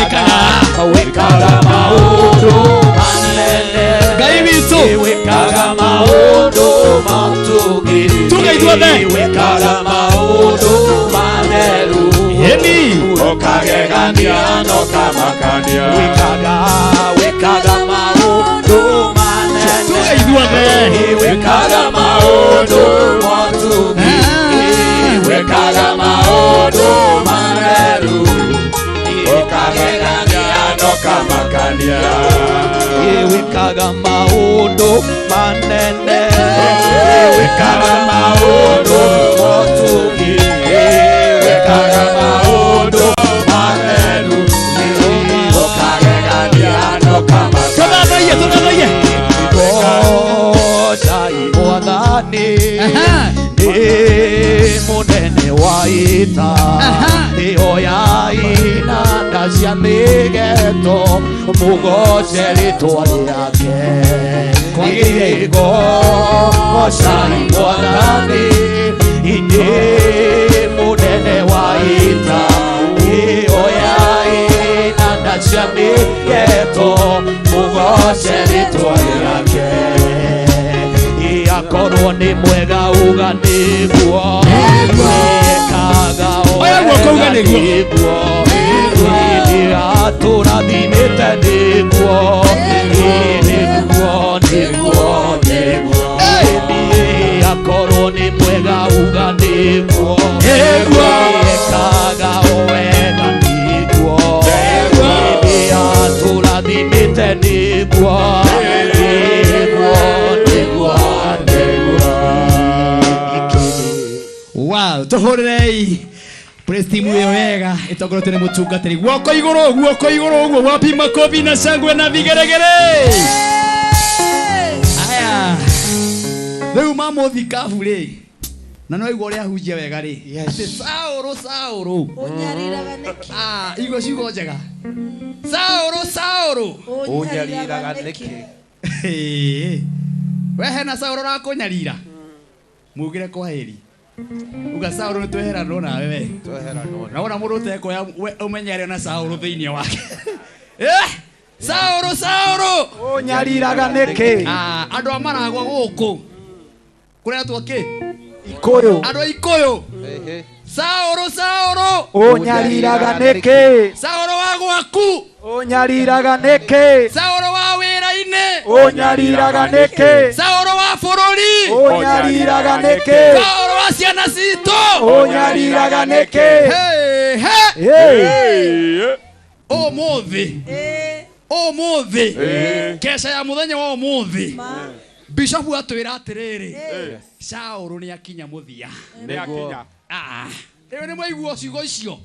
U: wĩkaga maũndũ manene
B: Ngai witũ
U: wĩkaga maũndũ matugi wĩkaga maũndũ matheru ukagegania no kamakania wĩkaga maũndũ manene wĩkaga maũndũ matugi wĩkaga maũndũ matheru ukagegania no kamakania wĩkaga maũndũ manene wĩkaga maũndũ matugi wĩkaga maũndũ matheru ukagegania no kamakania Ngai Mwathani nĩ mũnene wa ita nĩoya inanda cia mĩgeto mũgoce rĩtwa rĩake ngocai Mwathani nĩ mũnene wa ita nĩoya inanda cia mĩgeto mũgoce rĩtwa rĩake akorwo nĩ mwega uga nĩguo ekaga wega nĩguo atũrathimĩte nĩguo akorwo nĩ mwega uga nĩguo ekaga wega nĩguo atũrathimĩte nĩguo
B: wow tohorei praise team ĩyo wega ĩtongorete nĩ mũtungatĩri guoko igũrũ ũguo wapi makobi na shangwe na vigeregere aya rĩu mamũthikabu rĩ na no igua ũrĩa ahunjia wega rĩ Saũlũ
C: Ũnyariraga nĩkĩ
B: igua ciugo njega Saũlũ
C: ũnyariraga nĩkĩ
B: we hena Saũlũ rakũnyarira mugire kwaheri uga Saũlũ nĩ tweheranwo nawe we naona mũndũ ũtekoya ũmenyere na Saũlũ thĩinĩ wake Saũlũ
U: ũnyariraga nĩkĩ
B: andũ a maragwa gũkũ kũrĩa twakĩ
U: Ikuyu
B: andũ a Ikuyu Saũlũ
U: ũnyariraga nĩkĩ
B: Saũlũ wa gwaku
U: Onyariraga niki.
B: Sauro wa wira-ini.
U: Onyariraga niki.
B: Sauro wa bururi.
U: Onyariraga niki.
B: Sauro wa ciana citu.
U: Onyariraga niki.
B: Umuthi kesha ya muthenya wa umuthi Bishop atwira atiriri Sauro ni akinya muthia
U: ni akinya
B: ewe ni mwaigua ciugo icio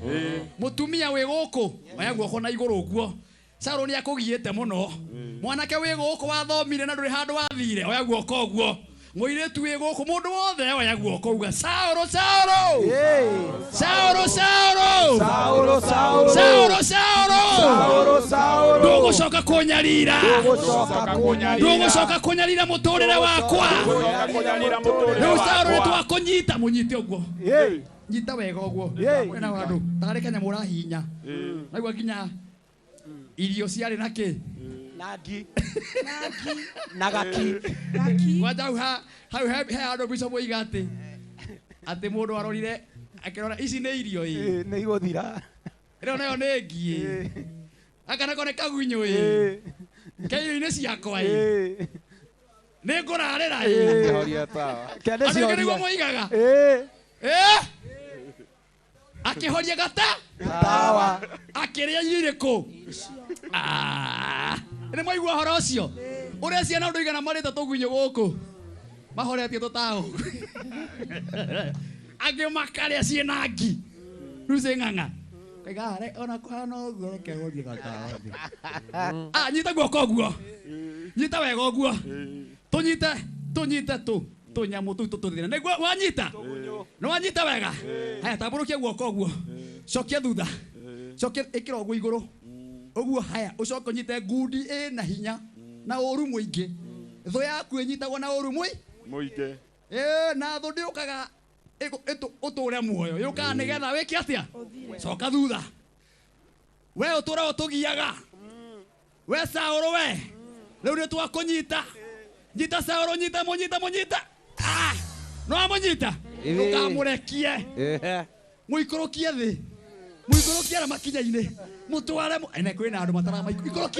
B: mutumia wi guku oya guoko na iguru guo Sauro ni akugiete muno mwanake wi guku wathomire na nduri handu wathire oya guoko guo muiretu wi guku mundu wothe oya guoko uga Sauro Sauro Sauro Sauro
U: Sauro Sauro
B: Sauro Sauro
U: Sauro
B: ndugucoka kunyarira ndugucoka kunyarira muturire wakwa riu Sauro ni twakunyita munyite uguo nyita wega uguo wena wandu tarĩ kanyamũ ũrahinya naigua nginya irio ciarĩ na kĩ
U: na gaki
B: kwanja hau he andũ Bishop oiga atĩ mũndũ arorire akĩrora ici nĩ irio ĩ
U: nĩ igũthira
B: rĩu nayo nĩ ngi aka nako nĩ kagunyũ ĩ keirio-inĩ ciakwa ĩ nĩ ngũrarĩra ĩ andũ nĩguo moigaga akihoria gata
U: tawa
B: akiria iriko ni mwaigua horo ucio uria ciana ndu igana marita tugunyo guku mahoretie tutaho age makaria ciena ngi ruze nganga kaigare ona kuhana uguo reke horia gata nyita guoko guo nyita wega guo tunyite tunyamu tu tuthina niguo wanyita no wanyita wega haya tamburukia guoko guo cokia thutha cokia ikira guo iguru uguo haya ucoka nyite ngundi na hinya na uru muingi thu yaku inyitagwo na uru muingi na thu ndiukaga uture muoyo yukaga nigetha wiki atia coka thutha we utura utugiaga we Sauro we riu ni twakunyita nyita Sauro nyita munyita no amunyita ukamurekie muikorokie thi muikorokie na makinya-ini mutware ene kwina andu matara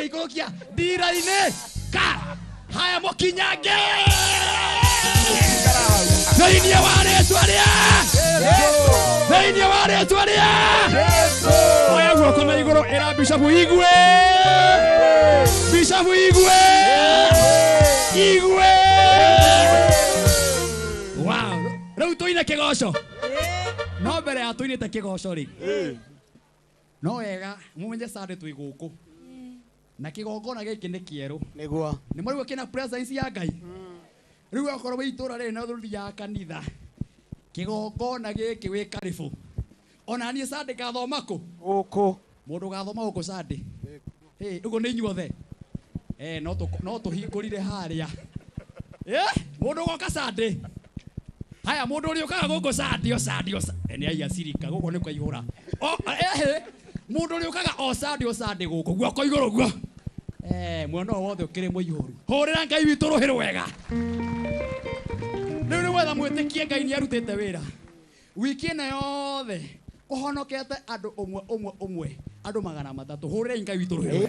B: ikorokia ndira-ini ka haya mukinyange thĩinĩ wa rĩtwa rĩa oya guoko na igũrũ ĩra Bishop igwe wow rĩu tuine kĩgoco no mbere ya tuinĩte kĩgoco rĩ no wega mumenye Sunday twĩ gũkũ na kĩgongona gĩkĩ nĩ kĩerũ
U: nĩguo
B: nĩ marigwo kĩna presence ya Ngai rĩu okorwo wĩ itũra rĩrĩ na thũri ya kanitha kĩgongona gĩkĩ wĩ karibũ ona niĩ Sunday ngathoma kũ
U: gũkũ
B: mũndũ gathoma gũkũ Sunday ũguo nĩ inyuothe no tũhingũrire harĩa mũndũ goka Sunday haya mundu uri ukaga guku Sunday ni aya sirika guku ni kwaihura mundu uri ukaga Sunday guku guoko iguru guo mwana wothe ukiri muihuru hurira Ngai witu ruhiri wega riu ni wetha mwitikie Ngai ni arutite wira wiki ino yothe kuhonokete andu umwe andu 300 hurira Ngai witu ruhiri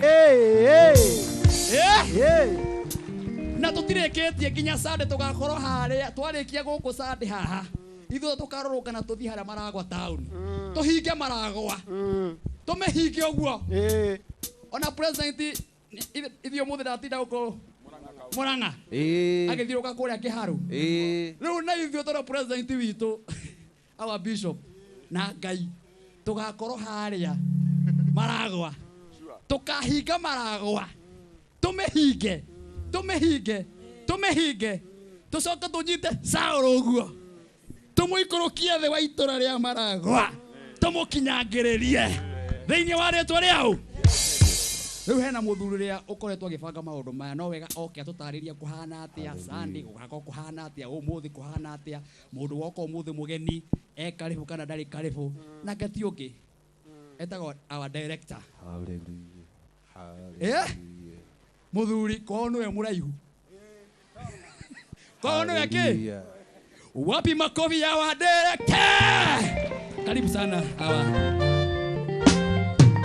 B: na tutirikitie nginya Sunday tugakorwo haria twarikia guku Sunday haha ithu tukaroroka na tuthi haria Maragwa town tuhinge Maragwa tumehinge uguo ona president ithio muthe ndatinda guko Murang'a agithiruka kuria kiharu riu na ithio toro president witu our Bishop na Ngai tugakorwo haria Maragwa tukahinga Maragwa tumehinge tucoka tunyite Sauro uguo tumuikorokie thi wa itura ria Maragwa tumukinyangiririe thiini wa rĩtwa rĩau riu hena muthuri ria ukoretwo agibanga maundu maya no wega oke atutariria kuhana atia Sunday gugako kuhana atia umuthi kuhana atia mundu woka umuthi mugeni karibu kana ndari karibu na gati ungi etagwo our director muthuri kwao niwe muraihu kwao niwe ki wapi makofi ya wa director karibu sana hawa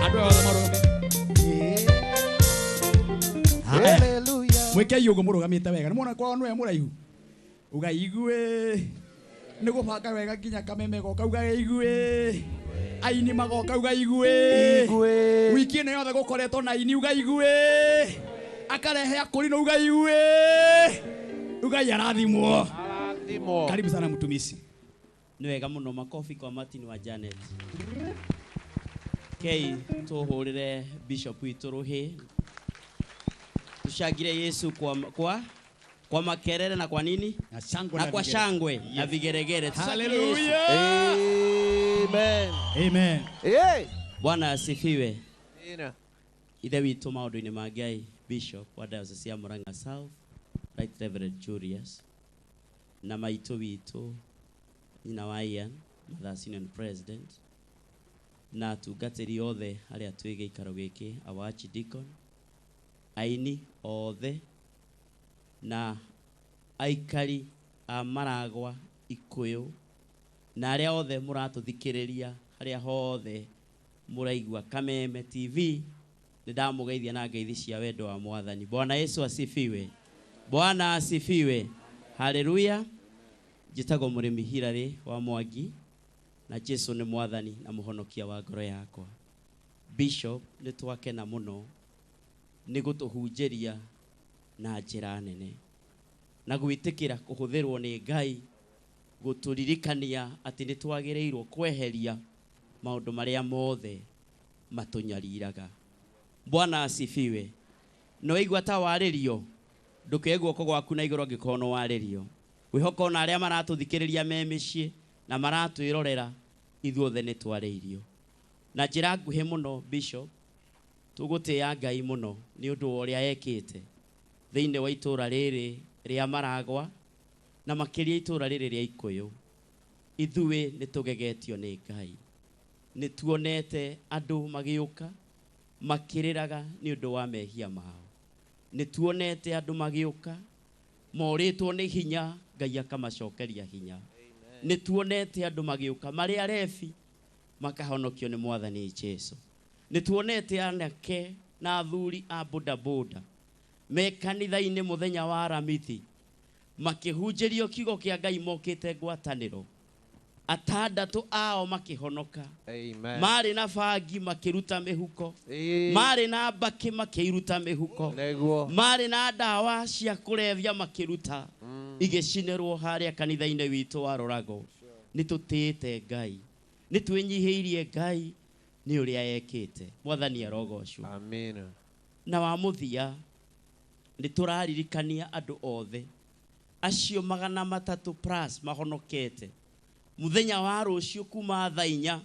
B: andu wa marombe
A: Mweke yugo murugamite wega. Nimona kwa nwe muraihu. Ugaigue. Nigubanga wega nginya kameme goka ugaigue. Aini magoka ugaigue. Wiki ne yothe gukoretwo na ini ugaigue. Akarehe akuri no ugaigue. Ugai arathimwo. Karibu sana mtumishi.
V: Ni wega muno makofi kwa Martin wa Janet. Kei tuhurire Bishop witu ruhi. Tushagire Yesu kwa makerere na kwa nini? Na kwa shangwe na vigeregere.
A: Hallelujah.
V: Amen.
A: Amen.
V: Bwana asifiwe. Ithe witu maundu-ini ma Ngai Bishop wa Diocese ya Murang'a South, Right Reverend Julius, na maitu witu nyina wa Ian, Mother Senior President, na tungatĩri othe arĩa twĩ gĩikaro gĩkĩ, our Archdeacon, aini othe na aikari a Maragwa, Ikuyu, na arĩa othe mũratũthikĩrĩria harĩa hothe mũraigua Kameme TV. Nĩndamũgeithia na ngeithi cia wendo wa Mwathani. Bwana Yesu asifiwe. Bwana asifiwe. Haleluya. Njĩtagwo Mũrĩmi Hilary wa Mwangi, na Jesu nĩ Mwathani na mũhonokia wa ngoro yakwa. Bishop nĩ twakena mũno nĩ gũtũhunjĩria na njĩra nene na gwĩtĩkĩra kũhũthĩrwo nĩ Ngai gũtũririkania atĩ nĩ twagĩrĩirwo kweheria maũndũ marĩa mothe matũnyariraga. Bwana asifiwe. No igua ta warĩrio ndũkĩe guoko gwaku na igũrũ angĩkorwo no warĩrio. Wĩhoka na arĩa maratũthikĩrĩria me mĩciĩ na maratwĩrorera ithuothe nĩ twarĩirio. Na njĩra nguhĩ mũno Bishop, tũgũtĩĩa Ngai mũno nĩ ũndũ wa ũrĩa ekĩte thĩinĩ wa itũũra rĩrĩ rĩa Maragwa na makĩria itũũra rĩrĩ rĩa Ikuyu. Ithuĩ nĩ tũgegetio nĩ Ngai. Nĩ tuonete andũ magĩũka makĩrĩraga nĩ ũndũ wa mehia mao. Nĩ tuonete andũ magĩũka morĩtwo nĩ hinya, Ngai akamacokeria hinya. Nĩ tuonete andũ magĩũka marĩ arebi makahonokio nĩ Mwathani Jesũ. Nĩ tuonete anake na athuri a bodaboda me kanitha-inĩ mũthenya wa Aramithi makĩhunjĩrio kiugo kĩa Ngai mokĩte ngwatanĩro. Atandatũ ao makĩhonoka. Marĩ na bangi makĩruta mĩhuko. Marĩ na mbakĩ makĩruta mĩhuko. Marĩ na ndawa cia kũrebia makĩruta. Igĩcinĩrwo harĩa kanitha-inĩ witũ wa Rũrago. Nĩ tũtĩĩte Ngai. Nĩ twĩnyihĩirie Ngai nĩ ũrĩa ekĩte. Mwathani arogocwo. Amen. Na wa mũthia nĩ tũraririkania andũ othe acio 300+ mahonokete. Muthenya wa rũciũ kuma thaa 4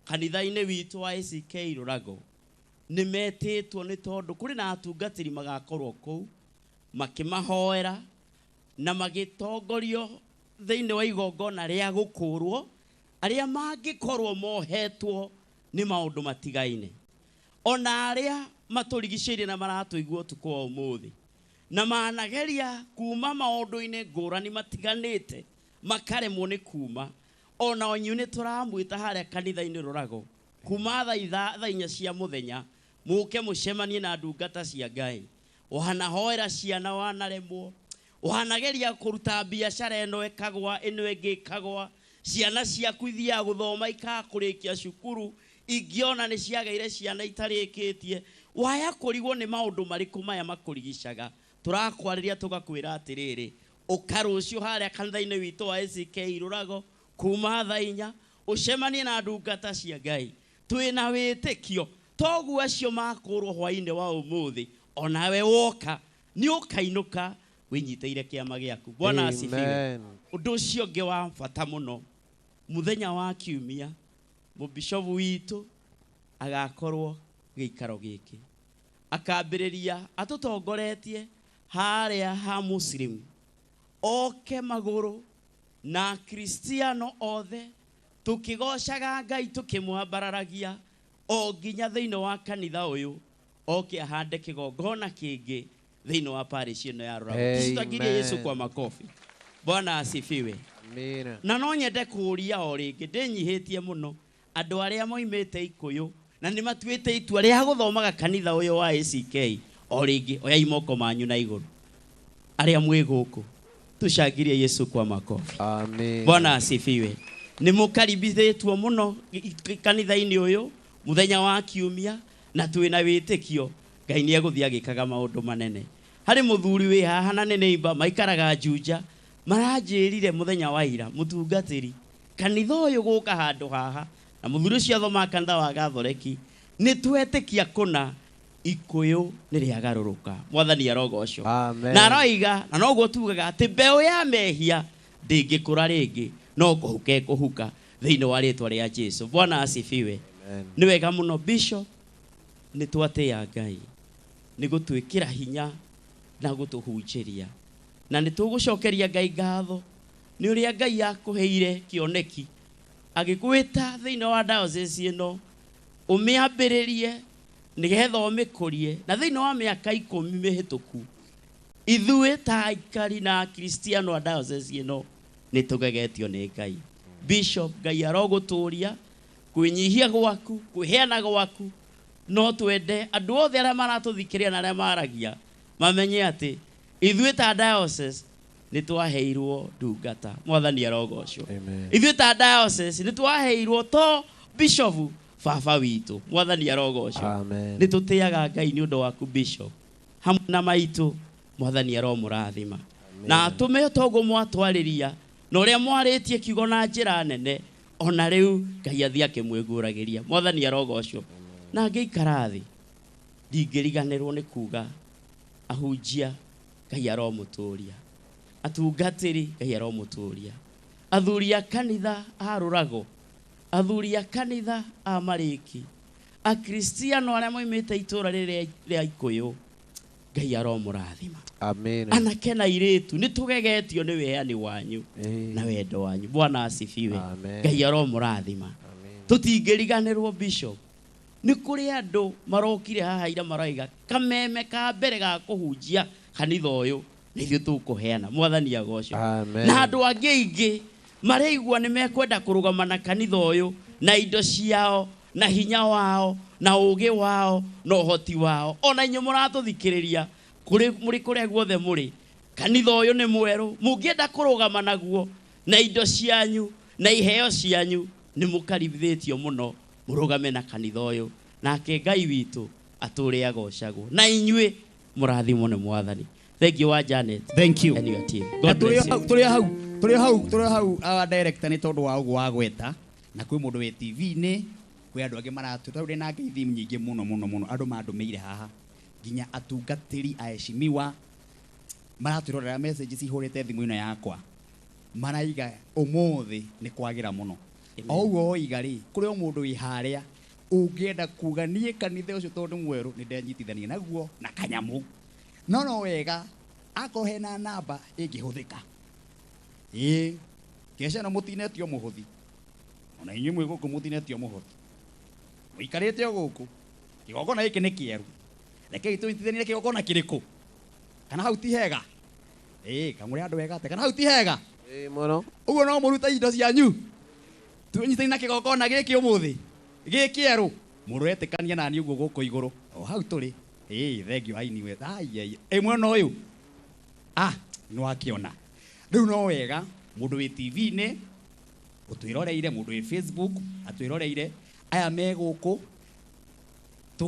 V: kanitha-inĩ witũ wa ACK Rũrago nĩ metĩtwo nĩ tondũ kũrĩ na atungatĩri magakorwo kũu makĩmahoera na magĩtongorio thĩinĩ wa igongona rĩa gũkũrwo arĩa mangĩkorwo mohetwo nĩ maũndũ matigaine. Ona arĩa matũrigicĩirie na maratũigua ũtukũ wa ũmũthĩ na manageria kuma maũndũ-inĩ ngũrani matiganĩte makaremwo nĩ kuma. Ona onyu nĩ tũramwĩta harĩa kanitha-inĩ Rũrago kuma thaa 4 cia mũthenya mũke mũcemanie na ndungata cia Ngai. Wanahoera ciana wanaremwo, wanageria kũruta biacara ĩno ĩkagwa ĩno ĩngĩ ĩkagwa, ciana ciaku ithiaga gũthoma ikakũrĩkia cukuru ingĩona nĩ ciagaire ciana itarĩkĩtie. Waya kũrigwo nĩ maũndũ marĩkũ maya makũrigicaga. Tũrakwarĩria tũgakwĩra atĩrĩrĩ, ũka rũciũ harĩa kanitha-inĩ witũ wa ACK Rũrago kuma thaa 4 ũcemanie na ndungata cia Ngai. Twĩna wĩtĩkio toguo acio makũrwo hwaĩ-inĩ wa ũmũthĩ onawe woka nĩ ũkainũka wĩnyitĩire kĩama gĩaku. Bwana asifiwe. Ũndũ ũcio ũngĩ wa bata mũno, mũthenya wa Kiumia mũbishofu witũ agakorwo gĩikaro gĩkĩ akambĩrĩria atũtongoretie harĩa ha Muslim oke magũrũ na Kristiano othe tukigocaga Ngai tukimwambararagia o nginya thĩinĩ wa kanitha ũyũ oke ahande kĩgongona kĩngĩ thĩinĩ wa parish ĩno ya Rũrago. Tutagirie Yesu kwa makofi. Bwana asifiwe. Amen. Na no nyende kũria o rĩngĩ ndĩnyihĩtie mũno andũ arĩa moimĩte Ikuyu na nĩ matuĩte itua rĩa gũthomaga kanitha ũyũ wa ACK o rĩngĩ oyai moko manyu na igũrũ. aria mwe guku tushangirie Yesu kwa makofi.
U: Amen.
V: Bwana asifiwe. Ni mukaribithitwo muno kanitha-ini uyu muthenya wa kiumia na twina witikio Ngai ni eguthia gikaga maundu manene. Hari muthuri wi haha na neighbor maikaraga Juja maranjirire muthenya wa ira mutungatiri kanitha uyu guka handu haha na muthuri ucio athoma kanitha wa Gathoreki ni twetikia kuna ikuyu ni riagaruruka. Mwathani arogocwo. Na aroiga na noguo tugaga ati mbeu ya mehia ndingikura ringi no kuhuke kuhuka thiini wa ritwa ria Jesu. Bwana asifiwe. Ni wega muno Bishop ni twatia Ngai ni gutwikira hinya na gutuhunjiria na ni tugucokeria Ngai ngatho ni uria Ngai akuheire kioneki agigwita thiini wa diocese ino umiambiririe nigetha umikurie na thiini wa miaka 10 mihituku ithuĩ ta aikari na Kristiano a diocese ino ni tugegetio ni Ngai. Bishop Ngai aroguturia kwinyihia gwaku kwiheana gwaku no twende andu othe aria maratuthikiria na aria maragia mamenye ati ithuĩ ta diocese ni twaheirwo ndungata. Mwathani arogocwo. Ithuĩ ta diocese ni twaheirwo to bishop baba witu. Mwathani arogocwo. Ni tutiaga Ngai ni undu waku Bishop hamwe na maitu. Mwathani aromurathima na atume togo mwatwariria na uria mwaritie kiugo na njira nene ona riu Ngai athia kimweguragiria. Mwathani arogocwo. Na ngeikara thi ndingiriganirwo ni kuga ahunjia Ngai aromuturia atungatiri Ngai aromuturia athuri a kanitha a Rurago athuri a kanitha a Mariki a Kristiano aria moimite itura ria Ikuyu Ngai aromurathima.
U: Amen.
V: Anake na iritu ni tugegetio ni weani wanyu na wendo wanyu. Bwana asifiwe. Ngai aromurathima. Tutingiriganirwo Bishop ni kuri andu marokire haha ira maraiga kameme ka mbere ga kuhunjia kanitha uyu ni ithuĩ tukuheana. Mwathani agocwo. Na andu angi mareigua ni mekwenda kurugama na kanitha uyu na indo ciao na hinya wao na ugi wao na uhoti wao. Ona inyu muratuthikiriria muri kuria guothe muri kanitha uyu ni mweru mungienda kurugama naguo na indo cianyu na iheo cianyu ni mukaribithitio muno murugame na kanitha uyu nake Ngai witu ature agocagwo na inyue murathimwo ni Mwathani. Thank you wa Janet.
A: Thank you.
V: And your team. God bless you.
A: Turi hau our director ni tondu wa ugu wa gweta na kwi mundu we TV ni kwi andu angi maratuta na ngeithi nyingi muno andu mandumeire haha ginya atungatiri aheshimiwa maraturorera messages ihurite thimu ino yakwa maraiga umuthi ni kwagira muno oguo igari kuri o mundu wi haria ungienda kuga nie kanitha ucio tondu mweru ni ndenyitithania naguo na kanyamu no wega akohe na namba ingihuthika kesha na mutinetio muhuthi ona inyu mwe guku mutinetio muhuthi muikarite o guku kigogona iki ni kieru reke itwitithanie kigogona kiriku kana hau ti hega kamuri andu wega te kana hau ti hega
U: muno
A: uguo no muruta indo cianyu tunyitithanie na kigogona giki umuthi gikieru muretekania nani uguo guku iguru o hau turi thank you ainiwe mwena uyu no akiona riu no wega mundu wi TV ni utwiroreire mundu wi Facebook atwiroreire aya me guku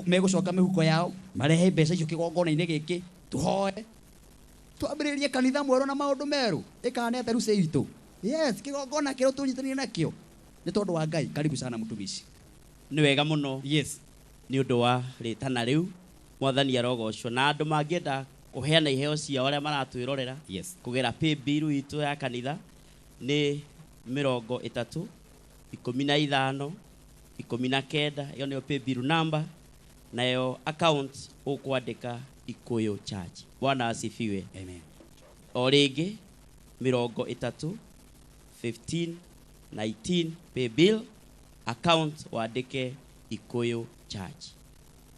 A: megucoka mihuko yao marehe mbeca icio kigongona-ini giki tuhoe twambiririe kanitha mweru na maundu meru ikane teru seitu yes kigongona kiro tunyitanie nakio ni tondu wa Ngai. Karibu sana mutumishi.
V: Ni wega muno.
A: Yes.
V: Ni undu wa ritana riu Mwathani arogocwo na andu mangienda kuheana iheo ciao aria maratwirorera.
A: Yes.
V: Kugera pay bill itu ya kanitha ni 30 15 19 iyo niyo pay bill number nayo account ukwandika Ikuyu Church. Bwana asifiwe.
A: Amen.
V: O ringi 30 15 19 pay bill account wandike Ikuyu Church.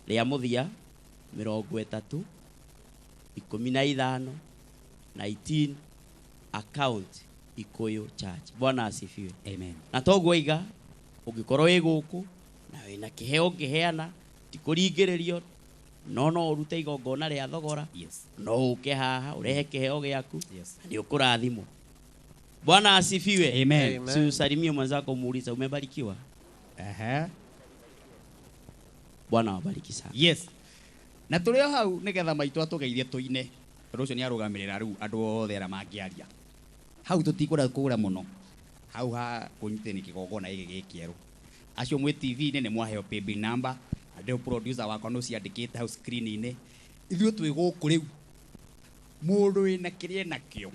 V: Ria muthia 30 15 19 account Ikuyu Church. Bwana asifiwe.
A: Amen.
V: Na toguo iga ungikorwo wi guku na wina kiheo ngiheana tikuringiririo no urute igongona ria thogora no uke haha urehe kiheo giaku ni ukurathimwo. Bwana asifiwe.
A: Amen.
V: Si usalimie mwenzako muulize umebarikiwa. Bwana wabariki sana.
A: Yes. Na tulio hau nigetha maitu atugeithie tuine. Rucio ni arugamirira riu andu othe ara mangiaria. Hau tutikura kugura muno. Hau ha kunyite ni kigongona giki gikieru. Acio mwe TV ne mwaheo paybill number. Ande producer wako no ciandikite hau screen ine. Ithuĩ twĩ gũkũ rĩu mũndũ wĩna kĩrĩa nakĩo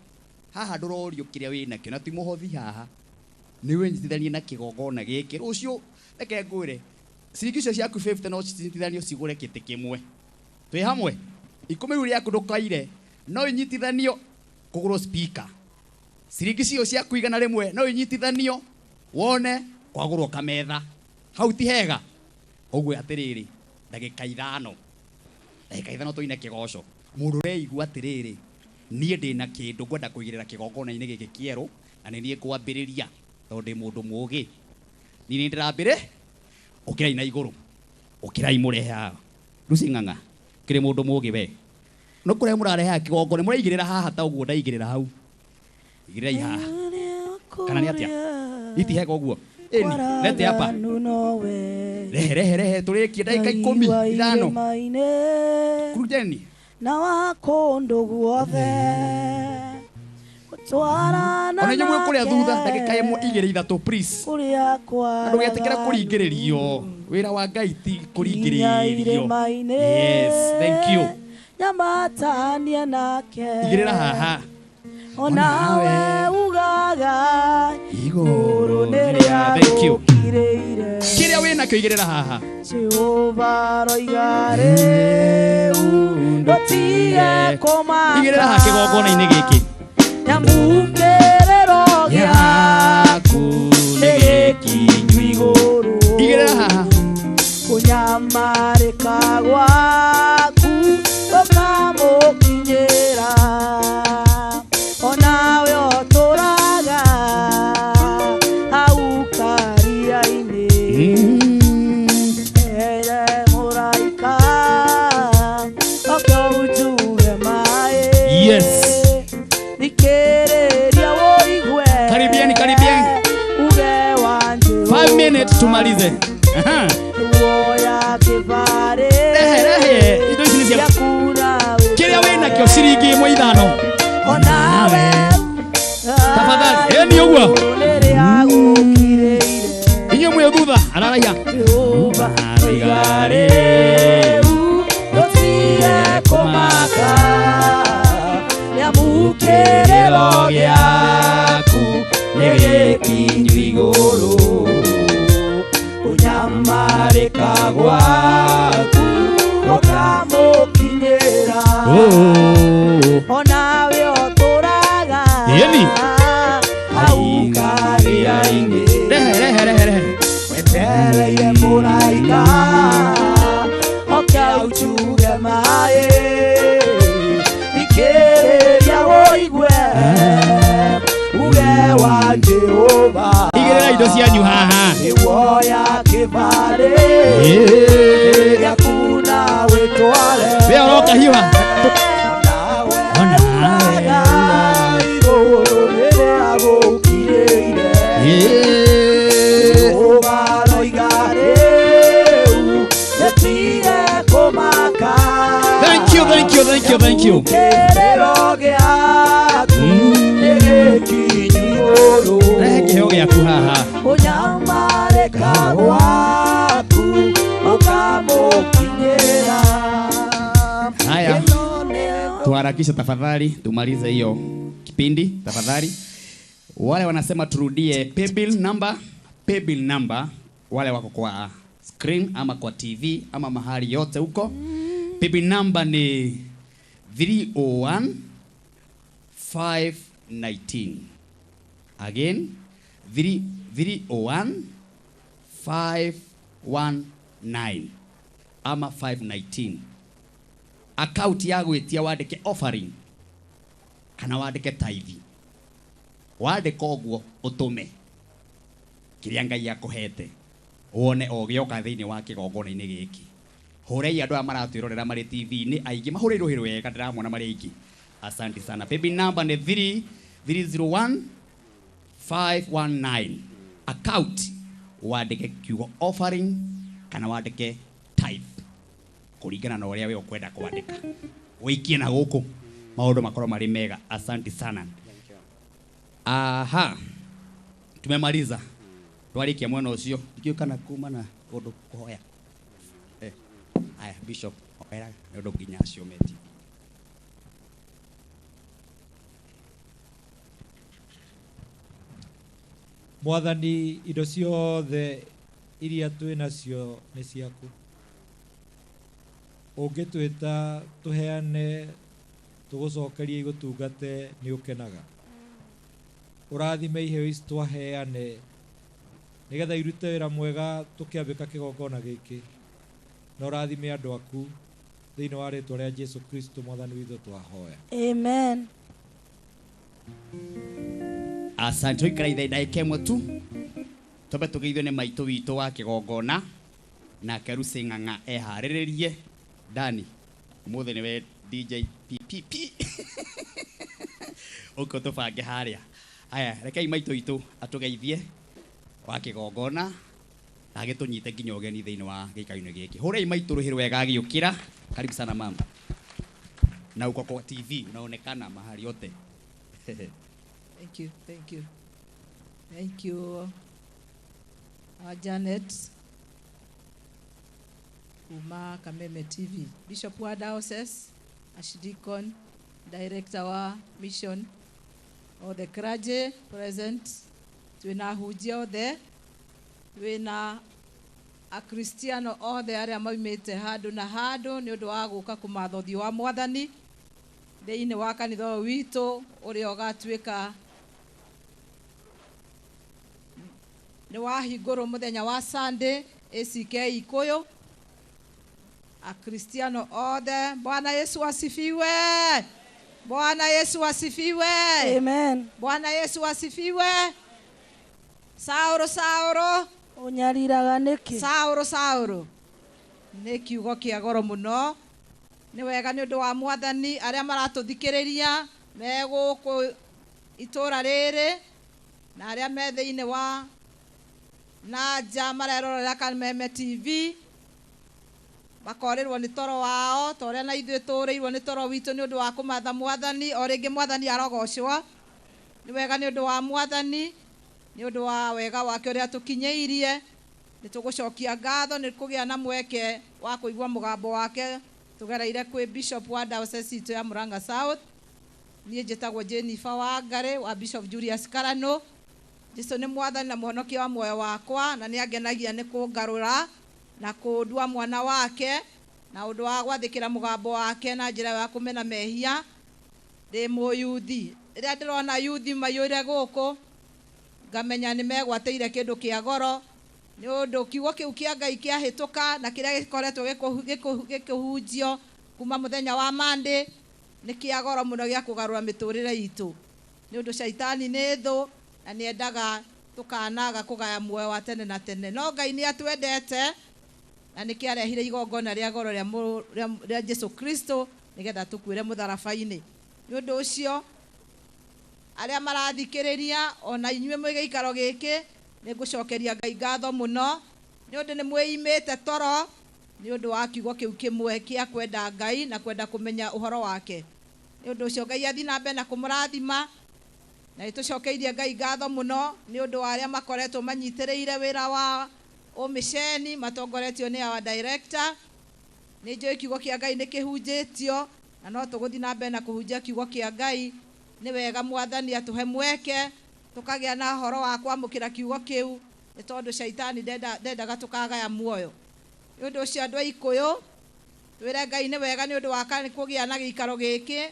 A: haha ndũrorio kĩrĩa wĩna kĩo na ti mũhothi haha nĩ wĩnyitithanie na kĩgongona gĩkĩ. Rũciũ reke ngwĩre ciringi icio ciaku 50 no cinyitithanio cigũre kĩtĩ kĩmwe. Twĩ hamwe 10 rĩu rĩaku ndũkaire no inyitithanio kũgũrwo speaker. Ciringi icio ciaku igana rĩmwe no inyitithanio wone kwagũrwo kametha. Hau ti hega. Ũguo atĩrĩrĩ ndagĩka ithano tũine kĩgoco. Mũndũ ũreigua atĩrĩrĩ niĩ ndĩna kĩndũ ngwenda kũigĩrĩra kĩgongona-inĩ gĩkĩ kĩerũ na nĩ niĩ kwambĩrĩria tondũ ndĩ mũndũ mũũgĩ. Niĩ nĩ ndĩrambĩre ũkĩrai na igũrũ ũkĩrai mũrehe haha. Lucy Ng'ang'a kĩrĩ mũndũ mũũgĩ we no kũrĩa mũrarehe kĩgongona mũraigĩrĩra haha ta ũguo ndaigĩrĩra hau. Igĩrĩrai haha kana nĩ atĩa itihega ũguo. Lete hapa. Rehe tũrĩkie ndagĩka 15 kurujeni
C: na wako ndugu wothe gũtwarana
A: ona nyamwe kũrĩa thutha ndagĩka 2-3 please.
C: Kũrĩa kwa
A: andũ getĩkĩra kũringĩrĩrio wĩra wa Ngai ti kũringĩrĩrio. Yes, thank you.
C: Nyambatania nake
A: igĩrĩra haha
C: onawe ugaga
A: igũrũ nĩrĩa gũkirĩire kĩrĩa wĩna kĩo igĩrĩra haha.
C: Jehova roiga rĩu ndũtige kũmaka
A: igĩrĩra haha kĩgongona-inĩ gĩkĩ.
C: Nyamũkĩrĩro gĩaku nĩ gĩkinyu igũrũ.
A: Igĩrĩra haha
C: kũnyamarĩka gwaku gũkamũkinyĩra onawe ũtũraga hau karia-inĩ. Ere mũraika oke ũnjuge maĩ.
A: Yes.
C: Thikĩrĩria ũigue
A: karibieni
C: uge wa Jehova.
A: 5 minutes tumalize.
C: Uoya kĩbarĩ
A: indo ici nĩ cia kĩrĩa wĩna kĩo ciringi 5
C: onawe
A: tafadhali eni ũguo inyuĩ mwĩ thutha araraiya
C: Igarĩ ndũtige kũmaka nyamũkĩrĩro gĩaku nĩ gĩkinyu igũrũ. Kũnyamarĩka gwaku gũkamũkinyĩra onawe ũtũraga hau karia-inĩ. Wetereire mũraika oke ũnjuge maĩ. Thikĩrĩria ũigue uge wa Jehova.
A: igĩrĩra indo cianyu haha.
C: Woya kĩbarĩ gĩaku na wĩtware.
A: Wee ũroka hiwa
C: onawe igũrũ rĩrĩa gũkirĩire. Jehova roiga rĩu ndũtige kũmaka.
A: Thank you.
C: Kĩrĩro gĩaku nĩ gĩkinyu igũrũ.
A: Rehe kĩheo gĩaku haha.
C: Kũnyamarĩka gwaku ũkamũkinyĩra.
A: Haya, tuharakishe tafadhali, tumalize hiyo kipindi tafadhali. Wale wanasema turudie paybill number, wale wako kwa screen ama kwa TV ama mahali yote huko. Paybill number ni 301-519. Again 301-519 ama 519. Account ya gwĩtia wandĩke offering kana wandĩke tithe. Wandĩka ũguo ũtũme kĩrĩa Ngai akũhete wone o gĩoka thĩinĩ wa kĩgongona-inĩ gĩkĩ. Hurei andå aya maratwirorera marĩ TV-inĩ aingĩ mahũrĩirwo hĩrũ wega ndĩramona marĩ aingĩ. Asante sana. Baby number nĩ 301-519. Account wandĩke kiugo offering kana wandĩke tithe kũringana na ũrĩa we ũkwenda kwandĩka. Wĩikie na gũkũ maũndũ makorwo marĩ mega. Asante sana. Aha. Tumemaliza. Twarikia mwena ũcio. Ndikiũ kana kuma na ũndũ kũhoya. Aya Bishop oera nĩ ũndũ nginya acio meti.
P: Mwathani, indo ciothe iria twĩ nacio nĩ ciaku. Ũngĩtwĩta tũheane tũgũcokerie igũtungate nĩ ũkenaga. Ũrathime iheo ici twaheane nĩgetha irute wĩra mwega tũkĩambĩka kĩgongona gĩkĩ. Na ũrathime andũ aku thĩinĩ wa rĩĩtwa rĩa Jesu Kristo Mwathani witũ twahoya.
C: Amen.
A: Asante ikara ndagĩka ĩmwe tu. Twambe tũgeithio nĩ maitũ witũ wa kĩgongona nake Lucy Ng'ang'a eharĩrĩrie. Dani ũmũthĩ nĩwe DJ PPP. Ũko tũbange harĩa. Aya rekei maitũ witũ atũgeithie wa kĩgongona na agĩtũnyite nginya ũgeni thĩinĩ wa gĩikaro-inĩ gĩkĩ. Hũrei maitũ rũhĩ rwega agĩũkĩra. Karibu sana mama. Na uko kwa TV unaonekana mahali yote.
G: Thank you, thank you. Thank you, Janet Kuma Kameme TV, Bishop wa Diocese, Archdeacon, Director wa Mission, all the clergy present, twina hujia othe, twina a Christiano othe aria maumite handu na handu ni undu wa guka kumatha uthio wa Mwathani thĩinĩ wa kanitha witũ ũrĩa ũgatuĩka nĩ wahingũrwo mũthenya wa Sunday ACK Ikuyu. Akristiano othe, Bwana Yesu asifiwe. Bwana Yesu asifiwe.
C: Amen.
G: Bwana Yesu asifiwe. Sauro
C: unyariraga nĩkĩ?
G: Sauro nĩ kiugo kĩa goro mũno. Nĩ wega nĩ ũndũ wa Mwathani arĩa maratũthikĩrĩria me gũkũ itũra rĩrĩ na arĩa me thĩinĩ wa na nja marerorera Kameme TV makorĩrwo nĩ toro wao ta ũrĩa na ithuĩ tũrĩirwo nĩ toro witũ nĩ ũndũ wa kũmatha Mwathani. O rĩngĩ Mwathani arogocwo. Nĩ wega nĩ ũndũ wa Mwathani, nĩ ũndũ wa wega wake ũrĩa tũkinyĩirie. Nĩ tũgũcokia ngatho nĩ kũgĩa na mweke wa kũigua mũgambo wake tugereire kwĩ Bishop wa Diocese itũ ya Murang'a South. Niĩ njĩtagwo Jennifer Wangari wa Bishop Julius Karano. Jesu nĩ Mwathani na mũhonokia wa muoyo wakwa na nĩ angenagia nĩ kũngarũra na kũndua mwana wake na ũndũ wa gwathĩkĩra mũgambo wake na njĩra ya kũmena mehia ndĩ mũyuthi. Rĩrĩa ndĩrona yuthi maiyũire gũkũ ngamenya nĩ megwatĩire kĩndũ kĩa goro nĩ ũndũ kiugo kĩu kĩa Ngai kĩahĩtũka na kĩrĩa gĩkoretwo gĩkĩhunjio kuma mũthenya wa Monday nĩ kĩa goro mũno gĩa kũgarũra mĩtũrĩre itũ. Nĩ ũndũ shaitani nĩ thũ na nĩ endaga tũkanaga kũgaya muoyo wa tene na tene. No Ngai nĩ atwendete na nĩ kĩarehire igongona rĩa goro rĩa Jesu Kristo nĩgetha tũkuĩre mũtharaba-inĩ. Nĩ ũndũ ũcio arĩa marathikĩrĩria ona inyuĩ mwĩ gĩikaro gĩkĩ nĩ ngũcokeria Ngai ngatho mũno nĩ ũndũ nĩ mwĩimĩte toro nĩ ũndũ wa kiugo kĩu kĩmwe kĩa kwenda Ngai na kwenda kũmenya ũhoro wake. Nĩ ũndũ ũcio Ngai athiĩ na mbere na kũmũrathima na nĩtũcokeirie Ngai ngatho mũno nĩ ũndũ wa arĩa makoretwo manyitĩrĩire wĩra wa ũmĩceni matongoretio nĩ our director. Nĩ njũĩ kiugo kĩa Ngai nĩ kĩhunjĩtio na no tũgũthiĩ na mbere na kũhunjia kiugo kĩa Ngai. Nĩ wega Mwathani atũhe mweke tukagĩa na horo wa kwamũkĩra kiugo kĩu nĩ tondũ shaitani ndendaga tukagaya muoyo. Nĩ ũndũ ũcio andũ a Ikuyu twĩre Ngai nĩ wega nĩ ũndũ wa kũgĩa na gĩikaro gĩkĩ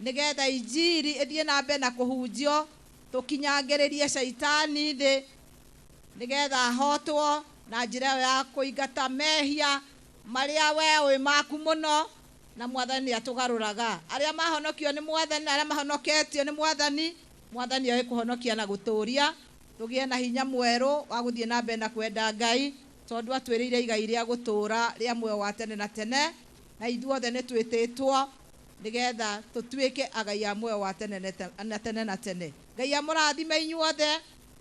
G: nĩgetha injiri ĩthiĩ na mbere na kũhunjio tũkinyangĩrĩrie shaitani thĩ nĩgetha ahotwo na njĩra ya kũingata mehia marĩa we wĩ maku mũno na Mwathani atũgarũraga. Arĩa mahonokio nĩ Mwathani arĩa mahonoketio nĩ Mwathani, Mwathani oĩ kũhonokia na gũtũũria tũgĩe na hinya mwerũ wa gũthiĩ na mbere na kwenda Ngai tondu atwirire igai ria gutura ria muoyo wa tene na tene na ithuothe nĩ twĩtĩtwo nigetha tutuike agai a muoyo wa tene na tene na tene. Ngai amũrathime inyuothe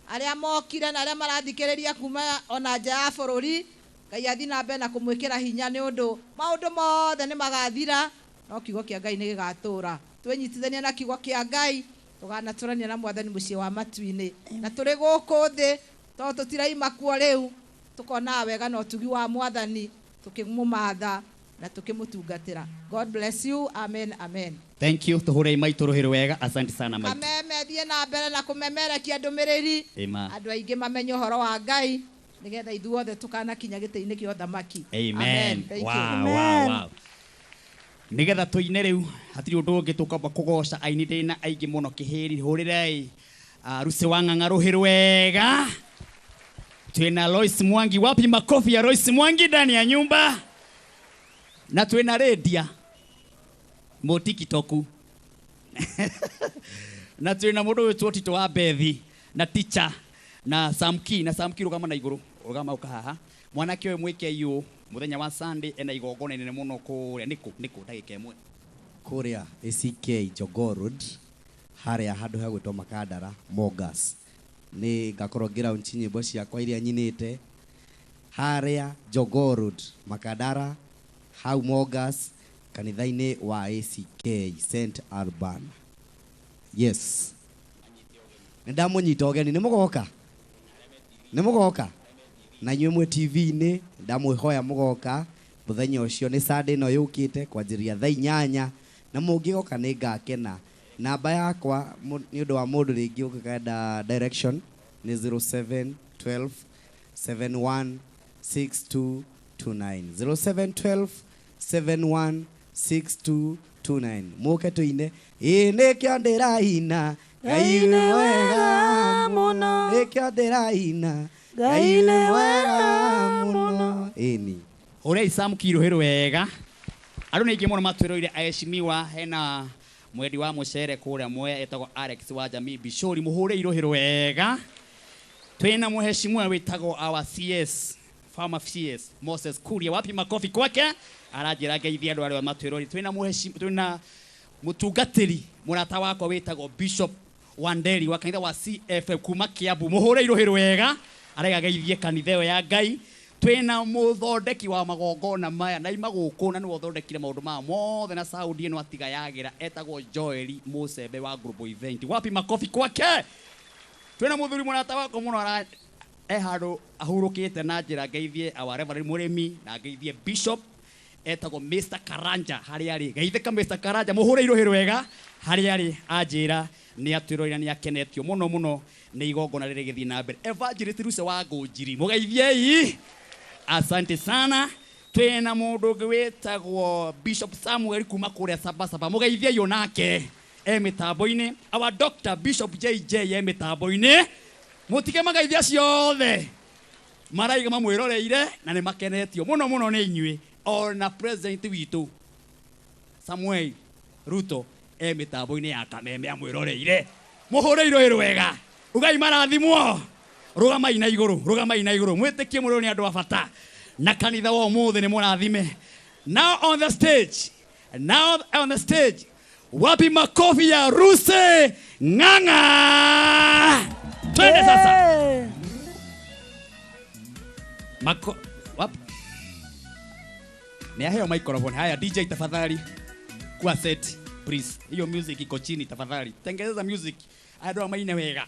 G: aria mokire na aria marathikĩrĩria kuma ona nja ya bũrũri. Ngai athi na mbere na kũmwĩkĩra hinya nĩ ũndũ maũndũ mothe nĩ magathira no kiugo kĩa Ngai nĩ gĩgatũra. Twĩnyitithanie na kiugo kĩa Ngai tũganatũrania na Mwathani mũciĩ wa matu-inĩ na tũrĩ gũkũ thĩ tondũ tũtiraima kuo rĩu tukona wega na ũtugi wa Mwathani tukimũmatha na tukimũtungatĩra. God bless you. Amen. Amen.
I: Thank you. Tuhurei maitũ rũhĩ rwega. Asante sana maitũ.
G: Ameme thiĩ na mbere na kũmemerekia ndũmĩrĩri.
I: Amen.
G: Andũ aingĩ mamenye ũhoro wa Ngai nigetha ithuothe tukanakinya gĩtĩ-inĩ kĩa ũthamaki.
I: Amen.
G: Thank you.
I: Wow. Nigetha tũine rĩu hatirĩ ũndũ ũngĩ tũkamba kũgoca aini ndĩna aingĩ mũno kĩhĩri hũrĩrei Rusi wa Ng'ang'a rũhĩ rwega. Twina Lois Mwangi. Wapi makofi ya Lois Mwangi ndani ya nyumba? Na twina Redia mo TikTok na twina mũndũ wĩtwo Tito wa Bethi na teacher na Samki rugama na igũrũ rugama uka haha mwanake ũyũ mwĩke yu muthenya wa Sunday ena igongona inene mũno kũrĩa nĩkũ ndagĩka ĩmwe
K: kũrĩa ACK Jogoo Road harĩa handũ ha gwĩtwo Makandara Mogas nĩ ngakorwo ground nyĩmbo ciakwa iria nyinĩte harĩa Jogoo Road Makandara hau Mogas kanitha-inĩ wa ACK St Alban. Yes. Ndamunyita ũgeni nĩ mũgoka na inyuĩ mwĩ TV-inĩ ndamwĩhoya mũgoka mũthenya ũcio nĩ Sunday no yũkĩte kwanjĩrĩria thaa 8 na mũngĩgoka nĩ ngakena. Namba yakwa nĩ ũndũ wa mũndũ rĩngĩ ũkĩenda direction nĩ 0712 71 6229 0712 71 6229. Mũke tũine nĩkĩo ndĩraina Ngai nĩ wega mũno nĩkĩo ndĩraina Ngai nĩ wega mũno. Ĩni
I: ũrĩa Samki rũhĩ rwega. Andũ nĩ aingĩ mũno matwĩrĩire aheshimiwa hena mwendi wa mũcere kũrĩa Mwea etagwo Alex wa Jamii Bishori mũhũrĩi rũhĩ rwega. Twĩna mũheshimiwa wĩtagwo our CS Farmer CS Moses Kuria. Wapi makofi kwake? Aranjĩra ngeithia andũ arĩa matwĩrĩire. Twĩna mũtungatĩri mũrata wakwa wĩtagwo Bishop Wanderi wa kanitha wa CFM kuma Kiambu mũhũrĩi rũhĩ rwega. Arega geithie kanitha ĩyo ya Ngai. Twĩna mũthondeki wa magongona maya na imagũkũ na nĩwe ũthondekire maũndũ maya mothe na Saudi ĩno atiga yagĩra etagwo Joel Mũcembe wa Global Event. Wapi makofi kwake? Twĩna mũthuri mũrata wakwa mũno handũ ahurũkĩte na njĩra ngeithie our Reverend Mũrĩmi na ngeithie Bishop etagwo Mr. Karanja harĩa arĩ. Geithĩka Mr. Karanja mũhũrĩi rũhĩ rwega harĩa arĩ anjĩra nĩ atwĩrĩire nĩ akenetio mũno nĩ igongona rĩrĩ gĩthiĩ na mbere. Evangelist Ruce wa Ngũnjiri mũgeithiei. Asante sana. Twĩna mũndũ ũngĩ wĩtagwo Bishop Samuel kuma kũrĩa Sabasaba mũgeithiei onake mĩtambo-inĩ. Our Dr. Bishop JJ mĩtambo-inĩ. Mũtige magaithia ciothe maraiga mamwĩroreire na nĩ makenetio mũno nĩ inyuĩ. Ona president witũ Samuel Ruto mĩtambo-inĩ ya Kameme amwĩroreire. Mũhũrĩi rũhĩ rwega. Ugai marathimwo. Rugamai na igũrũ mwĩtĩkie mũrĩo nĩ andũ a bata na kanitha wa ũmũthĩ nĩ mũrathime. Now on the stage wapi makofi ya Rusi Ng'ang'a. Twende sasa. Wapi? Nĩ aheo microphone. Haya DJ tafadhali kwa set please. Hiyo music iko chini tafadhali. Tengeneza music. Andũ amaine wega.